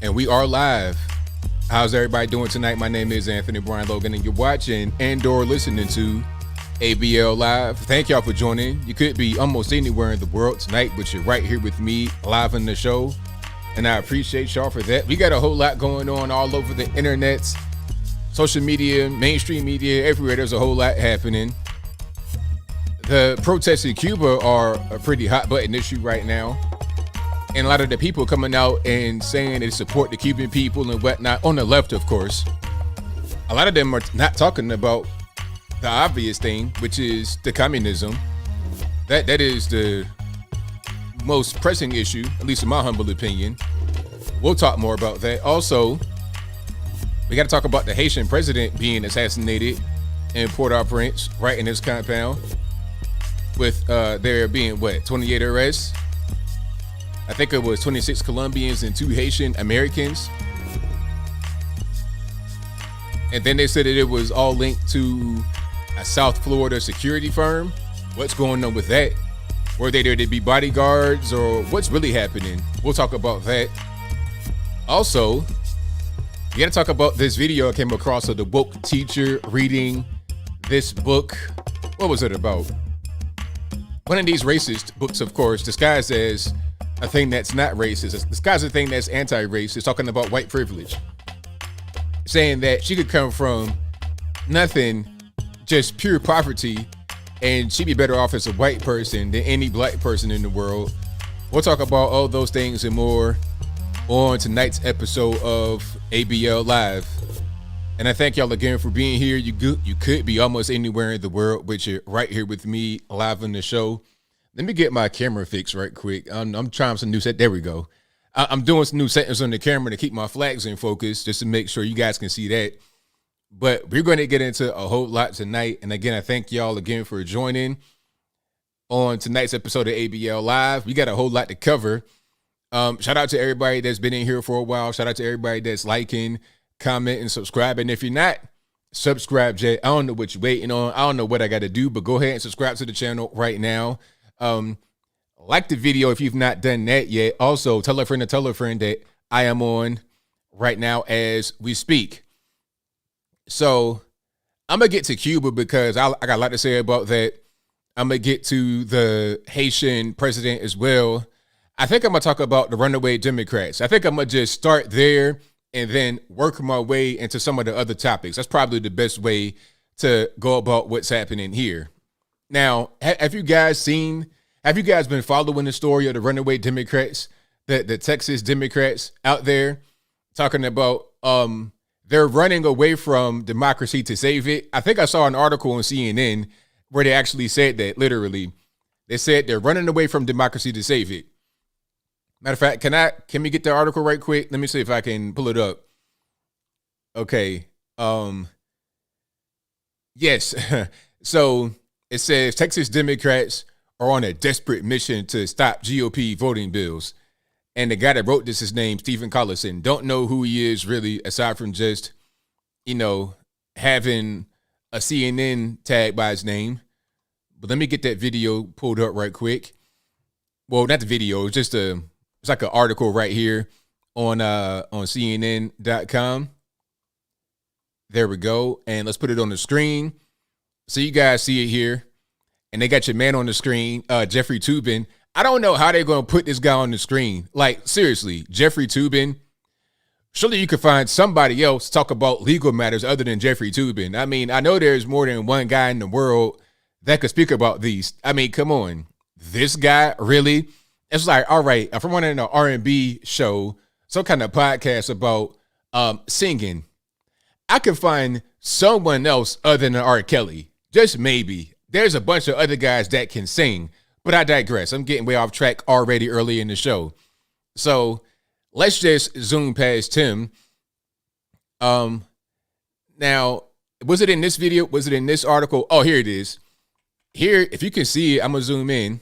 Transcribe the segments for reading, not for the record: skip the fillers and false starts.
And we are live. How's everybody doing tonight? My name is Anthony Brian Logan, and you're watching and/or listening to ABL Live. Thank y'all for joining. You could be almost anywhere in the world tonight, but you're right here with me live on the show, and I appreciate y'all for that. We got a whole lot going on all over the internet, social media, mainstream media, everywhere. There's a whole lot happening. The protests in Cuba are a pretty hot button issue right now. And a lot of the people coming out and saying they support the Cuban people and whatnot, on the left, of course. A lot of them are not talking about the obvious thing, which is the communism. That is the most pressing issue, at least in my humble opinion. We'll talk more about that. Also, we got to talk about the Haitian president being assassinated in Port-au-Prince, right in his compound, with there being, 28 arrests? I think it was 26 Colombians and 2 Haitian Americans. And then they said that it was all linked to a South Florida security firm. What's going on with that? Were they there to be bodyguards, or what's really happening? We'll talk about that. Also, we got to talk about this video I came across of the woke teacher reading this book. What was it about? One of these racist books, of course, disguised as a thing that's not racist, disguised as a thing that's anti-racist, talking about white privilege. Saying that she could come from nothing, just pure poverty, and she'd be better off as a white person than any black person in the world. We'll talk about all those things and more on tonight's episode of ABL Live. And I thank y'all again for being here. You could be almost anywhere in the world, but you're right here with me live on the show. Let me get my camera fixed right quick. I'm trying some new set. There we go. I'm doing some new settings on the camera to keep my flags in focus, just to make sure you guys can see that. But we're going to get into a whole lot tonight. And again, I thank y'all again for joining on tonight's episode of ABL Live. We got a whole lot to cover. Shout out to everybody that's been in here for a while. Shout out to everybody that's liking, commenting, subscribing. If you're not subscribed yet, I don't know what you're waiting on. I don't know what I got to do, but go ahead and subscribe to the channel right now. Like the video if you've not done that yet. Also, tell a friend that I am on right now as we speak. So I'm gonna get to Cuba because I got a lot to say about that. I'm gonna get to the Haitian president as well. I think I'm gonna talk about the runaway Democrats. I think I'm gonna just start there and then work my way into some of the other topics. That's probably the best way to go about what's happening here. Now, have you guys been following the story of the runaway Democrats, the Texas Democrats out there talking about they're running away from democracy to save it? I think I saw an article on CNN where they actually said that, literally. They said they're running away from democracy to save it. Matter of fact, can we get the article right quick? Let me see if I can pull it up. Okay. Yes. So it says Texas Democrats are on a desperate mission to stop GOP voting bills. And the guy that wrote this is named Stephen Collison. Don't know who he is really, aside from just, having a CNN tag by his name. But let me get that video pulled up right quick. Well, not the video, it's like an article right here on CNN.com. There we go. And let's put it on the screen so you guys see it here. And they got your man on the screen, Jeffrey Toobin. I don't know how they're going to put this guy on the screen. Like, seriously, Jeffrey Toobin. Surely you could find somebody else to talk about legal matters other than Jeffrey Toobin. I mean, I know there's more than one guy in the world that could speak about these. I mean, come on. This guy, really? It's like, all right, if I'm running an R&B show, some kind of podcast about singing, I can find someone else other than R. Kelly. Just maybe. There's a bunch of other guys that can sing, but I digress. I'm getting way off track already early in the show. So let's just zoom past him. Now, was it in this video? Was it in this article? Oh, here it is. Here, if you can see it, I'm going to zoom in.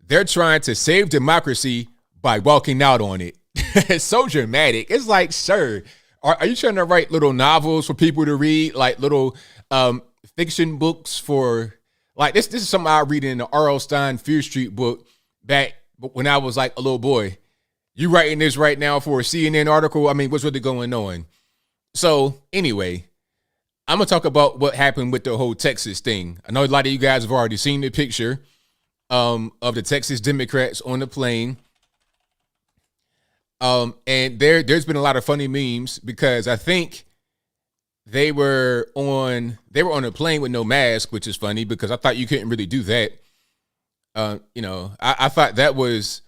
They're trying to save democracy by walking out on it. It's so dramatic. It's like, sir, are you trying to write little novels for people to read? Like little fiction books for, like, this is something I read in the R.L. Stein Fear Street book back when I was like a little boy. You writing this right now for a CNN article? I mean, what's really going on? So anyway, I'm gonna talk about what happened with the whole Texas thing. I know a lot of you guys have already seen the picture of the Texas Democrats on the plane. And there's been a lot of funny memes because I think they were on a plane with no mask, which is funny because I thought you couldn't really do that. I thought that was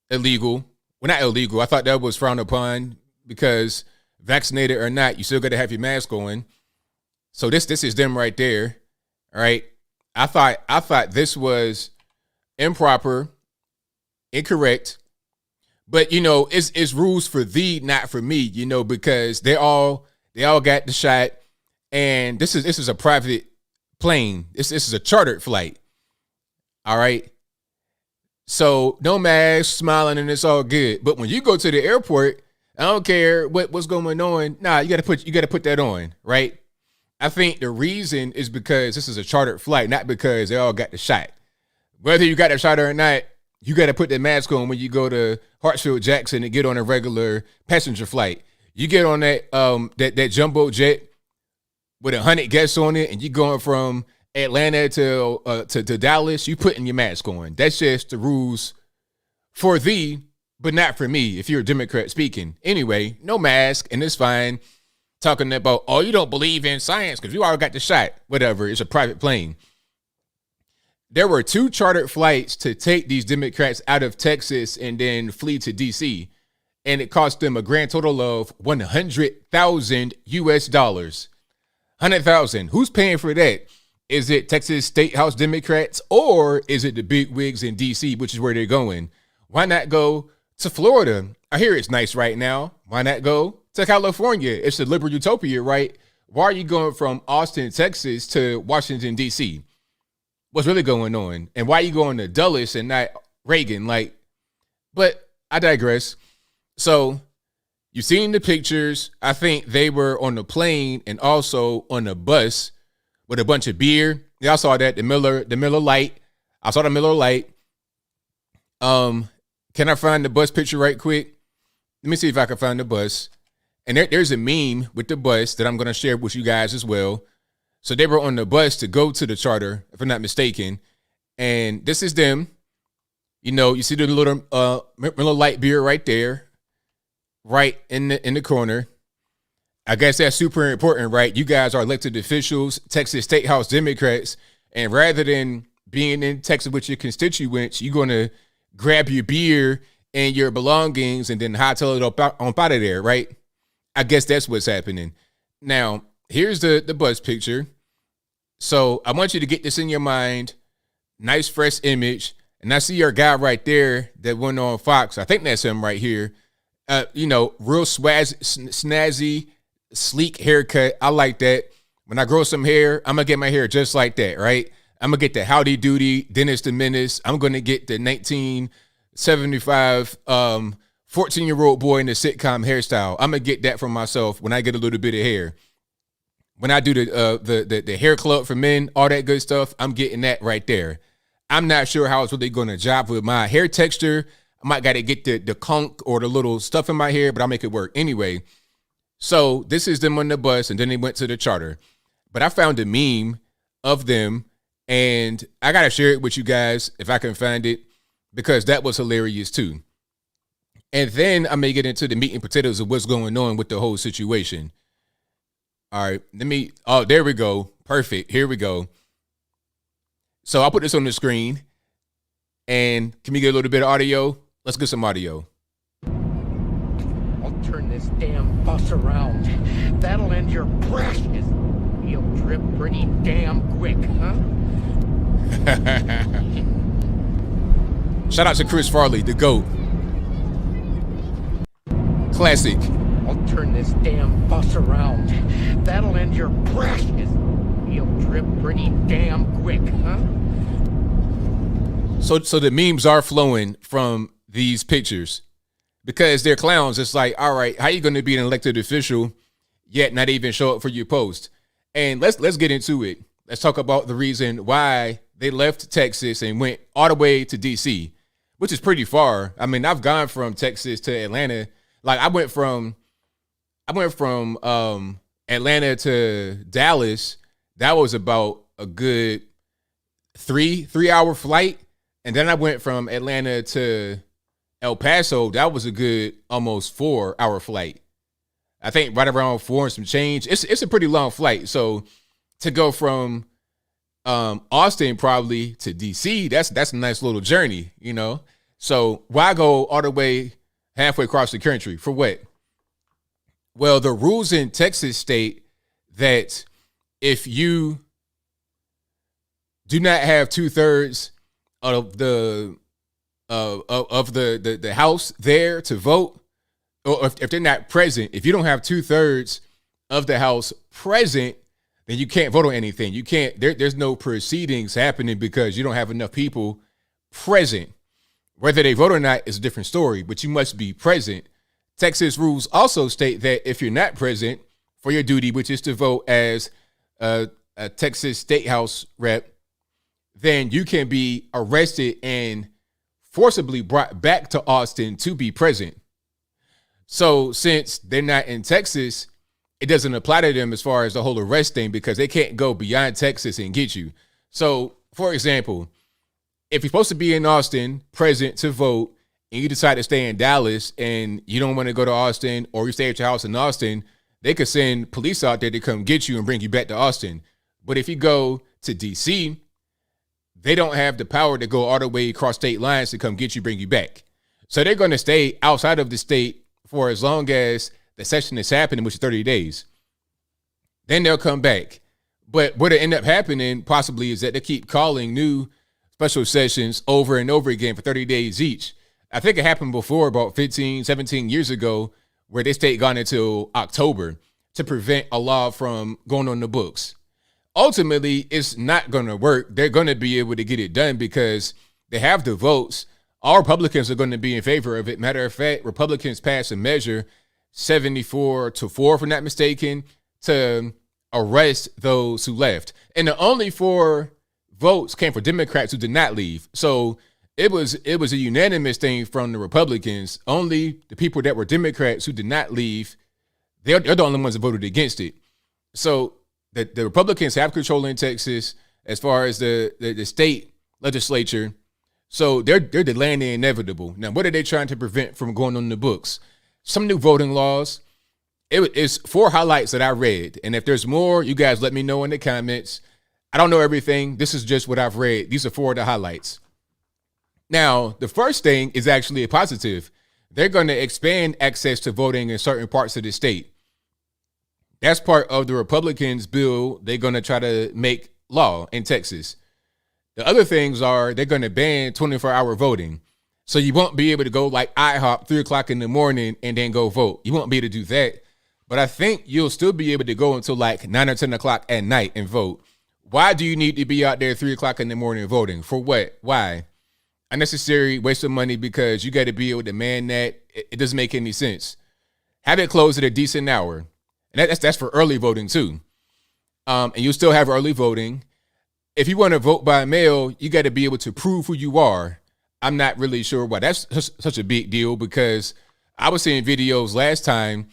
illegal. Well, not illegal. I thought that was frowned upon because vaccinated or not, you still got to have your mask on. So this is them right there. All right. I thought this was improper, incorrect. But it's rules for thee, not for me, because they all got the shot. And this is a private plane. This is a chartered flight. All right. So no mask, smiling, and it's all good. But when you go to the airport, I don't care what's going on. Nah, you gotta put that on, right? I think the reason is because this is a chartered flight, not because they all got the shot. Whether you got the shot or not, you got to put that mask on when you go to Hartsfield Jackson and get on a regular passenger flight. You get on that jumbo jet with 100 guests on it, and you going from Atlanta to Dallas. You putting your mask on. That's just the rules for thee, but not for me. If you're a Democrat speaking, anyway, no mask, and it's fine. Talking about, oh, you don't believe in science because you already got the shot. Whatever. It's a private plane. There were 2 chartered flights to take these Democrats out of Texas and then flee to D.C. And it cost them a grand total of $100,000 US. 100,000. Who's paying for that? Is it Texas State House Democrats or is it the big wigs in D.C., which is where they're going? Why not go to Florida? I hear it's nice right now. Why not go to California? It's a liberal utopia, right? Why are you going from Austin, Texas to Washington, D.C.? What's really going on? And why are you going to Dulles and not Reagan? But I digress. So you've seen the pictures. I think they were on the plane and also on the bus with a bunch of beer. Y'all saw that, the Miller Lite. I saw the Miller Lite. Can I find the bus picture right quick? Let me see if I can find the bus. And there's a meme with the bus that I'm going to share with you guys as well. So they were on the bus to go to the charter, if I'm not mistaken. And this is them. You see the little Miller Lite beer right there, right in the corner. I guess that's super important, right? You guys are elected officials, Texas State House Democrats. And rather than being in Texas with your constituents, you're going to grab your beer and your belongings and then hightail it on out of there, right? I guess that's what's happening. Now, here's the bus picture. So I want you to get this in your mind. Nice, fresh image. And I see your guy right there that went on Fox. I think that's him right here. Real snazzy, sleek haircut. I like that. When I grow some hair, I'm going to get my hair just like that, right? I'm going to get the Howdy Doody, Dennis the Menace. I'm going to get the 1975 14-year-old boy in the sitcom hairstyle. I'm going to get that for myself when I get a little bit of hair. When I do the hair club for men, all that good stuff, I'm getting that right there. I'm not sure how it's really going to jive with my hair texture. I might got to get the conch or the little stuff in my hair, but I'll make it work. Anyway, so this is them on the bus, and then they went to the charter. But I found a meme of them, and I got to share it with you guys if I can find it, because that was hilarious too. And then I may get into the meat and potatoes of what's going on with the whole situation. All right, there we go. Perfect. Here we go. So I'll put this on the screen. And can we get a little bit of audio? Let's get some audio. I'll turn this damn bus around. That'll end your precious field trip pretty damn quick, huh? Shout out to Chris Farley, the GOAT. Classic. I'll turn this damn bus around. That'll end your precious field trip pretty damn quick, huh? So the memes are flowing from these pictures because they're clowns. It's like, all right, how you going to be an elected official yet not even show up for your post? And let's get into it. Let's talk about the reason why they left Texas and went all the way to D.C. which is pretty far. I mean, I've gone from Texas to Atlanta. Like I went from Atlanta to Dallas. That was about a good 3-hour flight. And then I went from Atlanta to El Paso. That was a good almost 4-hour flight. I think right around 4 and some change. It's a pretty long flight. So to go from Austin probably to DC, that's a nice little journey, you know. So why go all the way halfway across the country for what? Well, the rules in Texas state that if you do not have 2/3 of the House there to vote, or if they're not present, if you don't have 2/3 of the House present, then you can't vote on anything. You can't. There's no proceedings happening because you don't have enough people present. Whether they vote or not is a different story, but you must be present. Texas rules also state that if you're not present for your duty, which is to vote as a Texas State House rep, then you can be arrested and forcibly brought back to Austin to be present. So since they're not in Texas, it doesn't apply to them as far as the whole arrest thing because they can't go beyond Texas and get you. So, for example, if you're supposed to be in Austin, present to vote, and you decide to stay in Dallas and you don't want to go to Austin or you stay at your house in Austin, they could send police out there to come get you and bring you back to Austin. But if you go to DC, they don't have the power to go all the way across state lines to come get you, bring you back. So they're going to stay outside of the state for as long as the session is happening, which is 30 days. Then they'll come back. But what'll end up happening possibly is that they keep calling new special sessions over and over again for 30 days each. I think it happened before about 15, 17 years ago where they stayed gone until October to prevent a law from going on the books. Ultimately, it's not going to work. They're going to be able to get it done because they have the votes. All Republicans are going to be in favor of it. Matter of fact, Republicans passed a measure 74-4, if I'm not mistaken, to arrest those who left. And the only 4 votes came from Democrats who did not leave. So it was a unanimous thing from the Republicans. Only the people that were Democrats who did not leave, they're the only ones that voted against it. So the Republicans have control in Texas as far as the state legislature. So they're delaying the inevitable. Now, what are they trying to prevent from going on the books? Some new voting laws. It's 4 highlights that I read. And if there's more, you guys let me know in the comments. I don't know everything. This is just what I've read. These are 4 of the highlights. Now, the first thing is actually a positive. They're going to expand access to voting in certain parts of the state. That's part of the Republicans' bill they're going to try to make law in Texas. The other things are they're going to ban 24-hour voting. So you won't be able to go like IHOP 3 o'clock in the morning and then go vote. You won't be able to do that. But I think you'll still be able to go until like 9 or 10 o'clock at night and vote. Why do you need to be out there 3 o'clock in the morning voting? For what? Why? Unnecessary waste of money because you got to be able to man that. It doesn't make any sense. Have it closed at a decent hour. And that's for early voting too. And you'll still have early voting. If you want to vote by mail, you got to be able to prove who you are. I'm not really sure why that's such a big deal because I was seeing videos last time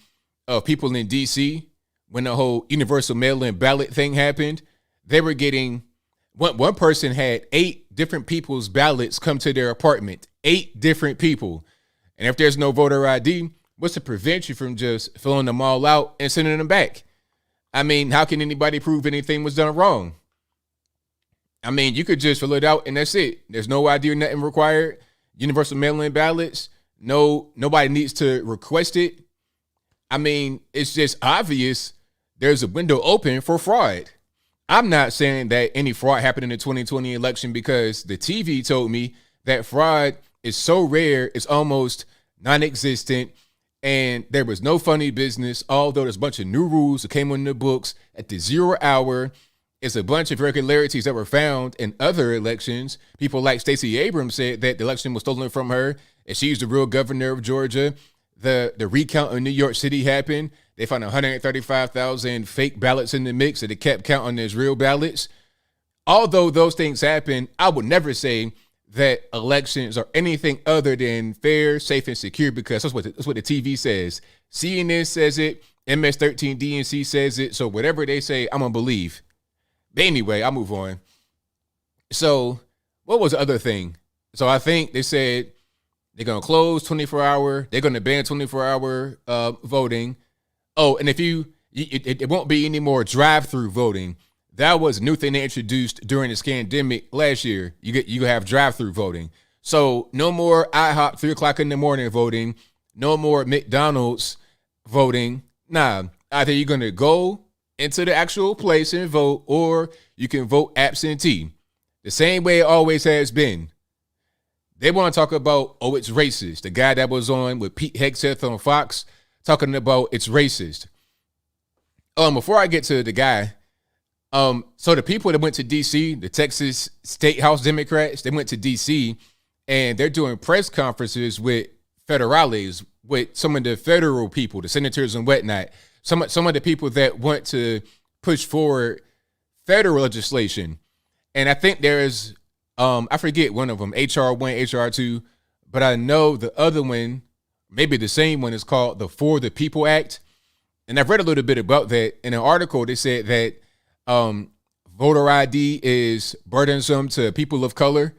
of people in DC when the whole universal mail-in ballot thing happened. They were getting, one person had 8 different people's ballots come to their apartment. 8 different people. And if there's no voter ID, what's to prevent you from just filling them all out and sending them back? I mean, how can anybody prove anything was done wrong? I mean, you could just fill it out and that's it. There's no ID or nothing required. Universal mail-in ballots. Nobody needs to request it. I mean, it's just obvious there's a window open for fraud. I'm not saying that any fraud happened in the 2020 election because the TV told me that fraud is so rare, it's almost non-existent, and there was no funny business, although there's a bunch of new rules that came on the books at the 0 hour. It's a bunch of irregularities that were found in other elections. People like Stacey Abrams said that the election was stolen from her, and she's the real governor of Georgia. The recount in New York City happened. They found 135,000 fake ballots in the mix, and they kept counting as real ballots. Although those things happen, I would never say that elections are anything other than fair, safe, and secure, because that's what the TV says. CNN says it. MS-13 DNC says it. So whatever they say, I'm going to believe. But anyway, I'll move on. So what was the other thing? So I think they said they're going to close 24-hour. They're going to ban 24-hour voting. Oh, and if it won't be any more drive-through voting. That was a new thing they introduced during this pandemic last year. You have drive-through voting. So no more IHOP 3 o'clock in the morning voting. No more McDonald's voting. Nah, either you're going to go into the actual place and vote, or you can vote absentee. The same way it always has been. They want to talk about, oh, it's racist. The guy that was on with Pete Hegseth on Fox talking about it's racist. Before I get to the guy, so the people that went to D.C., the Texas State House Democrats, they went to D.C. and they're doing press conferences with federales, with some of the federal people, the senators and whatnot, some of the people that want to push forward federal legislation. And I think there's, I forget one of them, HR 1, HR 2, but I know the other one, maybe the same one, is called the For the People Act. And I've read a little bit about that. In an article, they said that voter ID is burdensome to people of color.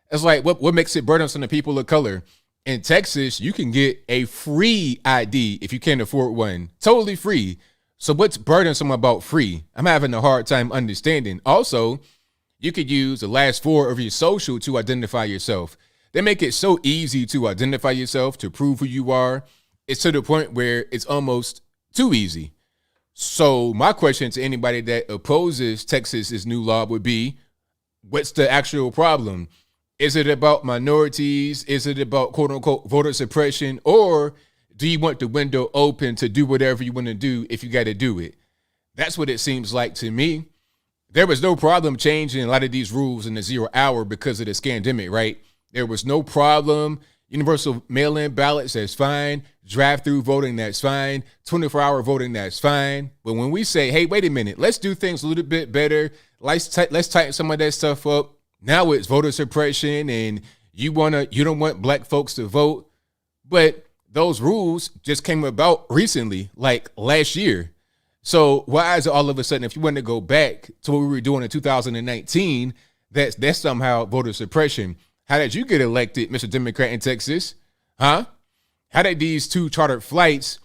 It's like, what makes it burdensome to people of color? In Texas, you can get a free ID if you can't afford one. Totally free. So what's burdensome about free? I'm having a hard time understanding. Also, you could use the last 4 of your social to identify yourself. They make it so easy to identify yourself, to prove who you are. It's to the point where it's almost too easy. So my question to anybody that opposes Texas's new law would be, what's the actual problem? Is it about minorities? Is it about quote unquote voter suppression? Or do you want the window open to do whatever you want to do if you got to do it? That's what it seems like to me. There was no problem changing a lot of these rules in the 0 hour because of this pandemic, right? There was no problem. Universal mail-in ballots, that's fine. Drive-through voting, that's fine. 24-hour voting, that's fine. But when we say, hey, wait a minute, let's do things a little bit better. Let's tighten some of that stuff up. Now it's voter suppression, and you don't want black folks to vote. But those rules just came about recently, like last year. So why is it all of a sudden, if you want to go back to what we were doing in 2019, that's somehow voter suppression? How did you get elected, Mr. Democrat in Texas? Huh? How did these 2 chartered flights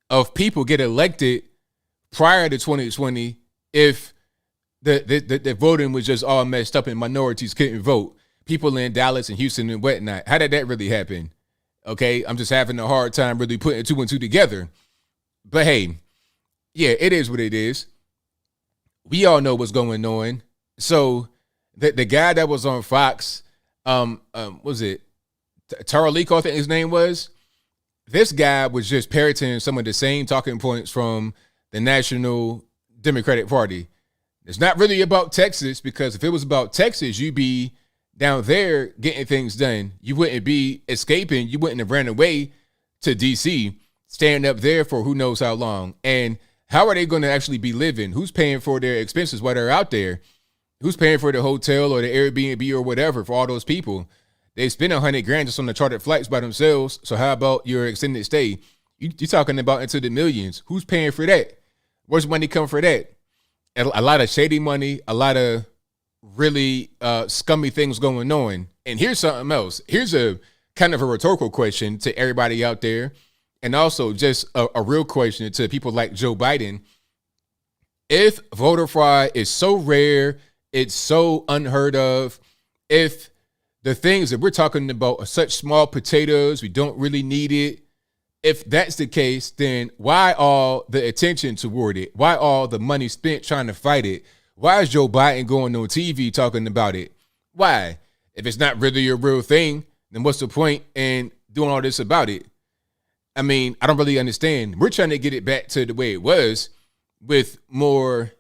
of people get elected prior to 2020 if the voting was just all messed up and minorities couldn't vote? People in Dallas and Houston and whatnot. How did that really happen? Okay, I'm just having a hard time really putting 2 and 2 together. But hey, yeah, it is what it is. We all know what's going on. So the guy that was on Fox, was it Taralico, I think his name was? This guy was just parroting some of the same talking points from the National Democratic Party. It's not really about Texas, because if it was about Texas, you'd be down there getting things done. You wouldn't be escaping. You wouldn't have ran away to D.C., staying up there for who knows how long. And how are they going to actually be living? Who's paying for their expenses while they're out there? Who's paying for the hotel or the Airbnb or whatever for all those people? They spend $100,000 just on the chartered flights by themselves. So how about your extended stay? You're talking about into the millions. Who's paying for that? Where's money come for that? A lot of shady money, a lot of really scummy things going on. And here's something else. Here's a kind of a rhetorical question to everybody out there. And also just a real question to people like Joe Biden. If voter fraud is so rare, it's so unheard of, if the things that we're talking about are such small potatoes, we don't really need it. If that's the case, then why all the attention toward it? Why all the money spent trying to fight it? Why is Joe Biden going on TV talking about it? Why? If it's not really a real thing, then what's the point in doing all this about it? I mean, I don't really understand. We're trying to get it back to the way it was with more,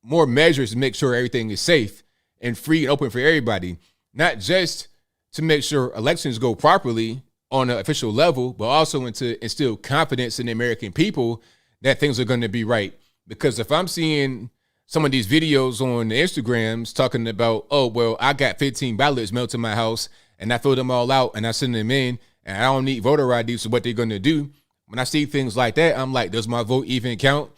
more measures to make sure everything is safe and free and open for everybody. Not just to make sure elections go properly on an official level, but also to instill confidence in the American people that things are going to be right. Because if I'm seeing some of these videos on the Instagrams talking about, oh, well, I got 15 ballots mailed to my house and I filled them all out and I send them in and I don't need voter ID. So what they're going to do when I see things like that, I'm like, does my vote even count?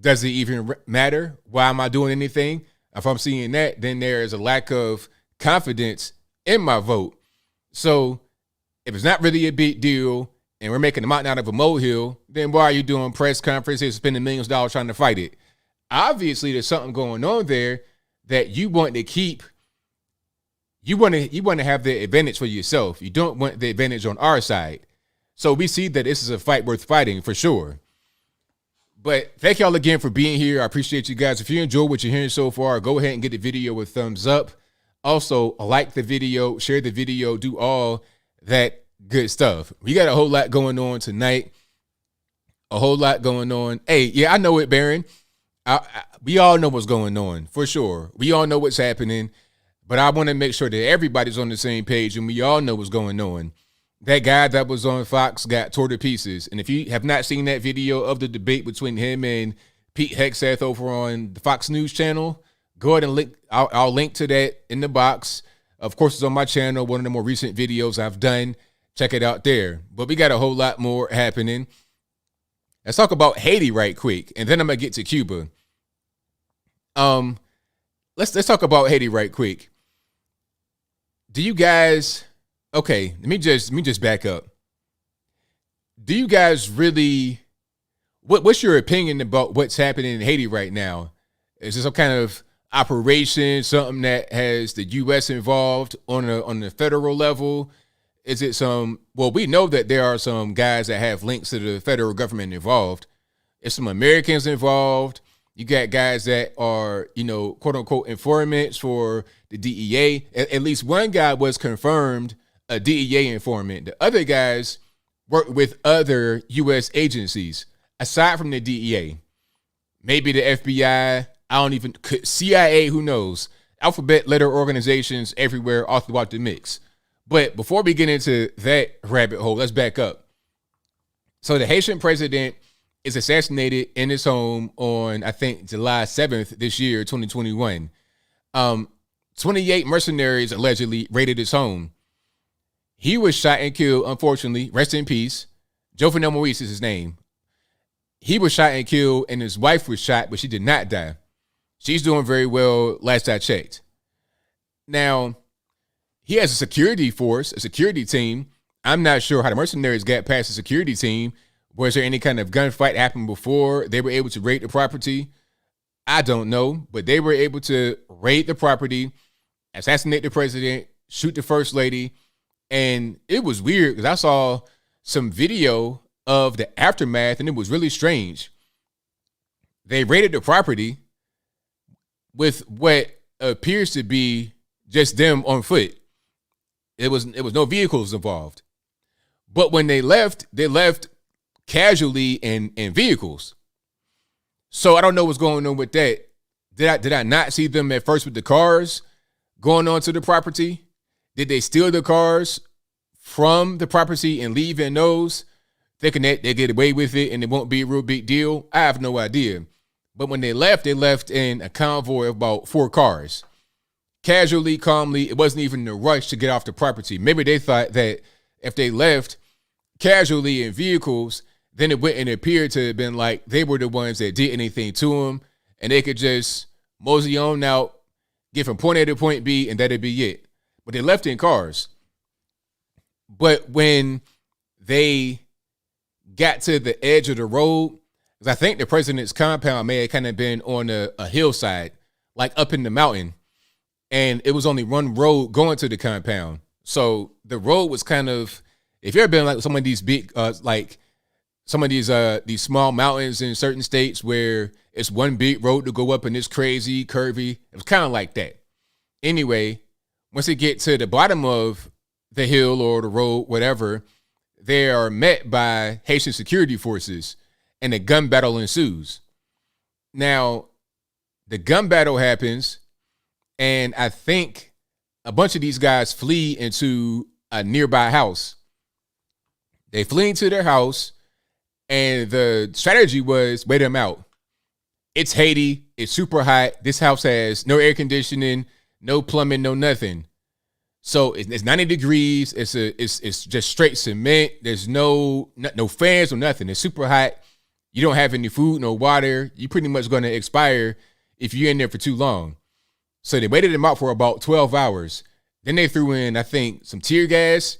Does it even matter? Why am I doing anything? If I'm seeing that, then there is a lack of confidence in my vote. So if it's not really a big deal and we're making a mountain out of a molehill, then why are you doing press conferences, spending millions of dollars trying to fight it? Obviously, there's something going on there that you want to keep. You want to have the advantage for yourself. You don't want the advantage on our side. So we see that this is a fight worth fighting for sure. But thank y'all again for being here. I appreciate you guys. If you enjoy what you're hearing so far, go ahead and get the video a thumbs up. Also, like the video, share the video, do all that good stuff. We got a whole lot going on tonight. A whole lot going on. Hey, yeah, I know it, Baron. We all know what's going on, for sure. We all know what's happening. But I want to make sure that everybody's on the same page and we all know what's going on. That guy that was on Fox got tore to pieces. And if you have not seen that video of the debate between him and Pete Hegseth over on the Fox News channel, go ahead and link. I'll link to that in the box. Of course, it's on my channel, one of the more recent videos I've done. Check it out there. But we got a whole lot more happening. Let's talk about Haiti right quick, and then I'm gonna get to Cuba. Let's talk about Haiti right quick. Do you guys? Okay, let me just back up. Do you guys really? What's your opinion about what's happening in Haiti right now? Is this some kind of operation, something that has the U.S. involved on the federal level? Is it some? Well, we know that there are some guys that have links to the federal government involved. There's some Americans involved. You got guys that are, quote unquote informants for the DEA. At least one guy was confirmed a DEA informant. The other guys work with other U.S. agencies aside from the DEA. Maybe the FBI. CIA. Who knows? Alphabet letter organizations everywhere, all throughout the mix. But before we get into that rabbit hole, let's back up. So the Haitian president is assassinated in his home on, I think, July 7th this year, 2021. 28 mercenaries allegedly raided his home. He was shot and killed, unfortunately. Rest in peace. Jovenel Moise is his name. He was shot and killed, and his wife was shot, but she did not die. She's doing very well, last I checked. Now, he has a security force, a security team. I'm not sure how the mercenaries got past the security team. Was there any kind of gunfight happened before they were able to raid the property? I don't know, but they were able to raid the property, assassinate the president, shoot the first lady. And it was weird because I saw some video of the aftermath and it was really strange. They raided the property with what appears to be just them on foot. It was no vehicles involved. But when they left casually in vehicles. So I don't know what's going on with that. Did I not see them at first with the cars going onto the property? Did they steal the cars from the property and leave in those, thinking that they get away with it and it won't be a real big deal? I have no idea. But when they left in a convoy of about 4 cars. Casually, calmly, it wasn't even a rush to get off the property. Maybe they thought that if they left casually in vehicles, then it wouldn't appear to have been like they were the ones that did anything to them, and they could just mosey on out, get from point A to point B, and that'd be it. But they left in cars. But when they got to the edge of the road, because I think the president's compound may have kind of been on a hillside, like up in the mountain. And it was only one road going to the compound. So the road was kind of, if you've ever been like some of these big, like some of these small mountains in certain states where it's one big road to go up and it's crazy, curvy. It was kind of like that. Anyway, once they get to the bottom of the hill or the road, whatever, they are met by Haitian security forces and a gun battle ensues. Now, the gun battle happens. And I think a bunch of these guys flee into a nearby house. They flee into their house, and the strategy was wait them out. It's Haiti. It's super hot. This house has no air conditioning, no plumbing, no nothing. So it's 90 degrees. It's just straight cement. There's no fans or nothing. It's super hot. You don't have any food, no water. You're pretty much going to expire if you're in there for too long. So they waited him out for about 12 hours. Then they threw in, I think, some tear gas.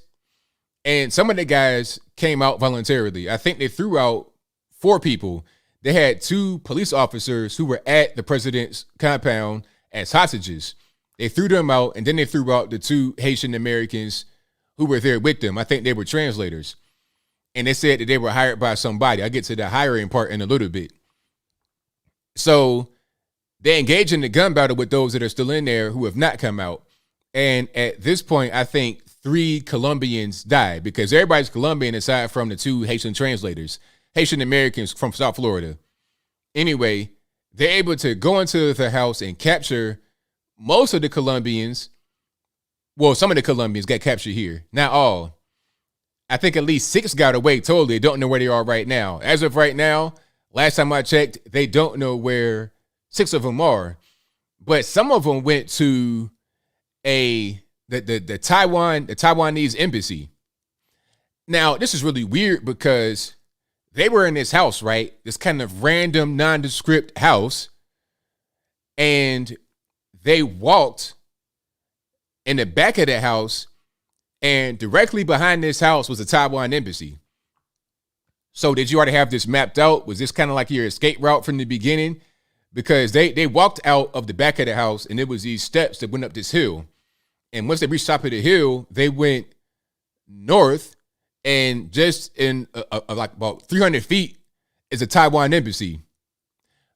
And some of the guys came out voluntarily. I think they threw out 4 people. They had 2 police officers who were at the president's compound as hostages. They threw them out, and then they threw out the 2 Haitian Americans who were there with them. I think they were translators. And they said that they were hired by somebody. I'll get to the hiring part in a little bit. So they engage in the gun battle with those that are still in there who have not come out. And at this point, I think 3 Colombians died because everybody's Colombian aside from the 2 Haitian translators, Haitian Americans from South Florida. Anyway, they're able to go into the house and capture most of the Colombians. Well, some of the Colombians got captured here. Not all. I think at least 6 got away totally. Don't know where they are right now. As of right now, last time I checked, they don't know where 6 of them are. But some of them went to the Taiwanese embassy. Now, this is really weird because they were in this house, right? This kind of random, nondescript house. And they walked in the back of the house, and directly behind this house was the Taiwan embassy. So did you already have this mapped out? Was this kind of like your escape route from the beginning? Because they walked out of the back of the house, and it was these steps that went up this hill. And once they reached the top of the hill, they went north, and just in like about 300 feet is a Taiwan embassy.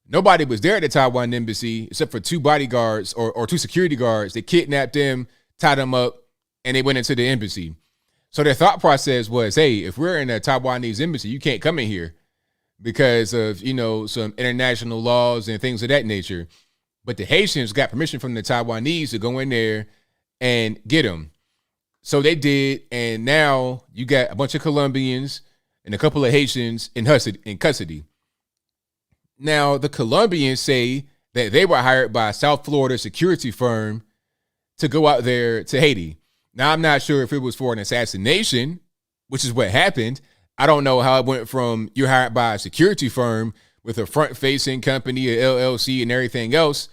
Nobody was there at the Taiwan embassy except for 2 bodyguards or 2 security guards. They kidnapped them, tied them up, and they went into the embassy. So their thought process was, hey, if we're in a Taiwanese embassy, you can't come in here because of, some international laws and things of that nature. But the Haitians got permission from the Taiwanese to go in there and get them. So they did, and now you got a bunch of Colombians and a couple of Haitians in custody. Now, the Colombians say that they were hired by a South Florida security firm to go out there to Haiti. Now, I'm not sure if it was for an assassination, which is what happened. I don't know how it went from you're hired by a security firm with a front-facing company, a LLC, and everything else.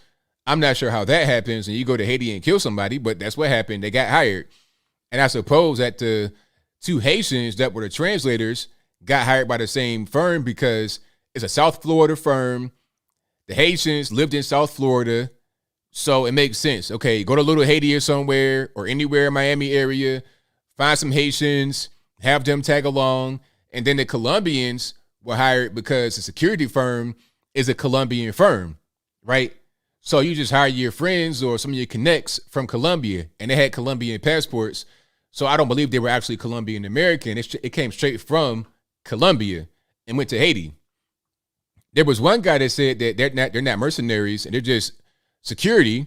I'm not sure how that happens, and you go to Haiti and kill somebody, but that's what happened. They got hired. And I suppose that the 2 Haitians that were the translators got hired by the same firm because it's a South Florida firm. The Haitians lived in South Florida, so it makes sense. Okay, go to Little Haiti or somewhere or anywhere in Miami area, find some Haitians, have them tag along, and then the Colombians were hired because the security firm is a Colombian firm, right? So you just hire your friends or some of your connects from Colombia, and they had Colombian passports. So I don't believe they were actually Colombian American. It came straight from Colombia and went to Haiti. There was one guy that said that they're not mercenaries and they're just security,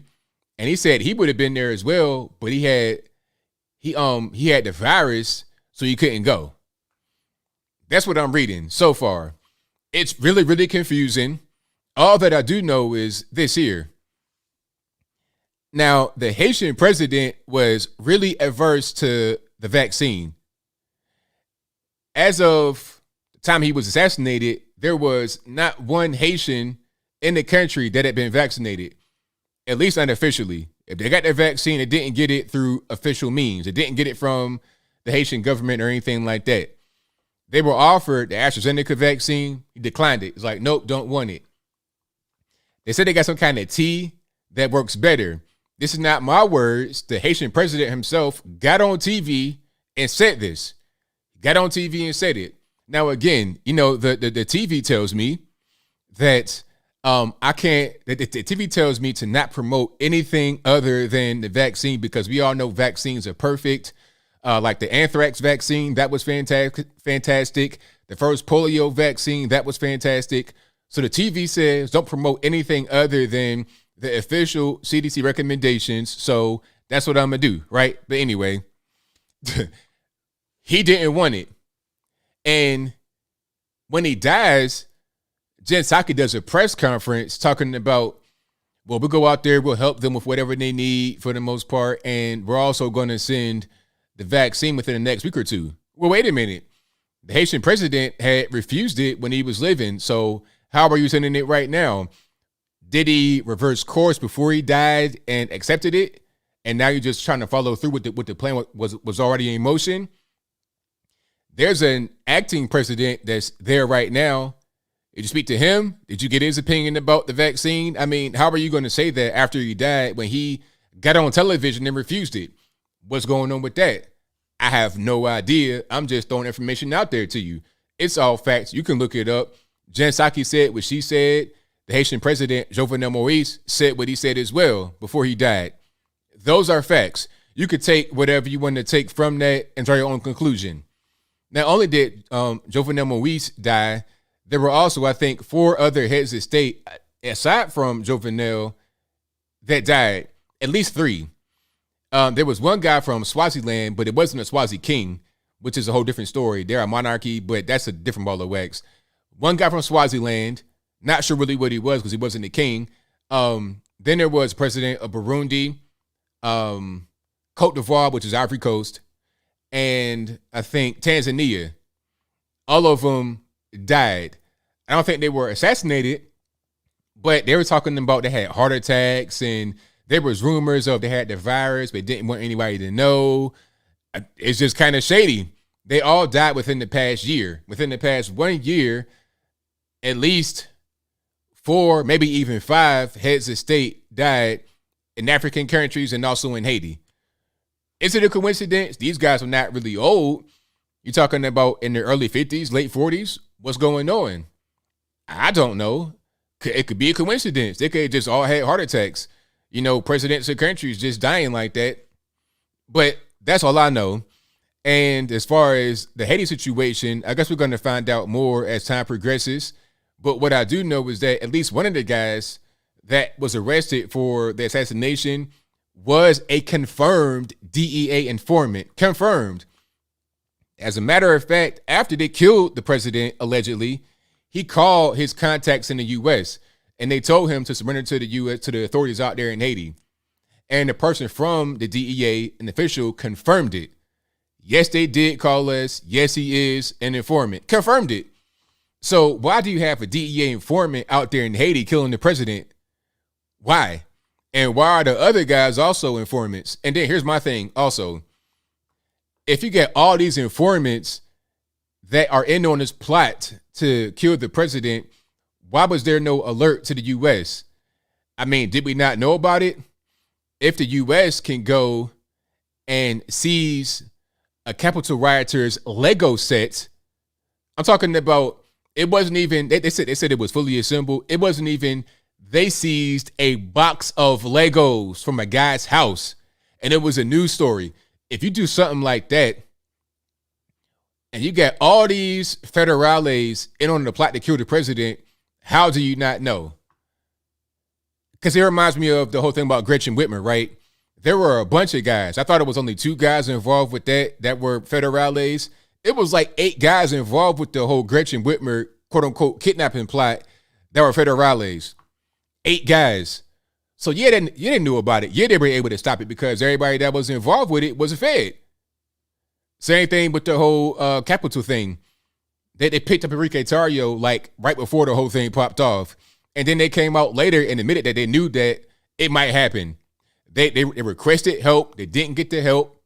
and he said he would have been there as well, but he had the virus, so he couldn't go. That's what I'm reading so far. It's really, really confusing. All that I do know is this here. Now, the Haitian president was really averse to the vaccine. As of the time he was assassinated, there was not one Haitian in the country that had been vaccinated, at least unofficially. If they got their vaccine, they didn't get it through official means. They didn't get it from the Haitian government or anything like that. They were offered the AstraZeneca vaccine. He declined it. It's like, nope, don't want it. They said they got some kind of tea that works better. This is not my words. The Haitian president himself got on TV and said this. Got on TV and said it. Now, again, the TV tells me that I can't, the TV tells me to not promote anything other than the vaccine because we all know vaccines are perfect. Like the anthrax vaccine, that was fantastic. The first polio vaccine, that was fantastic. So the TV says don't promote anything other than the official CDC recommendations. So that's what I'm going to do, right? But anyway, he didn't want it. And when he dies, Jen Psaki does a press conference talking about, well, we'll go out there, we'll help them with whatever they need for the most part, and we're also going to send the vaccine within the next week or two. Well, wait a minute. The Haitian president had refused it when he was living, so how are you sending it right now? Did he reverse course before he died and accepted it, and now you're just trying to follow through with the plan was already in motion? There's an acting president that's there right now. Did you speak to him? Did you get his opinion about the vaccine? I mean, how are you going to say that after he died when he got on television and refused it? What's going on with that? I have no idea. I'm just throwing information out there to you. It's all facts. You can look it up. Jen Psaki said what she said. The Haitian president, Jovenel Moïse, said what he said as well before he died. Those are facts. You could take whatever you want to take from that and draw your own conclusion. Not only did Jovenel Moïse die, there were also, I think, 4 other heads of state, aside from Jovenel, that died. At least 3. There was one guy from Swaziland, but it wasn't a Swazi king, which is a whole different story. They're a monarchy, but that's a different ball of wax. One guy from Swaziland, not sure really what he was because he wasn't a king. Then there was president of Burundi, Cote d'Ivoire, which is Ivory Coast, and I think Tanzania. All of them died. I don't think they were assassinated, but they were talking about they had heart attacks and there was rumors of they had the virus, but didn't want anybody to know. It's just kind of shady. They all died within the past year. Within the past 1 year, at least 4, maybe even 5 heads of state died in African countries and also in Haiti. Is it a coincidence? These guys are not really old. You're talking about in their early 50s, late 40s. What's going on? I don't know. It could be a coincidence. They could have just all had heart attacks. You know, presidents of countries just dying like that. But that's all I know. And as far as the Haiti situation, I guess we're going to find out more as time progresses. But what I do know is that at least one of the guys that was arrested for the assassination was a confirmed DEA informant. Confirmed. As a matter of fact, after they killed the president, allegedly, he called his contacts in the U.S., and they told him to surrender to the U.S., to the authorities out there in Haiti. And the person from the DEA, an official, confirmed it. Yes, they did call us. Yes, he is an informant. Confirmed it. So why do you have a DEA informant out there in Haiti killing the president? Why? And why are the other guys also informants? And then here's my thing also. If you get all these informants that are in on this plot to kill the president, why was there no alert to the U.S.? I mean, did we not know about it? If the U.S. can go and seize a Capitol rioter's Lego set, I'm talking about, it wasn't even, they said it was fully assembled. It wasn't even, they seized a box of Legos from a guy's house, and it was a news story. If you do something like that, and you got all these federales in on the plot to kill the president, how do you not know? Because it reminds me of the whole thing about Gretchen Whitmer, right? There were a bunch of guys. I thought it was only 2 guys involved with that were federales. It was like 8 guys involved with the whole Gretchen Whitmer, quote unquote, kidnapping plot that were federales. 8 guys. So yeah, you didn't know about it. Yeah, they were able to stop it because everybody that was involved with it was a Fed. Same thing with the whole Capitol thing. They picked up Enrique Tarrio like right before the whole thing popped off. And then they came out later and admitted that they knew that it might happen. They requested help. They didn't get the help.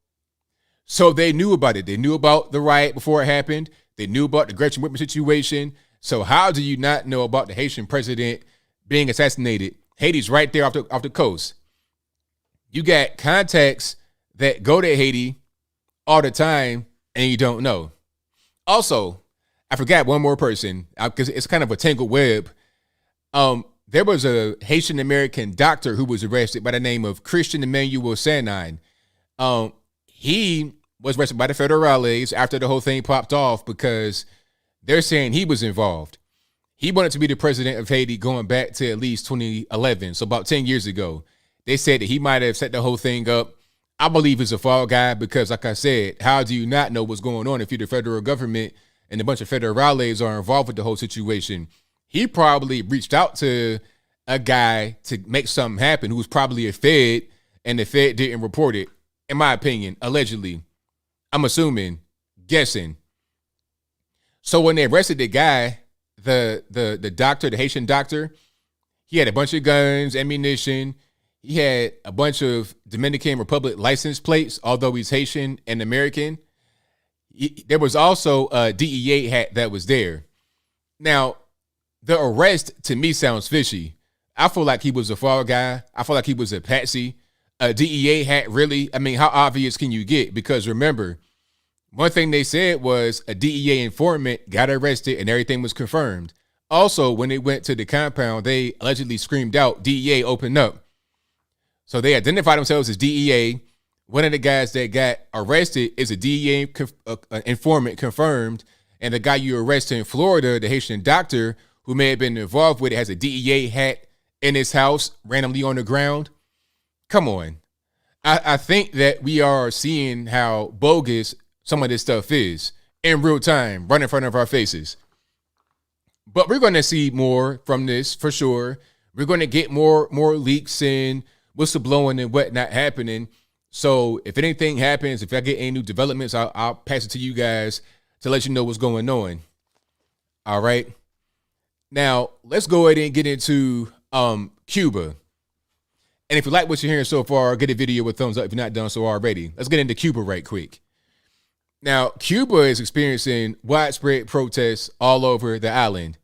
So they knew about it. They knew about the riot before it happened. They knew about the Gretchen Whitmer situation. So how do you not know about the Haitian president being assassinated? Haiti's right there off the coast. You got contacts that go to Haiti all the time and you don't know. Also, I forgot one more person because it's kind of a tangled web. There was a Haitian American doctor who was arrested by the name of Christian Emmanuel Sanine. He was arrested by the federales after the whole thing popped off because they're saying he was involved. He wanted to be the president of Haiti going back to at least 2011, so about 10 years ago. They said that he might have set the whole thing up. I believe he's a fall guy because, like I said, how do you not know what's going on if you're the federal government and a bunch of federales are involved with the whole situation? he probably reached out to a guy to make something happen who was probably a Fed, and the Fed didn't report it, in my opinion, allegedly. I'm assuming, guessing. So when they arrested the guy, the doctor, the Haitian doctor, he had a bunch of guns, ammunition. He had a bunch of Dominican Republic license plates, although he's Haitian and American. There was also a DEA hat that was there. Now, the arrest to me sounds fishy. I feel like he was a fall guy. I feel like he was a patsy. A DEA hat, really? I mean, how obvious can you get? Because remember, one thing they said was a DEA informant got arrested and everything was confirmed. Also, when they went to the compound, they allegedly screamed out, DEA, open up. So they identified themselves as DEA. One of the guys that got arrested is a DEA informant confirmed. And the guy you arrested in Florida, the Haitian doctor who may have been involved with it, has a DEA hat in his house randomly on the ground. Come on. I think that we are seeing how bogus some of this stuff is in real time, right in front of our faces. But we're going to see more from this for sure. We're going to get more leaks and whistleblowing and whatnot happening. So if anything happens, if I get any new developments, I'll pass it to you guys to let you know what's going on. All right. Now, let's go ahead and get into Cuba. And if you like what you're hearing so far, get a video with thumbs up if you're not done so already. Let's get into Cuba right quick. Now, Cuba is experiencing widespread protests all over the island.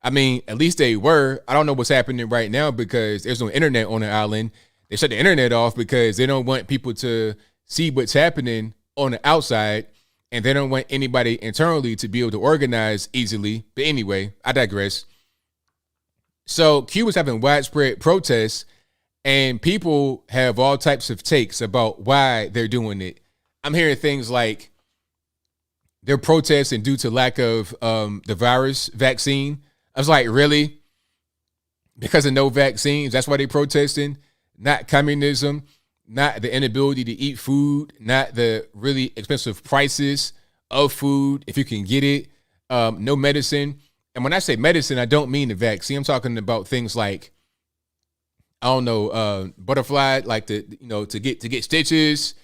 I mean, at least they were. I don't know what's happening right now because there's no internet on the island. They shut the internet off because they don't want people to see what's happening on the outside, and they don't want anybody internally to be able to organize easily. But anyway, I digress. So Cuba's having widespread protests, and people have all types of takes about why they're doing it. I'm hearing things like they're protesting due to lack of the virus vaccine. I was like, really? Because of no vaccines, that's why they're protesting? Not communism, not the inability to eat food, not the really expensive prices of food, if you can get it, no medicine. And when I say medicine, I don't mean the vaccine. I'm talking about things like, I don't know, butterfly, like to get stitches,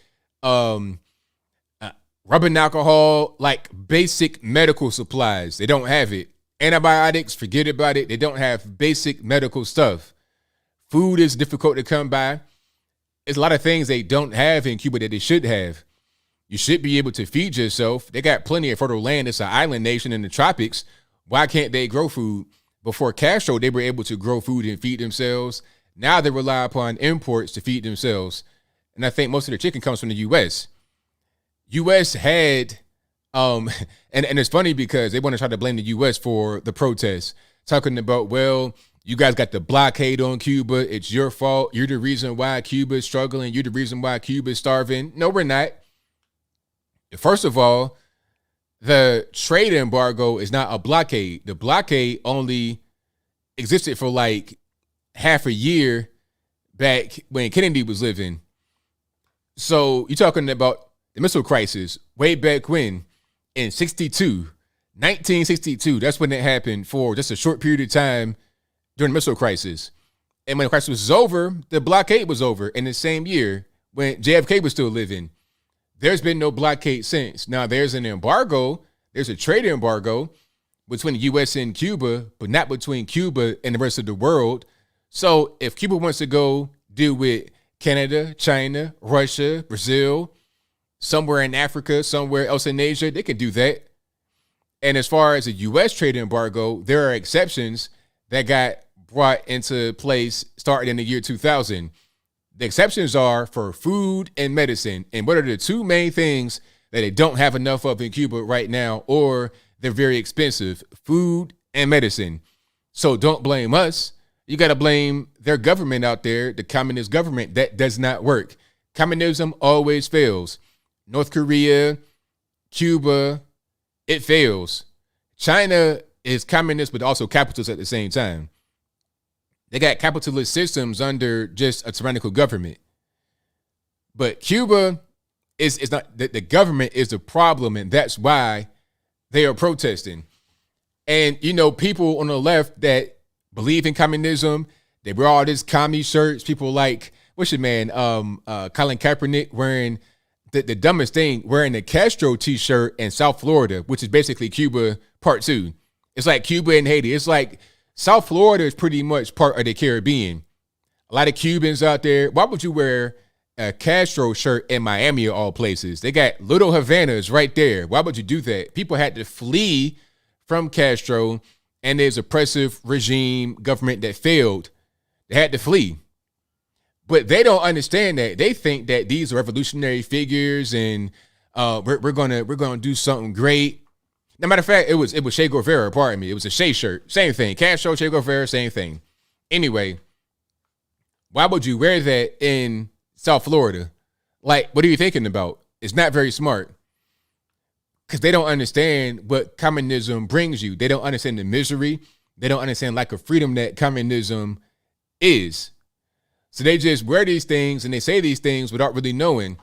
rubbing alcohol, like basic medical supplies. They don't have it. Antibiotics, forget about it. They don't have basic medical stuff. Food is difficult to come by. There's a lot of things they don't have in Cuba that they should have. You should be able to feed yourself. They got plenty of fertile land. It's an island nation in the tropics. Why can't they grow food? Before Castro, they were able to grow food and feed themselves. Now they rely upon imports to feed themselves. And I think most of their chicken comes from the U.S. U.S. had, and it's funny because they want to try to blame the U.S. for the protests, talking about, well, you guys got the blockade on Cuba. It's your fault. You're the reason why Cuba is struggling. You're the reason why Cuba is starving. No, we're not. First of all, the trade embargo is not a blockade. The blockade only existed for like half a year back when Kennedy was living. So you're talking about the missile crisis way back when in 1962, that's when it happened for just a short period of time during the missile crisis. And when the crisis was over, the blockade was over in the same year when JFK was still living. There's been no blockade since. Now there's an embargo. There's a trade embargo between the U.S. and Cuba, but not between Cuba and the rest of the world. So if Cuba wants to go deal with Canada, China, Russia, Brazil, somewhere in Africa, somewhere else in Asia, they can do that. And as far as a U.S. trade embargo, there are exceptions that got brought into place starting in the year 2000. The exceptions are for food and medicine. And what are the two main things that they don't have enough of in Cuba right now, or they're very expensive? Food and medicine. So don't blame us. You got to blame their government out there, the communist government. That does not work. Communism always fails. North Korea, Cuba, it fails. China is communist, but also capitalist at the same time. They got capitalist systems under just a tyrannical government. But Cuba is not, the government is the problem, and that's why they are protesting. And, you know, people on the left that believe in communism, they wear all these commie shirts. People like, what's your man, Colin Kaepernick wearing the dumbest thing, wearing a Castro t-shirt in South Florida, which is basically Cuba part 2. It's like Cuba and Haiti. It's like South Florida is pretty much part of the Caribbean. A lot of Cubans out there. Why would you wear a Castro shirt in Miami of all places? They got little Havanas right there. Why would you do that? People had to flee from Castro and his oppressive regime government that failed. They had to flee. But they don't understand that. They think that these are revolutionary figures and we're gonna do something great. No matter of fact, it was Che Guevara, pardon me. It was a Che shirt. Same thing. Castro, Che Guevara, same thing. Anyway, why would you wear that in South Florida? Like, what are you thinking about? It's not very smart. Because they don't understand what communism brings you. They don't understand the misery. They don't understand lack of freedom that communism is. So they just wear these things and they say these things without really knowing.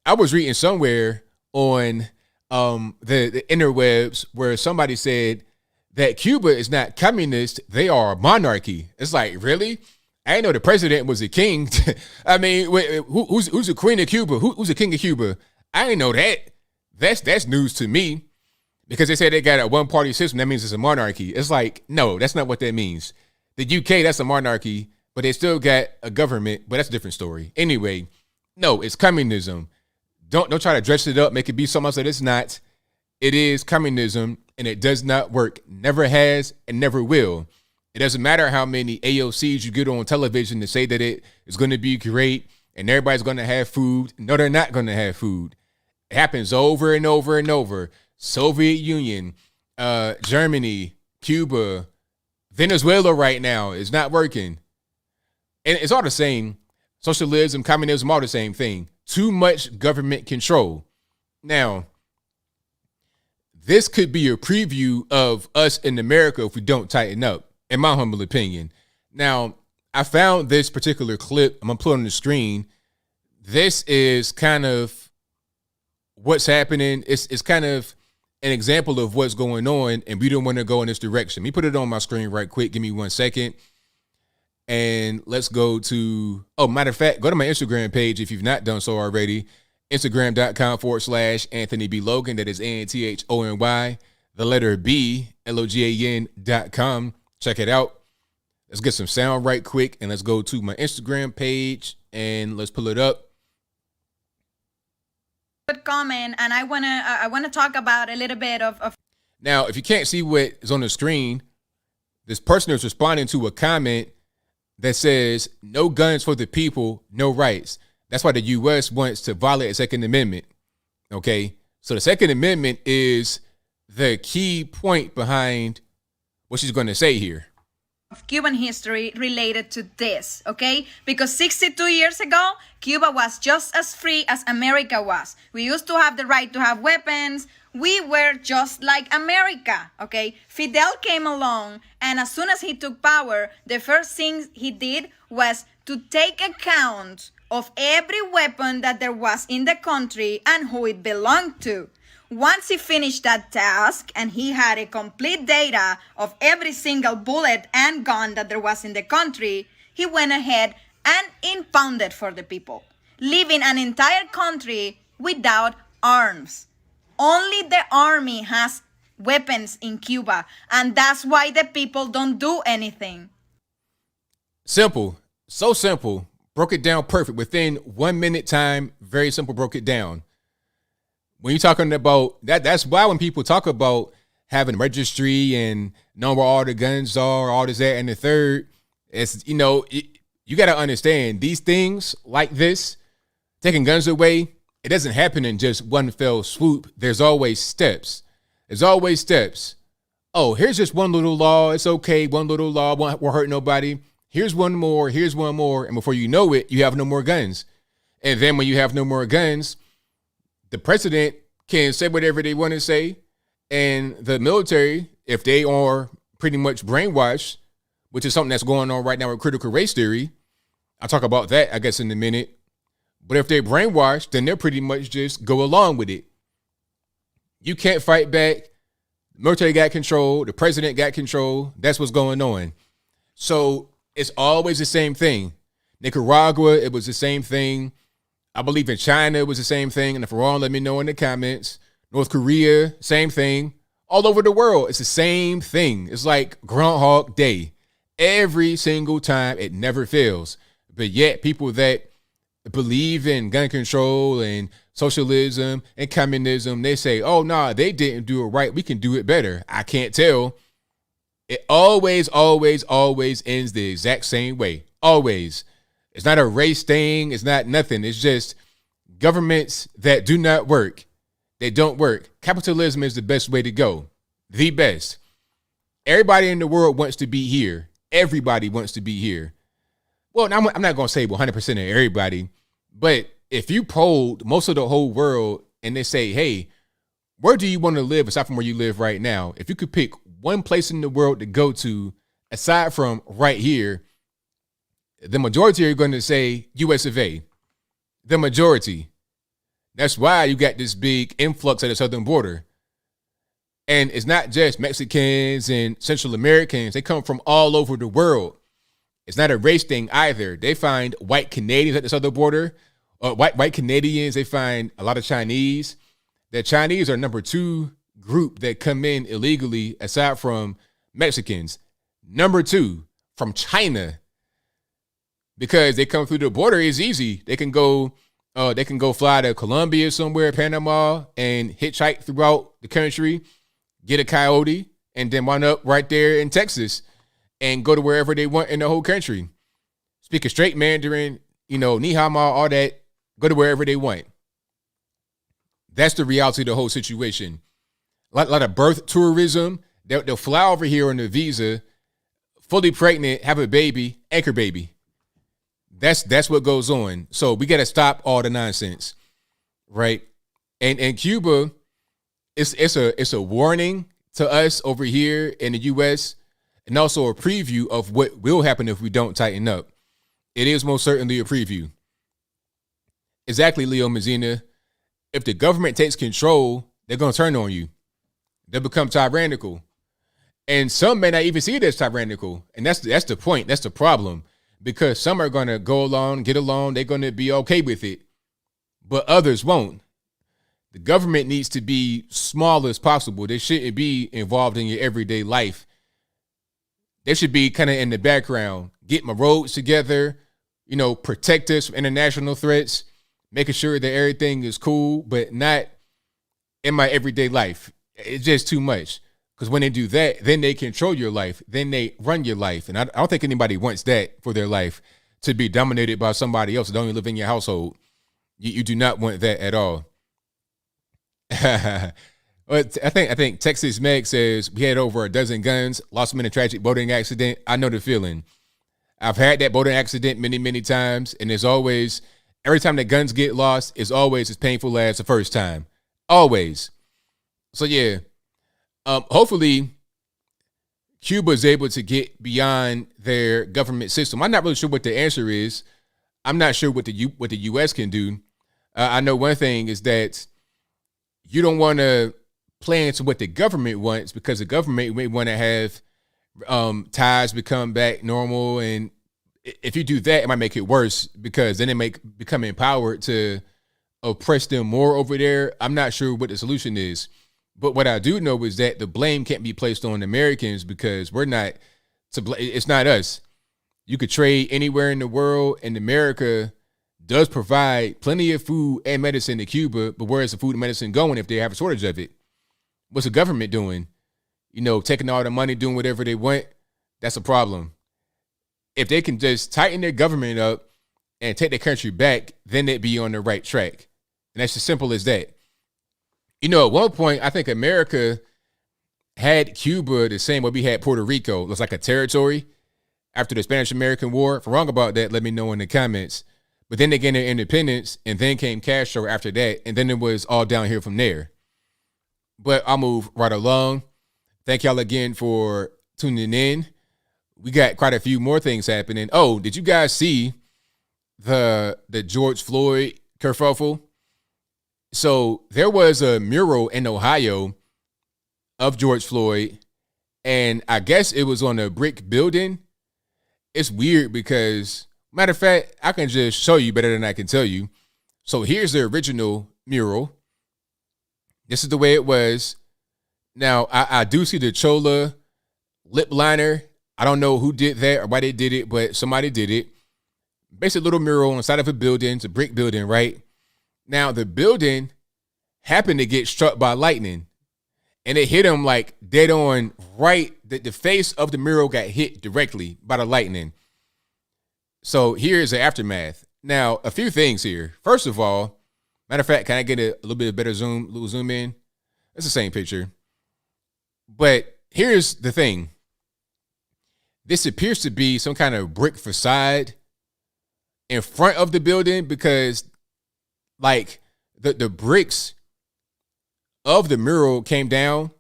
I was reading somewhere on the interwebs where somebody said that Cuba is not communist. They are a monarchy. It's like, really? I didn't know the president was a king. I mean, who's the queen of Cuba? Who's the king of Cuba? I didn't know that. That's news to me, because they say they got a one-party system. That means it's a monarchy. It's like, no, that's not what that means. The UK, that's a monarchy, but they still got a government, but that's a different story. Anyway, no, it's communism. Don't try to dress it up, make it be something else that it's not. It is communism, and it does not work. Never has and never will. It doesn't matter how many AOCs you get on television to say that it is going to be great and everybody's going to have food. No, they're not going to have food. It happens over and over and over. Soviet Union, Germany, Cuba, Venezuela right now is not working. And it's all the same. Socialism, communism, all the same thing. Too much government control. Now, this could be a preview of us in America if we don't tighten up, in my humble opinion. Now, I found this particular clip. I'm going to put it on the screen. This is kind of what's happening. It's kind of an example of what's going on, and we don't want to go in this direction. Let me put it on my screen right quick. Give me 1 second. And let's go to, matter of fact, go to my Instagram page if you've not done so already. Instagram.com/Anthony B. Logan. That is ANTHONY, the letter B, LOGAN.com. Check it out. Let's get some sound right quick, and let's go to my Instagram page, and let's pull it up. Good comment, and I wanna talk about a little bit of. Now, if you can't see what is on the screen, this person is responding to a comment that says, "No guns for the people, no rights." That's why the U.S. wants to violate the Second Amendment. Okay, so the Second Amendment is the key point behind what she's going to say here. Of Cuban history related to this, okay? Because 62 years ago, Cuba was just as free as America was. We used to have the right to have weapons. We were just like America, okay? Fidel came along, and as soon as he took power, the first thing he did was to take account of every weapon that there was in the country and who it belonged to. Once he finished that task and he had a complete data of every single bullet and gun that there was in the country, he went ahead and impounded for the people, leaving an entire country without arms. Only the army has weapons in Cuba, and that's why the people don't do anything. Simple. So simple. Broke it down perfect. Within 1 minute time, very simple, broke it down. When you're talking about that, that's why when people talk about having registry and knowing where all the guns are, all this, that, and the third, it's, you know, you got to understand these things like this, taking guns away, it doesn't happen in just one fell swoop. There's always steps. There's always steps. Oh, here's just one little law. It's okay. One little law won't hurt nobody. Here's one more. Here's one more. And before you know it, you have no more guns. And then when you have no more guns, the president can say whatever they want to say. And the military, if they are pretty much brainwashed, which is something that's going on right now with critical race theory, I'll talk about that, I guess, in a minute. But if they're brainwashed, then they'll pretty much just go along with it. You can't fight back. The military got control. The president got control. That's what's going on. So it's always the same thing. Nicaragua, it was the same thing. I believe in China, it was the same thing. And if we're wrong, let me know in the comments. North Korea, same thing. All over the world, it's the same thing. It's like Groundhog Day. Every single time, it never fails. But yet, people that believe in gun control and socialism and communism, they say, oh, no, they didn't do it right. We can do it better. I can't tell. It always, always, always ends the exact same way. Always. It's not a race thing. It's not nothing. It's just governments that do not work. They don't work. Capitalism is the best way to go. The best. Everybody in the world wants to be here. Everybody wants to be here. Well, I'm not going to say 100% of everybody, but if you polled most of the whole world and they say, hey, where do you want to live aside from where you live right now? If you could pick one place in the world to go to aside from right here, the majority are going to say US of A. The majority. That's why you got this big influx at the southern border. And it's not just Mexicans and Central Americans. They come from all over the world. It's not a race thing either. They find white Canadians at the southern border. White Canadians, they find a lot of Chinese. The Chinese are number 2 group that come in illegally aside from Mexicans. Number 2 from China. Because they come through the border, it's easy. They can go fly to Colombia somewhere, Panama, and hitchhike throughout the country, get a coyote, and then wind up right there in Texas and go to wherever they want in the whole country. Speak a straight Mandarin, ni hao ma, all that, go to wherever they want. That's the reality of the whole situation. A lot of birth tourism. They'll fly over here on a visa, fully pregnant, have a baby, anchor baby. That's what goes on. So we got to stop all the nonsense, right? And Cuba, it's a warning to us over here in the U.S. and also a preview of what will happen if we don't tighten up. It is most certainly a preview. Exactly, Leo Mazzina. If the government takes control, they're going to turn on you. They'll become tyrannical. And some may not even see it as tyrannical. And that's the point. That's the problem. Because some are going to go along, get along. They're going to be okay with it. But others won't. The government needs to be small as possible. They shouldn't be involved in your everyday life. They should be kind of in the background, get my roads together, protect us from international threats, making sure that everything is cool, but not in my everyday life. It's just too much. Because when they do that, then they control your life. Then they run your life. And I don't think anybody wants that for their life, to be dominated by somebody else that don't even live in your household. You do not want that at all. But I think Texas Meg says we had over a dozen guns, lost them in a tragic boating accident. I know the feeling. I've had that boating accident many, many times. And it's always, every time the guns get lost, it's always as painful as the first time. Always. So yeah. Hopefully, Cuba is able to get beyond their government system. I'm not really sure what the answer is. I'm not sure what the U.S. can do. I know one thing is that you don't want to play into what the government wants, because the government may want to have ties become back normal. And if you do that, it might make it worse, because then it may become empowered to oppress them more over there. I'm not sure what the solution is. But what I do know is that the blame can't be placed on Americans, because we're not to blame. It's not us. You could trade anywhere in the world, and America does provide plenty of food and medicine to Cuba. But where is the food and medicine going if they have a shortage of it? What's the government doing? Taking all the money, doing whatever they want. That's a problem. If they can just tighten their government up and take their country back, then they'd be on the right track. And that's as simple as that. At one point, I think America had Cuba the same way we had Puerto Rico. It was like a territory after the Spanish-American War. If I'm wrong about that, let me know in the comments. But then they gained their independence, and then came Castro after that, and then it was all downhill from there. But I'll move right along. Thank y'all again for tuning in. We got quite a few more things happening. Oh, did you guys see the George Floyd kerfuffle? So there was a mural in Ohio of George Floyd, and I guess it was on a brick building. It's weird because, matter of fact, I can just show you better than I can tell you. So here's the original mural. This is the way it was. Now, I do see the Chola lip liner. I don't know who did that or why they did it, but somebody did it. Basically, a little mural on the side of a building. It's a brick building, right? Now, the building happened to get struck by lightning, and it hit him like dead on right. The face of the mural got hit directly by the lightning. So here's the aftermath. Now, a few things here. First of all, matter of fact, can I get a little bit better zoom in? It's the same picture. But here's the thing. This appears to be some kind of brick facade in front of the building because, like, the bricks of the mural came down,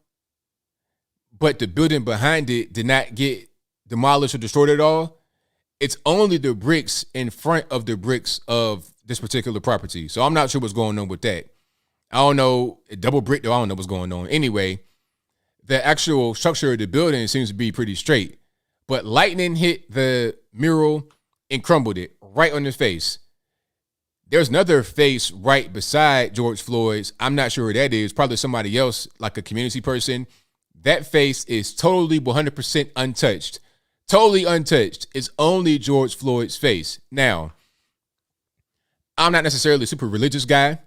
but the building behind it did not get demolished or destroyed at all. It's only the bricks in front of the bricks of this particular property. So I'm not sure what's going on with that. I don't know. Double brick, though, I don't know what's going on. Anyway, the actual structure of the building seems to be pretty straight. But lightning hit the mural and crumbled it right on his face. There's another face right beside George Floyd's. I'm not sure who that is. Probably somebody else, like a community person. That face is totally 100% untouched. Totally untouched. It's only George Floyd's face. Now, I'm not necessarily a super religious guy,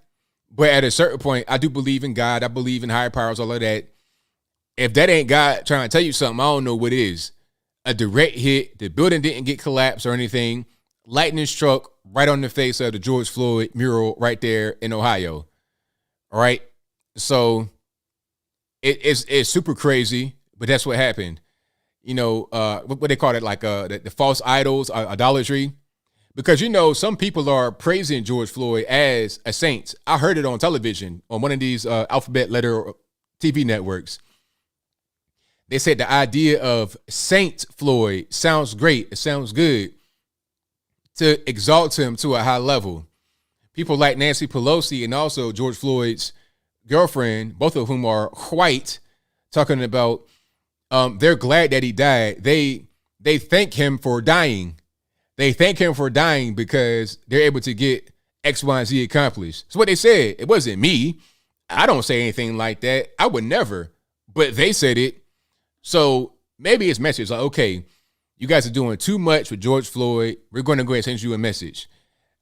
but at a certain point, I do believe in God. I believe in higher powers, all of that. If that ain't God trying to tell you something, I don't know what is. A direct hit. The building didn't get collapsed or anything. Lightning struck right on the face of the George Floyd mural right there in Ohio. All right. So it's super crazy, but that's what happened. You know, what they call it, like the false idols, idolatry. Because, you know, some people are praising George Floyd as a saint. I heard it on television on one of these alphabet letter TV networks. They said the idea of Saint Floyd sounds great. It sounds good to exalt him to a high level. People like Nancy Pelosi and also George Floyd's girlfriend, both of whom are white, talking about they're glad that he died. They thank him for dying. They thank him for dying because they're able to get X, Y, and Z accomplished. That's what they said. It wasn't me. I don't say anything like that. I would never. But they said it. So maybe it's message like, okay, you guys are doing too much with George Floyd. We're going to go ahead and send you a message.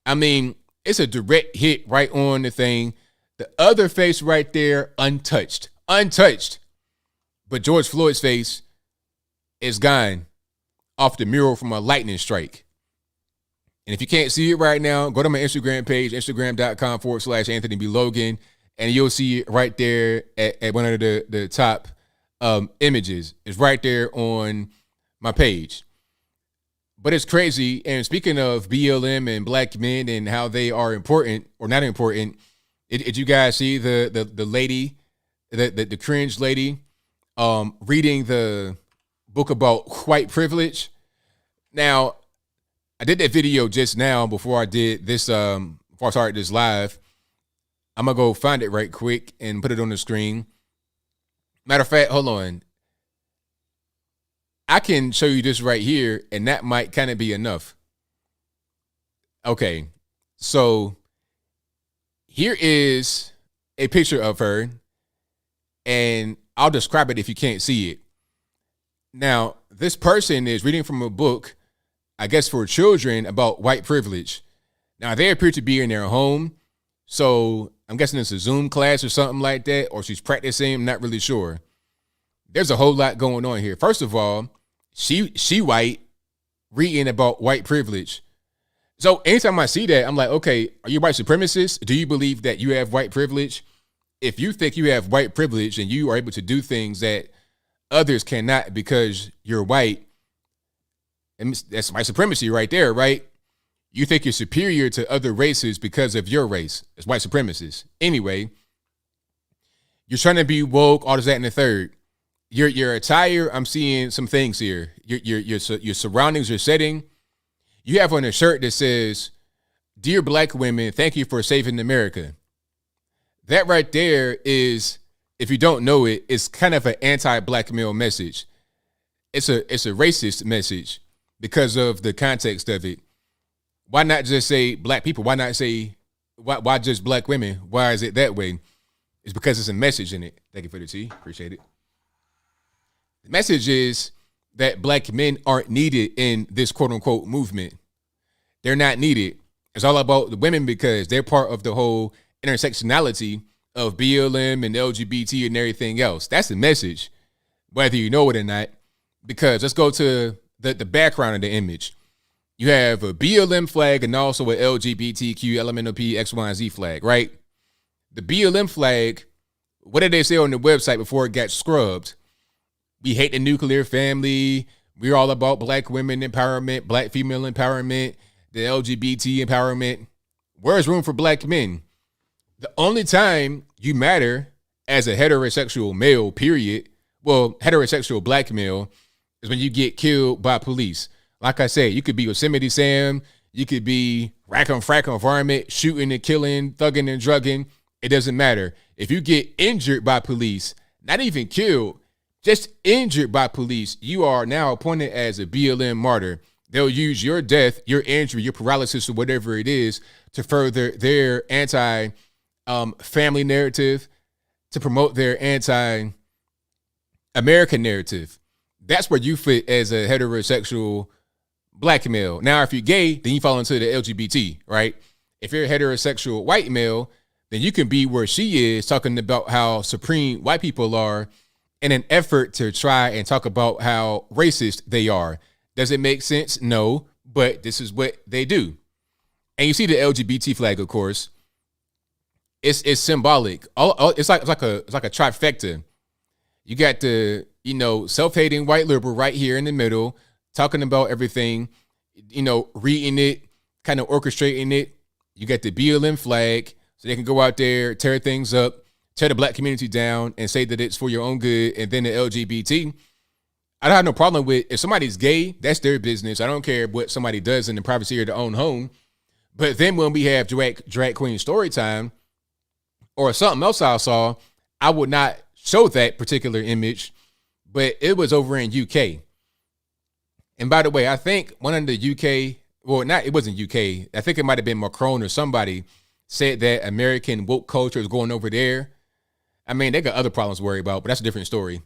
I mean, it's a direct hit right on the thing. The other face right there, untouched. But George Floyd's face is gone off the mural from a lightning strike. And if you can't see it right now, go to my Instagram page, instagram.com/Anthony B. Logan, and you'll see it right there at one of the top images. It's right there on my page. But it's crazy. And speaking of BLM and black men and how they are important or not important, did you guys see the lady, the cringe lady, reading the book about white privilege? Now, I did that video just now before I did this, before I started this live. I'm going to go find it right quick and put it on the screen. Matter of fact, hold on. I can show you this right here, and that might kind of be enough. Okay, so here is a picture of her, and I'll describe it if you can't see it. Now, this person is reading from a book, I guess for children, about white privilege. Now, they appear to be in their home, so I'm guessing it's a Zoom class or something like that, or she's practicing. I'm not really sure. There's a whole lot going on here. First of all, she white, reading about white privilege. So anytime I see that, I'm like, okay, are you white supremacist? Do you believe that you have white privilege? If you think you have white privilege and you are able to do things that others cannot because you're white, and that's white supremacy right there, right? You think you're superior to other races because of your race. It's white supremacists. Anyway, you're trying to be woke, all this, that, and the third. Your attire, I'm seeing some things here. Your surroundings, your setting. You have on a shirt that says, "Dear Black women, thank you for saving America." That right there is if you don't know it, it's kind of an anti-black male message. It's a racist message because of the context of it. Why not just say black people? Why not say why just black women? Why is it that way? It's because it's a message in it. Thank you for the tea. Appreciate it. The message is that black men aren't needed in this quote unquote movement. They're not needed. It's all about the women because they're part of the whole intersectionality of BLM and LGBT and everything else. That's the message, whether you know it or not. Because let's go to the background of the image. You have a BLM flag and also a LGBTQ, LMNOP, X, Y, and Z flag, right? The BLM flag, what did they say on the website before it got scrubbed? We hate the nuclear family. We're all about black women empowerment, black female empowerment, the LGBT empowerment. Where's room for black men? The only time you matter as a heterosexual male, period, well, heterosexual black male, is when you get killed by police. Like I said, you could be Yosemite Sam, you could be Rackham Frackham Varmint, shooting and killing, thugging and drugging. It doesn't matter. If you get injured by police, not even killed, just injured by police, you are now appointed as a BLM martyr. They'll use your death, your injury, your paralysis, or whatever it is to further their anti-family narrative, to promote their anti-American narrative. That's where you fit as a heterosexual black male. Now, if you're gay, then you fall into the LGBT, right? If you're a heterosexual white male, then you can be where she is, talking about how supreme white people are in an effort to try and talk about how racist they are. Does it make sense? No, but this is what they do. And you see the LGBT flag, of course. It's symbolic. It's like a trifecta. You got the, self-hating white liberal right here in the middle, talking about everything, reading it, kind of orchestrating it. You got the BLM flag, so they can go out there, tear things up, tear the black community down, and say that it's for your own good. And then the LGBT, I don't have no problem with, if somebody's gay, that's their business. I don't care what somebody does in the privacy of their own home. But then when we have drag queen story time or something else I saw, I would not show that particular image, but it was over in UK. And by the way, I think one of the UK, it wasn't UK. I think it might have been Macron or somebody said that American woke culture is going over there. I mean, they got other problems to worry about, but that's a different story.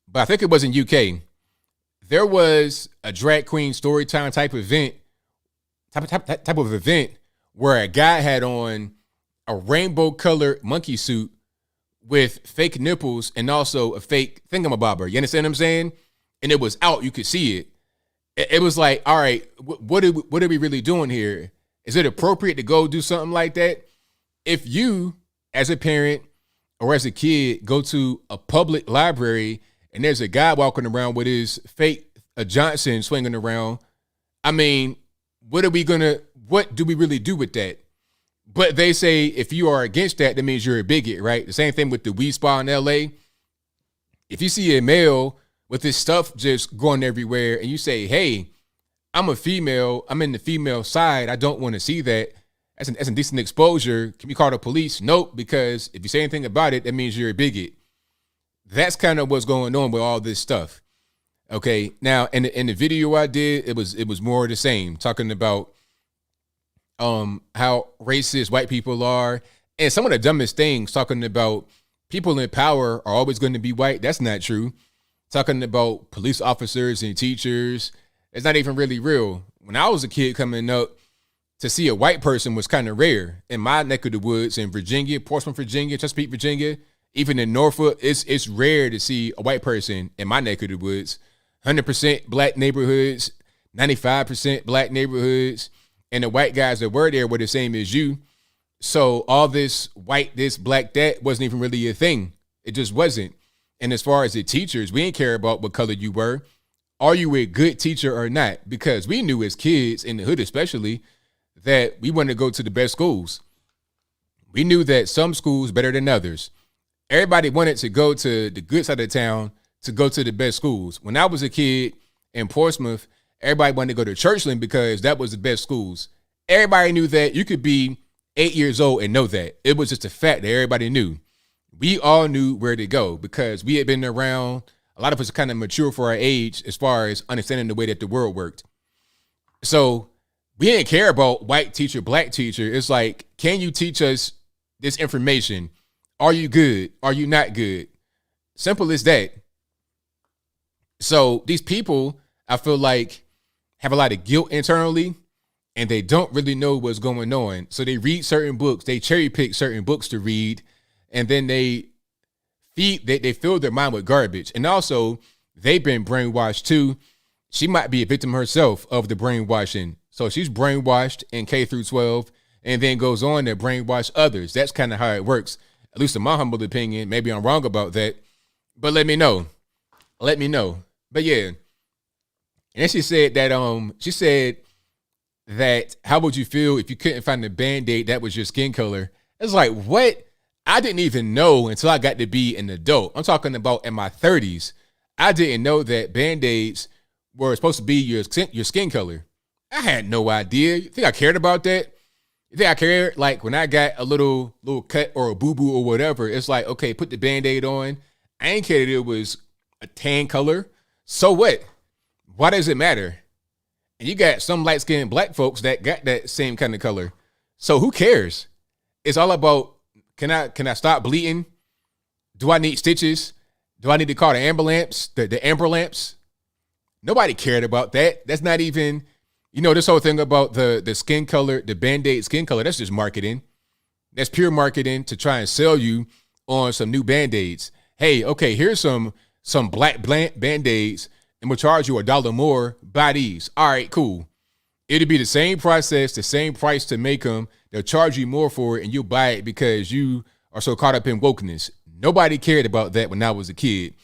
But I think it was in UK. There was a drag queen story time type of event where a guy had on a rainbow colored monkey suit with fake nipples and also a fake thingamabobber. You understand what I'm saying? And it was out. You could see it. It was like, all right, what are we really doing here? Is it appropriate to go do something like that? If you, as a parent or as a kid, go to a public library and there's a guy walking around with his fake Johnson swinging around, I mean, what do we really do with that? But they say if you are against that, that means you're a bigot, right? The same thing with the weed spa in LA. If you see a male with this stuff just going everywhere and you say, hey, I'm a female, I'm in the female side, I don't want to see that. That's an indecent exposure. Can we call the police? Nope, because if you say anything about it, that means you're a bigot. That's kind of what's going on with all this stuff. Okay, now in the video I did, it was more of the same, talking about how racist white people are, and some of the dumbest things, talking about people in power are always going to be white. That's not true. Talking about police officers and teachers, it's not even really real. When I was a kid coming up, to see a white person was kind of rare. In my neck of the woods, in Virginia, Portsmouth, Virginia, Chesapeake, Virginia, even in Norfolk, it's rare to see a white person in my neck of the woods. 100% black neighborhoods, 95% black neighborhoods, and the white guys that were there were the same as you. So all this white, this black, that wasn't even really a thing. It just wasn't. And as far as the teachers, we didn't care about what color you were. Are you a good teacher or not? Because we knew as kids, in the hood especially, that we wanted to go to the best schools. We knew that some schools better than others. Everybody wanted to go to the good side of town to go to the best schools. When I was a kid in Portsmouth, everybody wanted to go to Churchland because that was the best schools. Everybody knew that. You could be 8 years old and know that. It was just a fact that everybody knew. we all knew where to go because we had been around. A lot of us are kind of mature for our age as far as understanding the way that the world worked. So we didn't care about white teacher, black teacher. It's like, can you teach us this information? Are you good? Are you not good? Simple as that. So these people, I feel like, have a lot of guilt internally, and they don't really know what's going on. So they read certain books, they cherry pick certain books to read, and then they fill their mind with garbage. And also, they've been brainwashed too. She might be a victim herself of the brainwashing. So she's brainwashed in K through 12 and then goes on to brainwash others. That's kind of how it works, at least in my humble opinion. Maybe I'm wrong about that, but let me know. Let me know. But yeah. And then she said that how would you feel if you couldn't find a Band-Aid that was your skin color? It's like, what? I didn't even know until I got to be an adult. I'm talking about in my 30s. I didn't know that Band-Aids were supposed to be your skin color. I had no idea. You think I cared about that? You think I cared? Like when I got a little cut or a boo-boo or whatever, it's like, okay, put the Band-Aid on. I ain't care that it was a tan color. So what? Why does it matter? And you got some light-skinned black folks that got that same kind of color. So who cares? It's all about, can I stop bleeding? Do I need stitches? Do I need to call the ambulance? The amber lamps? Nobody cared about that. That's not even, this whole thing about the skin color, the Band-Aid skin color, that's just marketing. That's pure marketing to try and sell you on some new Band-Aids. Hey, okay, here's some black Band-Aids, and we'll charge you $1 more. Buy these. All right, cool. It'll be the same process, the same price to make them. They'll charge you more for it, and you'll buy it because you are so caught up in wokeness. Nobody cared about that when I was a kid.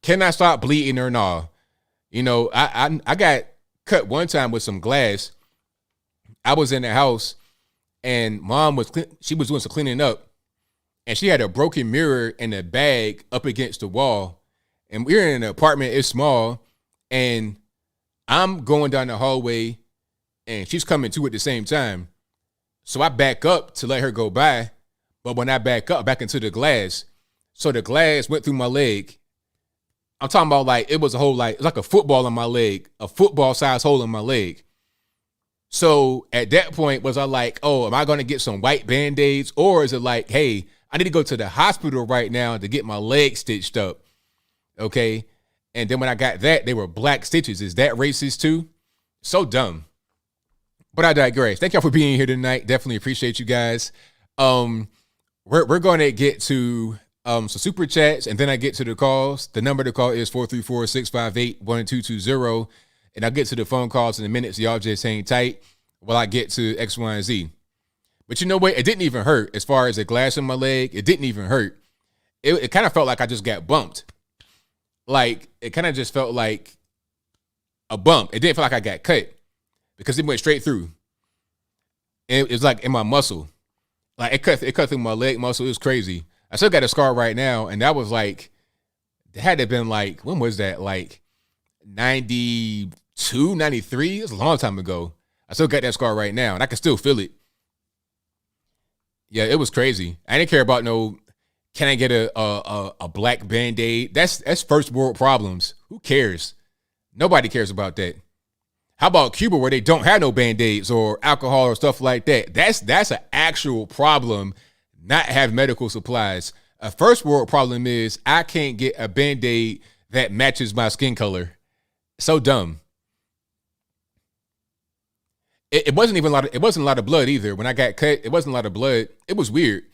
Can I stop bleeding or not? I got cut one time with some glass. I was in the house, and Mom was doing some cleaning up, and she had a broken mirror and a bag up against the wall. And we're in an apartment, it's small, and I'm going down the hallway, and she's coming too at the same time. So I back up to let her go by, but when I back into the glass, so the glass went through my leg. I'm talking about like it was a whole it's like a football in my leg, a football size hole in my leg. So at that point, was I like, oh, am I going to get some white Band-Aids? Or is it like, hey, I need to go to the hospital right now to get my leg stitched up? Okay. And then when I got that, they were black stitches. Is that racist too? So dumb. But I digress. Thank y'all for being here tonight. Definitely appreciate you guys. We're going to get to some super chats, and then I get to the calls. The number to call is 434-658-1220. And I'll get to the phone calls in a minute, so y'all just hang tight while I get to X, Y, and Z. But you know what? It didn't even hurt. As far as the glass in my leg, it didn't even hurt. It kind of felt like I just got bumped. Like, it kind of just felt like a bump. It didn't feel like I got cut because it went straight through. And it was like in my muscle. Like, it cut through my leg muscle. It was crazy. I still got a scar right now, and that was like, it had to have been like, when was that? Like 92, 93? It was a long time ago. I still got that scar right now, and I can still feel it. Yeah, it was crazy. I didn't care about can I get a black Band-Aid? That's first world problems. Who cares? Nobody cares about that. How about Cuba, where they don't have no Band-Aids or alcohol or stuff like that? That's an actual problem, not have medical supplies. A first world problem is I can't get a Band-Aid that matches my skin color. So dumb. It wasn't even it wasn't a lot of blood either. When I got cut, it wasn't a lot of blood. It was weird.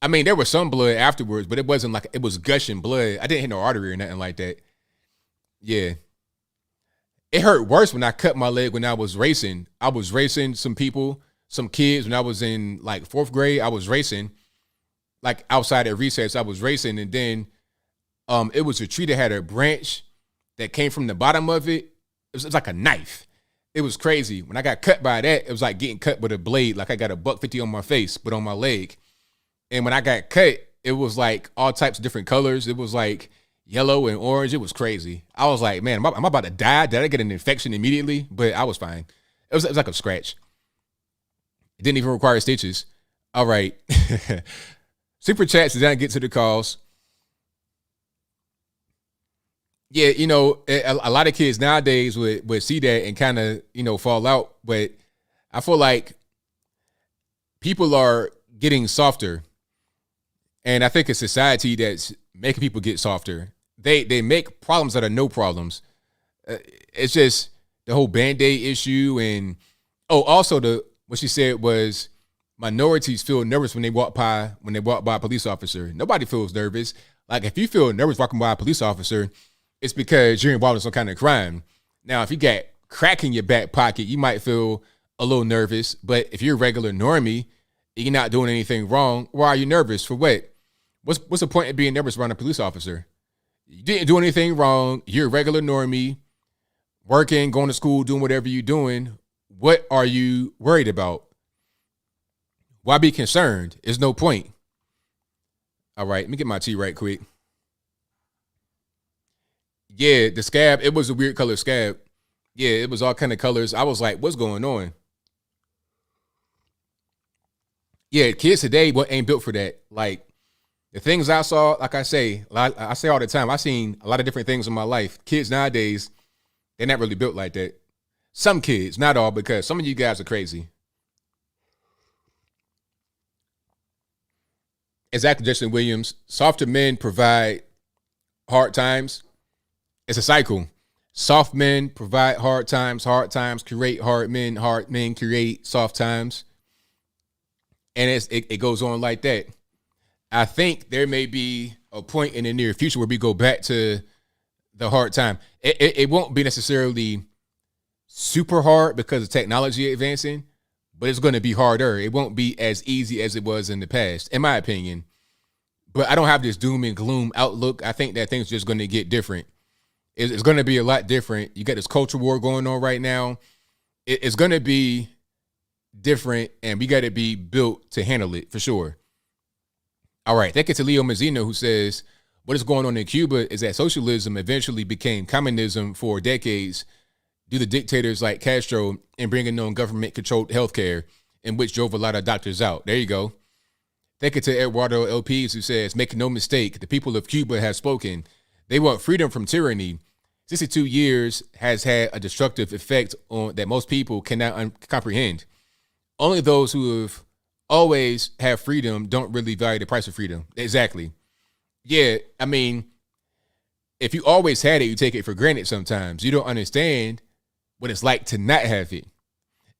I mean, there was some blood afterwards, but it wasn't like it was gushing blood. I didn't hit no artery or nothing like that. Yeah. It hurt worse when I cut my leg when I was racing. I was racing some kids when I was in like 4th grade. I was racing like outside at recess. I was racing, and then it was a tree that had a branch that came from the bottom of it. It was like a knife. It was crazy. When I got cut by that, it was like getting cut with a blade. Like I got a $150 on my face, but on my leg. And when I got cut, it was like all types of different colors. It was like yellow and orange. It was crazy. I was like, man, am I about to die? Did I get an infection immediately? But I was fine. It was like a scratch. It didn't even require stitches. All right. Super chats did not get to the calls. Yeah, you know, a lot of kids nowadays would see that and kind of, you know, fall out. But I feel like people are getting softer. And I think a society that's making people get softer. They make problems that are no problems. It's just the whole Band-Aid issue. And, also what she said was minorities feel nervous when they walk by a police officer. Nobody feels nervous. Like, if you feel nervous walking by a police officer, it's because you're involved in some kind of crime. Now, if you got crack in your back pocket, you might feel a little nervous. But if you're a regular normie, you're not doing anything wrong, why are you nervous? For what? What's the point of being nervous around a police officer? You didn't do anything wrong. You're a regular normie, working, going to school, doing whatever you're doing. What are you worried about? Why be concerned? There's no point. All right, let me get my tea right quick. Yeah, the scab, it was a weird color scab. Yeah, it was all kind of colors. I was like, what's going on? Yeah, kids today ain't built for that. Like, the things I saw, like I say all the time, I've seen a lot of different things in my life. Kids nowadays, they're not really built like that. Some kids, not all, because some of you guys are crazy. Exactly, Justin Williams. Softer men provide hard times. It's a cycle. Soft men provide hard times create hard men create soft times. And it goes on like that. I think there may be a point in the near future where we go back to the hard time. It won't be necessarily super hard because of technology advancing, but it's going to be harder. It won't be as easy as it was in the past, in my opinion. But I don't have this doom and gloom outlook. I think that things are just going to get different. It's going to be a lot different. You got this culture war going on right now. It's going to be different, and we got to be built to handle it for sure. All right, thank you to Leo Mazzino, who says, what is going on in Cuba is that socialism eventually became communism for decades due to dictators like Castro and bringing on government-controlled healthcare, in which drove a lot of doctors out. There you go. Thank you to Eduardo LPs, who says, make no mistake, the people of Cuba have spoken. They want freedom from tyranny. 62 years has had a destructive effect on that most people cannot comprehend. Only those who have always have freedom don't really value the price of freedom. Exactly. Yeah, I mean, if you always had it, you take it for granted sometimes. You don't understand what it's like to not have it.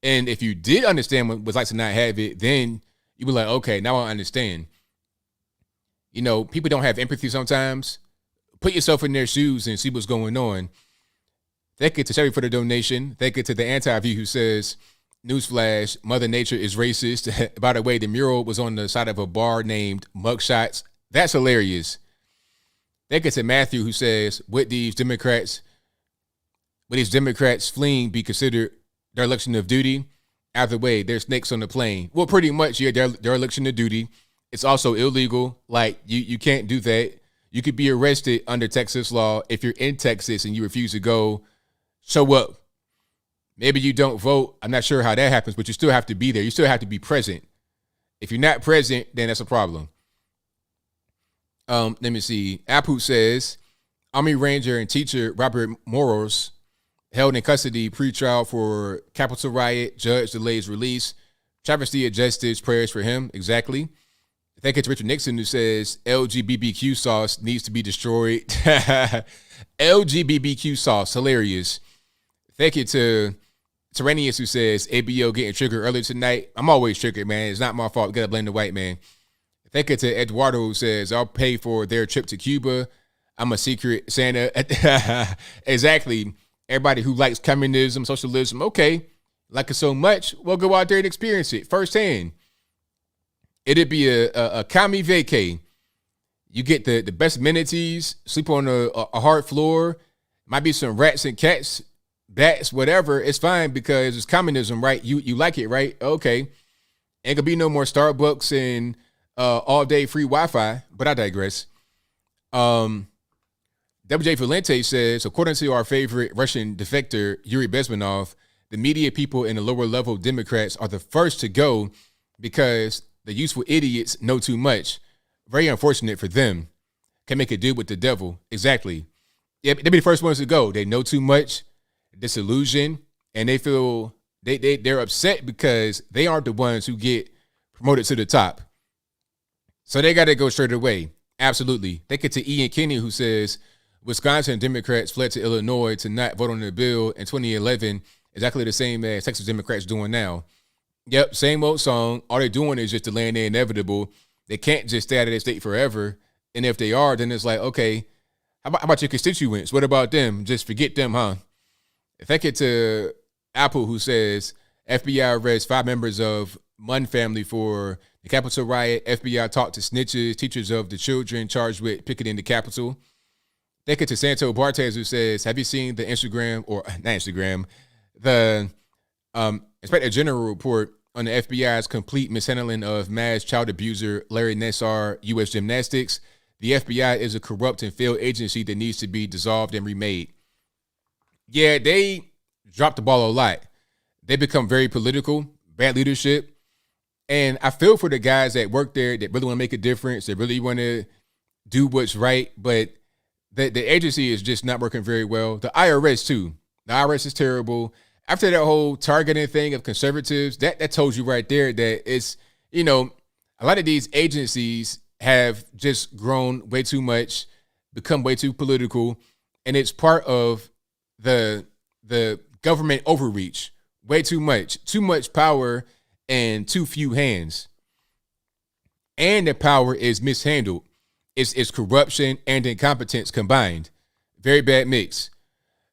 And if you did understand what it's like to not have it, then you be like, okay, now I understand. You know, people don't have empathy sometimes. Put yourself in their shoes and see what's going on. Thank you to Sherry for the donation. Thank you to the anti-view who says, newsflash, Mother Nature is racist. By the way, the mural was on the side of a bar named Mugshots. That's hilarious. Thank you to Matthew who says, would these Democrats fleeing be considered dereliction of duty? Either way, there's snakes on the plane. Well, pretty much, yeah, dereliction of duty. It's also illegal. Like, you can't do that. You could be arrested under Texas law if you're in Texas and you refuse to go show up. Maybe you don't vote. I'm not sure how that happens, but you still have to be there. You still have to be present. If you're not present, then that's a problem. Let me see. Apu says, Army Ranger and teacher Robert Moros held in custody pre-trial for Capitol riot. Judge delays release. Travesty of justice. Prayers for him. Exactly. Thank you to Richard Nixon, who says LGBTQ sauce needs to be destroyed. LGBTQ sauce. Hilarious. Thank you to Tyrannius, who says ABL getting triggered earlier tonight. I'm always triggered, man. It's not my fault. We got to blame the white man. Thank you to Eduardo, who says I'll pay for their trip to Cuba. I'm a secret Santa. Exactly. Everybody who likes communism, socialism, okay, like it so much, we'll go out there and experience it firsthand. It'd be a commie vacay. You get the best amenities, sleep on a hard floor. Might be some rats and cats, bats, whatever. It's fine because it's communism, right? You like it, right? Okay. Ain't gonna be no more Starbucks and all day free Wi-Fi, but I digress. WJ Valente says, according to our favorite Russian defector, Yuri Bezmenov, the media people and the lower level Democrats are the first to go because the useful idiots know too much. very unfortunate for them, can make a deal with the devil. Exactly. Yeah, they be the first ones to go. They know too much, disillusioned, and they feel they're upset because they aren't the ones who get promoted to the top. So they got to go straight away. Absolutely. They get to Ian Kinney, who says Wisconsin Democrats fled to Illinois to not vote on the bill in 2011, exactly the same as Texas Democrats doing now. Yep, same old song. All they're doing is just delaying the inevitable. They can't just stay out of their state forever. And if they are, then it's like, okay, how about your constituents? What about them? Just forget them, huh? Thank you to Apple, who says FBI arrests 5 members of Munn family for the Capitol riot. FBI talked to snitches, teachers of the children charged with picketing the Capitol. Thank you to Santo Bartez, who says, have you seen the Instagram, or not Instagram, the Inspector General report on the FBI's complete mishandling of mass child abuser Larry Nassar, U.S. Gymnastics? The FBI is a corrupt and failed agency that needs to be dissolved and remade. Yeah, they dropped the ball a lot. They become very political, bad leadership. And I feel for the guys that work there that really want to make a difference, that really want to do what's right, but the agency is just not working very well. The IRS, too. The IRS is terrible. After that whole targeting thing of conservatives, that tells you right there that it's, a lot of these agencies have just grown way too much, become way too political, and it's part of the government overreach. Way too much power and too few hands. And the power is mishandled. It's corruption and incompetence combined. Very bad mix.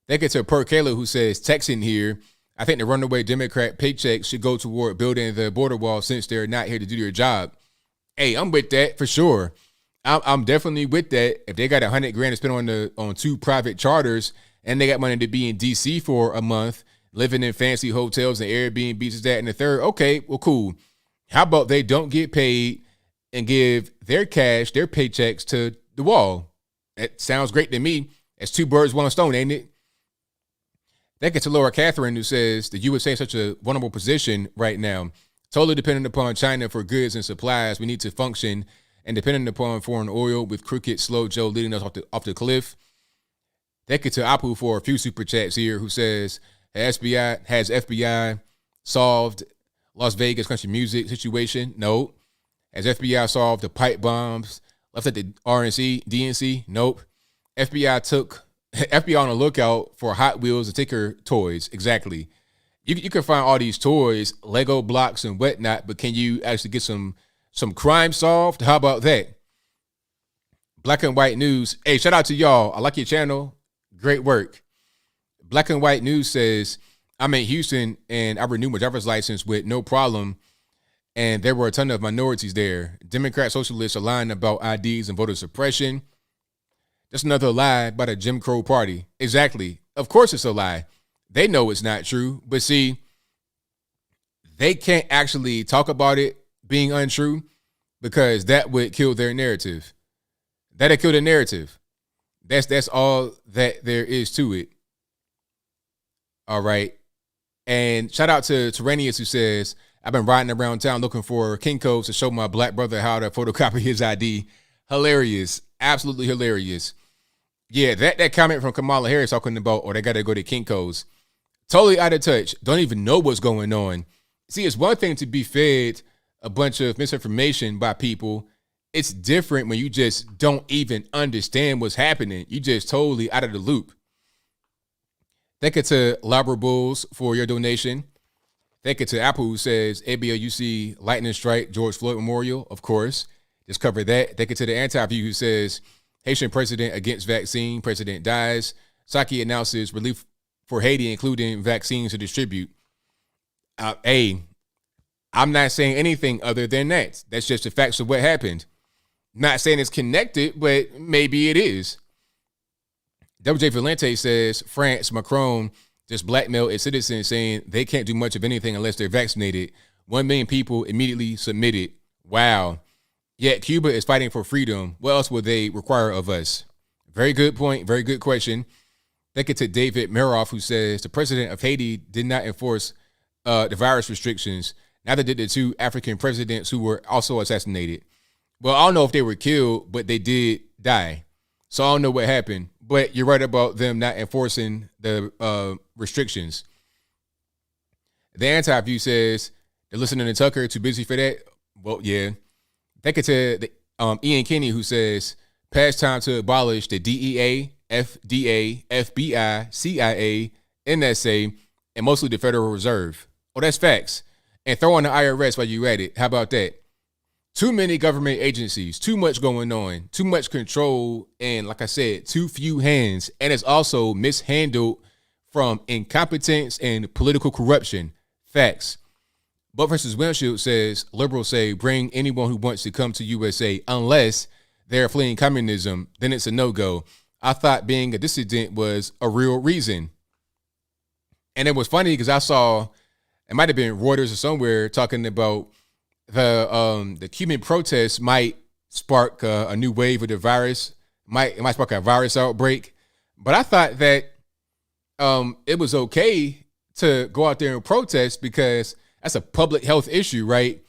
They get to Per Kayla, who says, Texan here, I think the runaway Democrat paychecks should go toward building the border wall since they're not here to do their job. Hey, I'm with that for sure. I'm definitely with that. If they got $100,000 to spend on 2 private charters and they got money to be in DC for a month, living in fancy hotels and Airbnbs, that and the third, okay, well, cool. How about they don't get paid and give their cash, their paychecks to the wall? That sounds great to me. That's 2 birds, 1 stone, ain't it? That gets to Laura Catherine, who says the USA is such a vulnerable position right now. Totally dependent upon China for goods and supplies. We need to function and dependent upon foreign oil with crooked, slow Joe leading us off the cliff. That gets to Apu for a few super chats here, who says, has FBI solved Las Vegas country music situation? No. Has FBI solved the pipe bombs left at the RNC, DNC? Nope. FBI on the lookout for Hot Wheels and Tinker toys. Exactly. You can find all these toys, Lego blocks and whatnot, but can you actually get some crime solved? How about that? Black and White News. Hey, shout out to y'all. I like your channel. Great work. Black and White News says, I'm in Houston and I renewed my driver's license with no problem. And there were a ton of minorities there. Democrat socialists are lying about IDs and voter suppression. That's another lie by the Jim Crow party. Exactly. Of course it's a lie. They know it's not true. But see, they can't actually talk about it being untrue because that would kill their narrative. That'd kill the narrative. That's all that there is to it. All right. And shout out to Tyrannius, who says, I've been riding around town looking for Kinko's to show my black brother how to photocopy his ID. Hilarious. Absolutely hilarious. Yeah, that comment from Kamala Harris talking about, they got to go to Kinko's. Totally out of touch. Don't even know what's going on. See, it's one thing to be fed a bunch of misinformation by people. It's different when you just don't even understand what's happening. You just totally out of the loop. Thank you to Labra Bulls for your donation. Thank you to Apple, who says ABL lightning strike George Floyd Memorial. Of course, just covered that. Thank you to the Anti-View, who says Haitian president against vaccine, president dies. Saki announces relief for Haiti, including vaccines to distribute. Hey, I'm not saying anything other than that. That's just the facts of what happened. Not saying it's connected, but maybe it is. WJ Valente says France, Macron just blackmailed its citizens saying they can't do much of anything unless they're vaccinated. 1 million people immediately submitted. Wow. Yet Cuba is fighting for freedom. What else would they require of us? Very good point. Very good question. Thank you to David Meroff, who says the president of Haiti did not enforce the virus restrictions. Neither did the 2 African presidents who were also assassinated. Well, I don't know if they were killed, but they did die. So I don't know what happened. But you're right about them not enforcing the restrictions. The anti-view says they're listening to Tucker, too busy for that. Well, yeah. Thank you to Ian Kinney, who says, past time to abolish the DEA, FDA, FBI, CIA, NSA, and mostly the Federal Reserve. Oh, that's facts. And throw on the IRS while you're at it. How about that? Too many government agencies, too much going on, too much control, and like I said, too few hands. And it's also mishandled from incompetence and political corruption. Facts. Buck versus Windshield says, liberals say, bring anyone who wants to come to USA unless they're fleeing communism, then it's a no-go. I thought being a dissident was a real reason. And it was funny because I saw, it might have been Reuters or somewhere talking about the Cuban protests might spark a new wave of the virus. It might spark a virus outbreak. But I thought that it was okay to go out there and protest because that's a public health issue, right?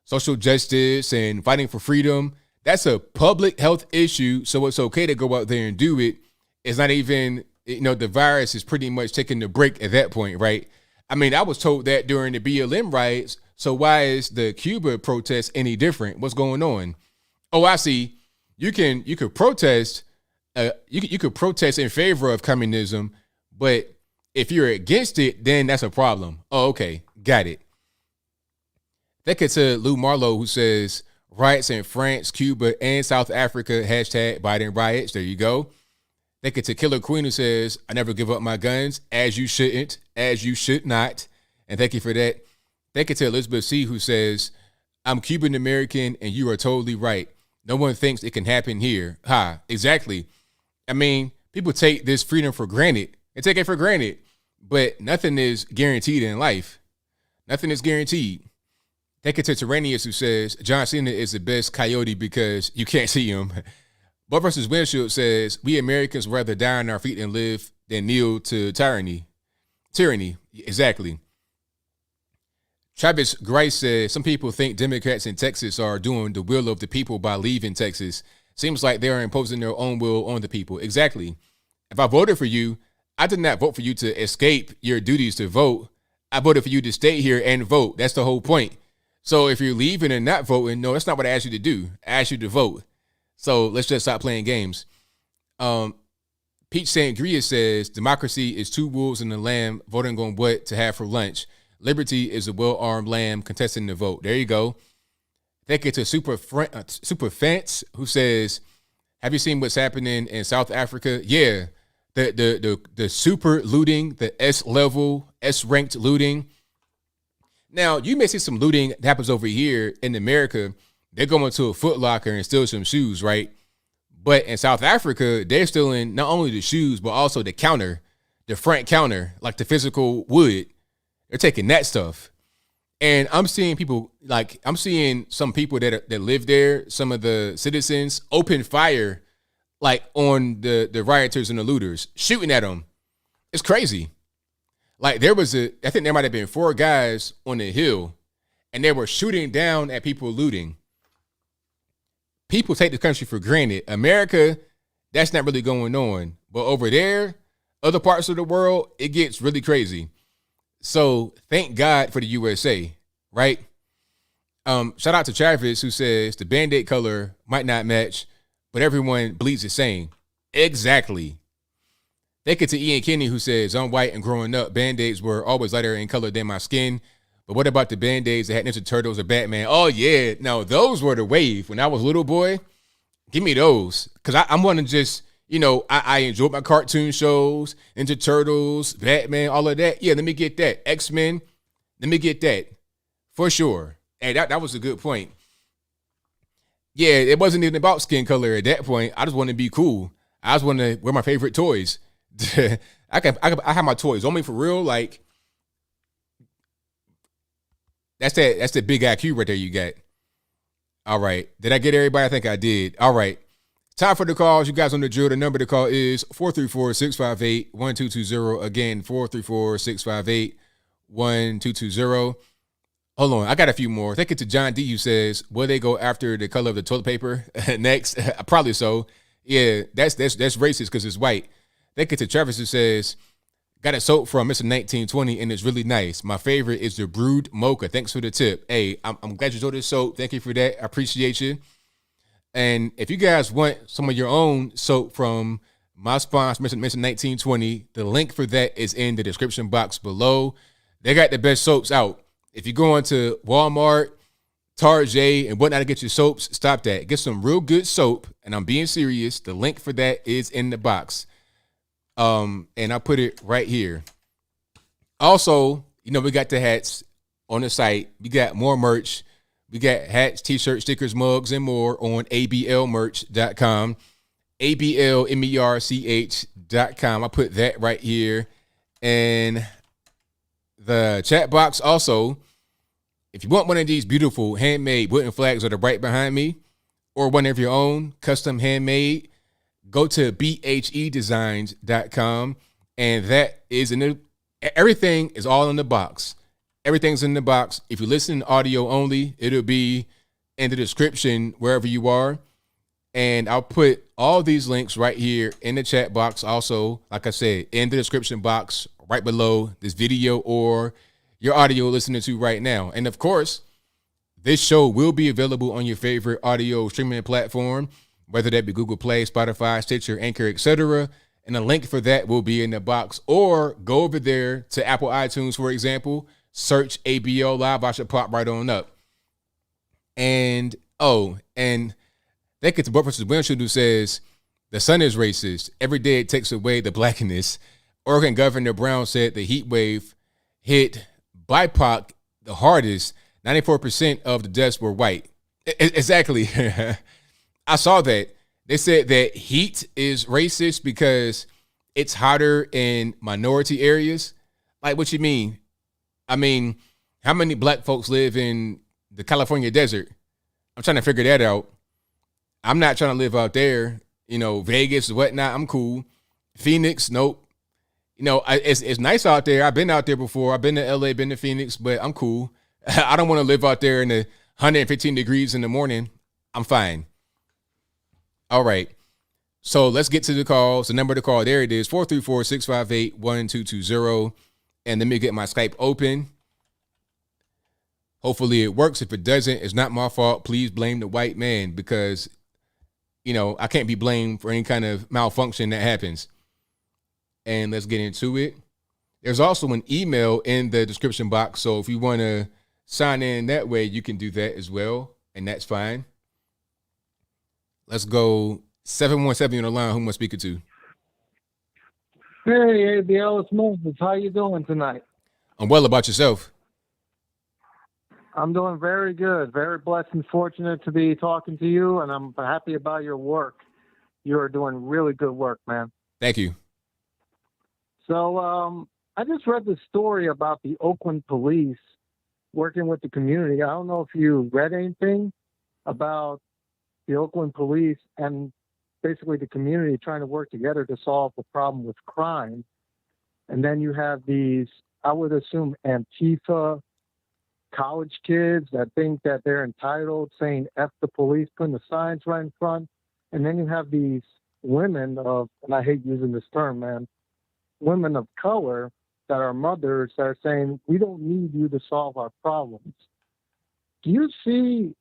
Social justice and fighting for freedom. That's a public health issue. So it's okay to go out there and do it. It's not even, the virus is pretty much taking the break at that point, right? I mean, I was told that during the BLM riots. So why is the Cuba protest any different? What's going on? Oh, I see. You could protest. You could protest in favor of communism, but if you're against it, then that's a problem. Oh, okay, got it. Thank you to Lou Marlowe, who says riots in France, Cuba, and South Africa. # Biden riots. There you go. Thank you to Killer Queen, who says I never give up my guns, as you shouldn't, as you should not. And thank you for that. Thank you to Elizabeth C., who says, I'm Cuban American and you are totally right. No one thinks it can happen here. Ha, exactly. I mean, people take this freedom for granted. They take it for granted. But nothing is guaranteed in life. Nothing is guaranteed. Thank you to Tyrannius, who says, John Cena is the best coyote because you can't see him. Buck versus Windshield says, we Americans rather die on our feet and live than kneel to tyranny. Tyranny, exactly. Travis Grice says, some people think Democrats in Texas are doing the will of the people by leaving Texas. Seems like they are imposing their own will on the people. Exactly. If I voted for you, I did not vote for you to escape your duties to vote. I voted for you to stay here and vote. That's the whole point. So if you're leaving and not voting, no, that's not what I asked you to do. I asked you to vote. So let's just stop playing games. Peach Sangria says, democracy is two wolves and a lamb voting on what to have for lunch. Liberty is a well-armed lamb contesting the vote. There you go. Thank you to Super Fence, who says, have you seen what's happening in South Africa? Yeah. The super looting, the S-level, S-ranked looting. Now, you may see some looting that happens over here in America. They're going to a Foot Locker and steal some shoes, right? But in South Africa, they're stealing not only the shoes, but also the counter, the front counter, like the physical wood. They're taking that stuff. And I'm seeing people, I'm seeing some people that live there, some of the citizens, open fire, on the rioters and the looters, shooting at them. It's crazy. I think there might have been 4 guys on the hill, and they were shooting down at people looting. People take the country for granted. America, that's not really going on. But over there, other parts of the world, it gets really crazy. So thank God for the USA, right? Shout out to Travis, who says the Band-Aid color might not match, but everyone bleeds the same. Exactly. Thank you to Ian Kinney, who says, I'm white and growing up, Band-Aids were always lighter in color than my skin. But what about the Band-Aids that had Ninja Turtles or Batman? Oh, yeah. No, those were the wave. When I was a little boy, give me those. Because I'm one to just, I enjoyed my cartoon shows, Ninja Turtles, Batman, all of that. Yeah, let me get that. X-Men, let me get that. For sure. And that was a good point. Yeah, it wasn't even about skin color at that point. I just wanted to be cool. I just wanted to wear my favorite toys. I have my toys on me for real. That's the big IQ right there you got. All right. Did I get everybody? I think I did. All right. Time for the calls. You guys on the drill. The number to call is 434-658-1220. Again, 434-658-1220. Hold on, I got a few more. Thank you to John D, who says, will they go after the color of the toilet paper next? Probably so. Yeah, that's racist because it's white. Thank you to Travis, who says, got a soap from Mr. 1920 and it's really nice. My favorite is the brewed mocha. Thanks for the tip. Hey, I'm glad you told this soap. Thank you for that. I appreciate you. And if you guys want some of your own soap from my sponsor, Mr. 1920, the link for that is in the description box below. They got the best soaps out. If you go into Walmart, Target, and whatnot to get your soaps, stop that. Get some real good soap, and I'm being serious. The link for that is in the box. And I put it right here. Also, we got the hats on the site. We got more merch. We got hats, t-shirts, stickers, mugs, and more on ablmerch.com. ablmerch.com. I put that right here. And the chat box also, if you want one of these beautiful handmade wooden flags that are right behind me, or one of your own custom handmade, go to bhedesigns.com, and that is everything is all in the box. Everything's in the box. If you listen audio only, it'll be in the description wherever you are. And I'll put all these links right here in the chat box. Also, like I said, in the description box right below this video or your audio listening to right now. And of course, this show will be available on your favorite audio streaming platform, whether that be Google Play, Spotify, Stitcher, Anchor, etc. And a link for that will be in the box. Or go over there to Apple iTunes, for example, search ABL Live. I should pop right on up. And that gets to Buck vs. Winfield, who says, the sun is racist. Every day it takes away the blackness. Oregon Governor Brown said the heat wave hit BIPOC the hardest. 94% of the deaths were white. Exactly. I saw that. They said that heat is racist because it's hotter in minority areas. Like, what you mean? I mean, how many black folks live in the California desert? I'm trying to figure that out. I'm not trying to live out there. Vegas, whatnot, I'm cool. Phoenix, nope. It's nice out there. I've been out there before. I've been to LA, been to Phoenix, but I'm cool. I don't want to live out there in the 115 degrees in the morning. I'm fine. All right. So let's get to the calls. The number to call, there it is, 434-658-1220. And let me get my Skype open. Hopefully it works. If it doesn't, it's not my fault. Please blame the white man because, I can't be blamed for any kind of malfunction that happens. And let's get into it. There's also an email in the description box. So if you want to sign in that way, you can do that as well. And that's fine. Let's go 717 on the line. Who am I speaking to? Hey, ABL, it's Moses. How you doing tonight? I'm well. About yourself? I'm doing very good. Very blessed and fortunate to be talking to you, and I'm happy about your work. You are doing really good work, man. Thank you. So I just read the story about the Oakland police working with the community. I don't know if you read anything about the Oakland police and basically the community trying to work together to solve the problem with crime. And then you have these, I would assume, Antifa college kids that think that they're entitled, saying F the police, putting the signs right in front. And then you have these women of, and I hate using this term, man, women of color that are mothers that are saying, we don't need you to solve our problems. Do you see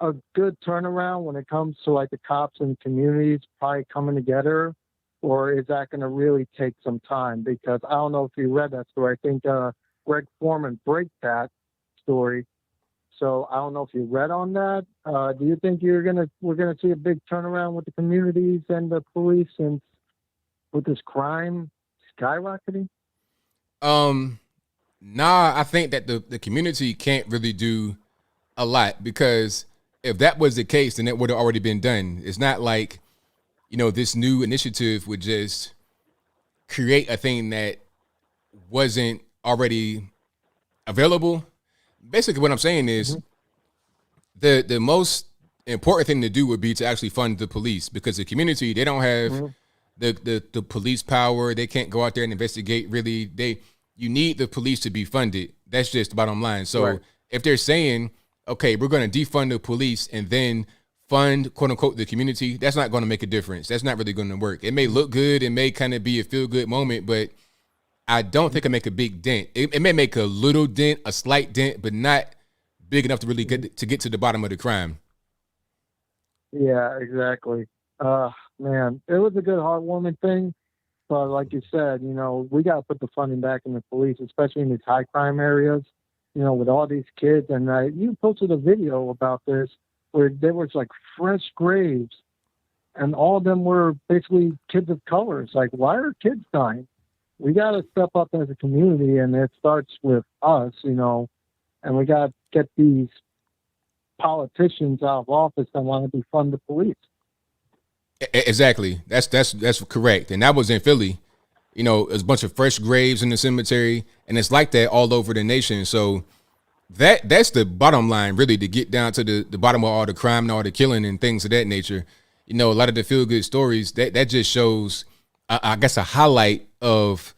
a good turnaround when it comes to like the cops and communities probably coming together, or is that going to really take some time? Because I don't know if you read that story. I think Greg Foreman break that story. So I don't know if you read on that. Do you think we're gonna see a big turnaround with the communities and the police and with this crime skyrocketing? Nah, I think that the community can't really do a lot, because if that was the case, then it would have already been done. It's not like, this new initiative would just create a thing that wasn't already available. Basically, what I'm saying is the most important thing to do would be to actually fund the police, because the community, they don't have the police power. They can't go out there and investigate. Really, you need the police to be funded. That's just the bottom line. So if they're saying, okay, we're going to defund the police and then fund, quote unquote, the community, that's not going to make a difference. That's not really going to work. It may look good. It may kind of be a feel good moment, but I don't think it make a big dent. It may make a little dent, a slight dent, but not big enough to really get to the bottom of the crime. Yeah, exactly. Man, it was a good heartwarming thing. But like you said, you know, we got to put the funding back in the police, especially in these high crime areas, you know, with all these kids. And you posted a video about this where there was like fresh graves and all of them were basically kids of color. It's like, why are kids dying? We got to step up as a community, and it starts with us, you know, and we got to get these politicians out of office that want to defund the police. Exactly. That's correct. And that was in Philly. You know, there's a bunch of fresh graves in the cemetery, and it's like that all over the nation. So that's the bottom line, really, to get down to the bottom of all the crime and all the killing and things of that nature. You know, a lot of the feel good stories that just shows, I guess, a highlight of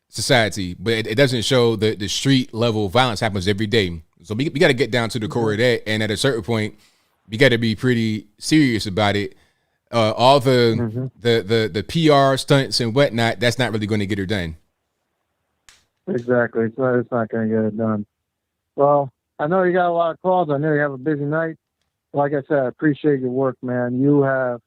society, but it doesn't show the street level violence happens every day. So we got to get down to the core of that. And at a certain point, we got to be pretty serious about it. All the PR stunts and whatnot, that's not really going to get her done. Exactly. It's not going to get it done. Well, I know you got a lot of calls. I know you have a busy night. Like I said, I appreciate your work, man. You are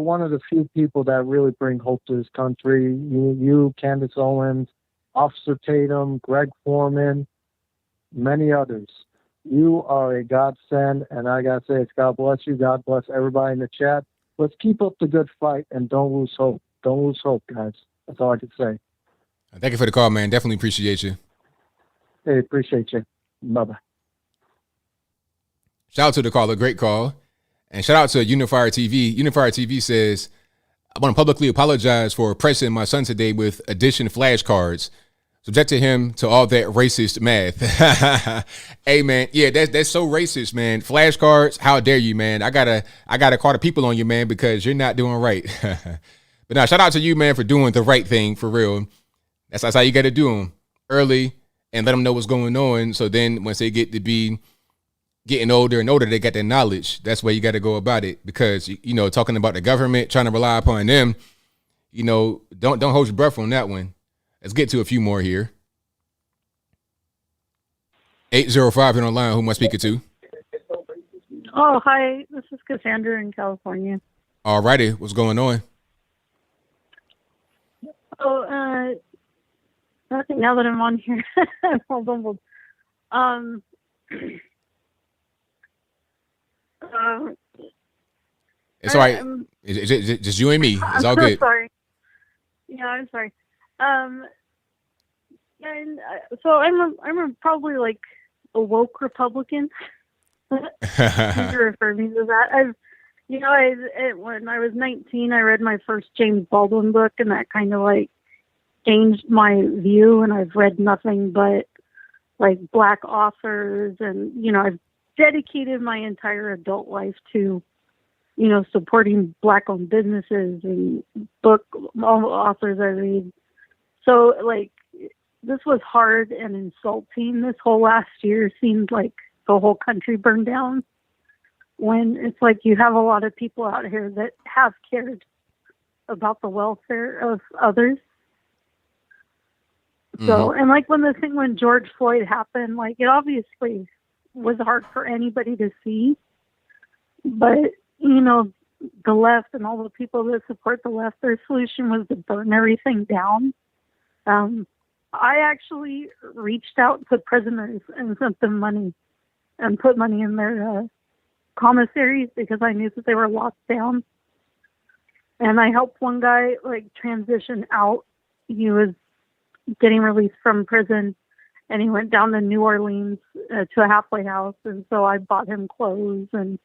one of the few people that really bring hope to this country. You, Candace Owens, Officer Tatum, Greg Foreman, many others. You are a godsend, and I got to say, it's God bless you. God bless everybody in the chat. Let's keep up the good fight and don't lose hope. Don't lose hope, guys. That's all I can say. Thank you for the call, man. Definitely appreciate you. Hey, appreciate you. Bye-bye. Shout out to the caller. Great call. And shout out to Unifier TV. Unifier TV says, I want to publicly apologize for oppressing my son today with addition flashcards. Subjected him to all that racist math. Hey, man. Yeah, that's so racist, man. Flashcards, how dare you, man? I gotta call the people on you, man, because you're not doing right. But now, shout out to you, man, for doing the right thing, for real. That's how you got to do them early and let them know what's going on. So then once they get to be getting older and older, they got that knowledge. That's where you got to go about it. Because, you know, talking about the government, trying to rely upon them, you know, don't hold your breath on that one. Let's get to a few more here. 805 in online. Who am I speaking to? Oh, hi. This is Cassandra in California. All righty. What's going on? Oh, nothing. Now that I'm on here, I'm all bumbled. It's all right. It's just you and me. It's all good. Sorry. Yeah, I'm sorry. And so I'm probably like a woke Republican. You can refer me to that. When I was 19, I read my first James Baldwin book, and that kind of like changed my view. And I've read nothing but like Black authors, and I've dedicated my entire adult life to supporting Black-owned businesses and book authors I read. So like this was hard and insulting. This whole last year seemed like the whole country burned down, when it's like you have a lot of people out here that have cared about the welfare of others. So, and like when George Floyd happened, like it obviously was hard for anybody to see, but the left and all the people that support the left, their solution was to burn everything down. I actually reached out to prisoners and sent them money and put money in their commissaries because I knew that they were locked down. And I helped one guy like transition out. He was getting released from prison, and he went down to New Orleans to a halfway house. And so I bought him clothes, and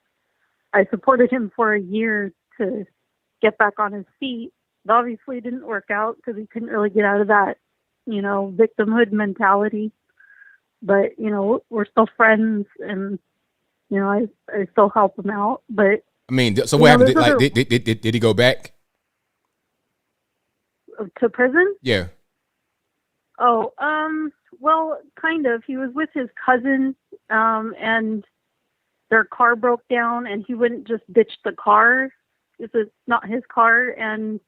I supported him for a year to get back on his feet. It obviously didn't work out because he couldn't really get out of that, victimhood mentality. But, we're still friends, and, I still help him out. But I mean, so what happened? Did he go back to prison? Yeah. Oh, well, kind of. He was with his cousin, and their car broke down, and he wouldn't just ditch the car. It's not his car, and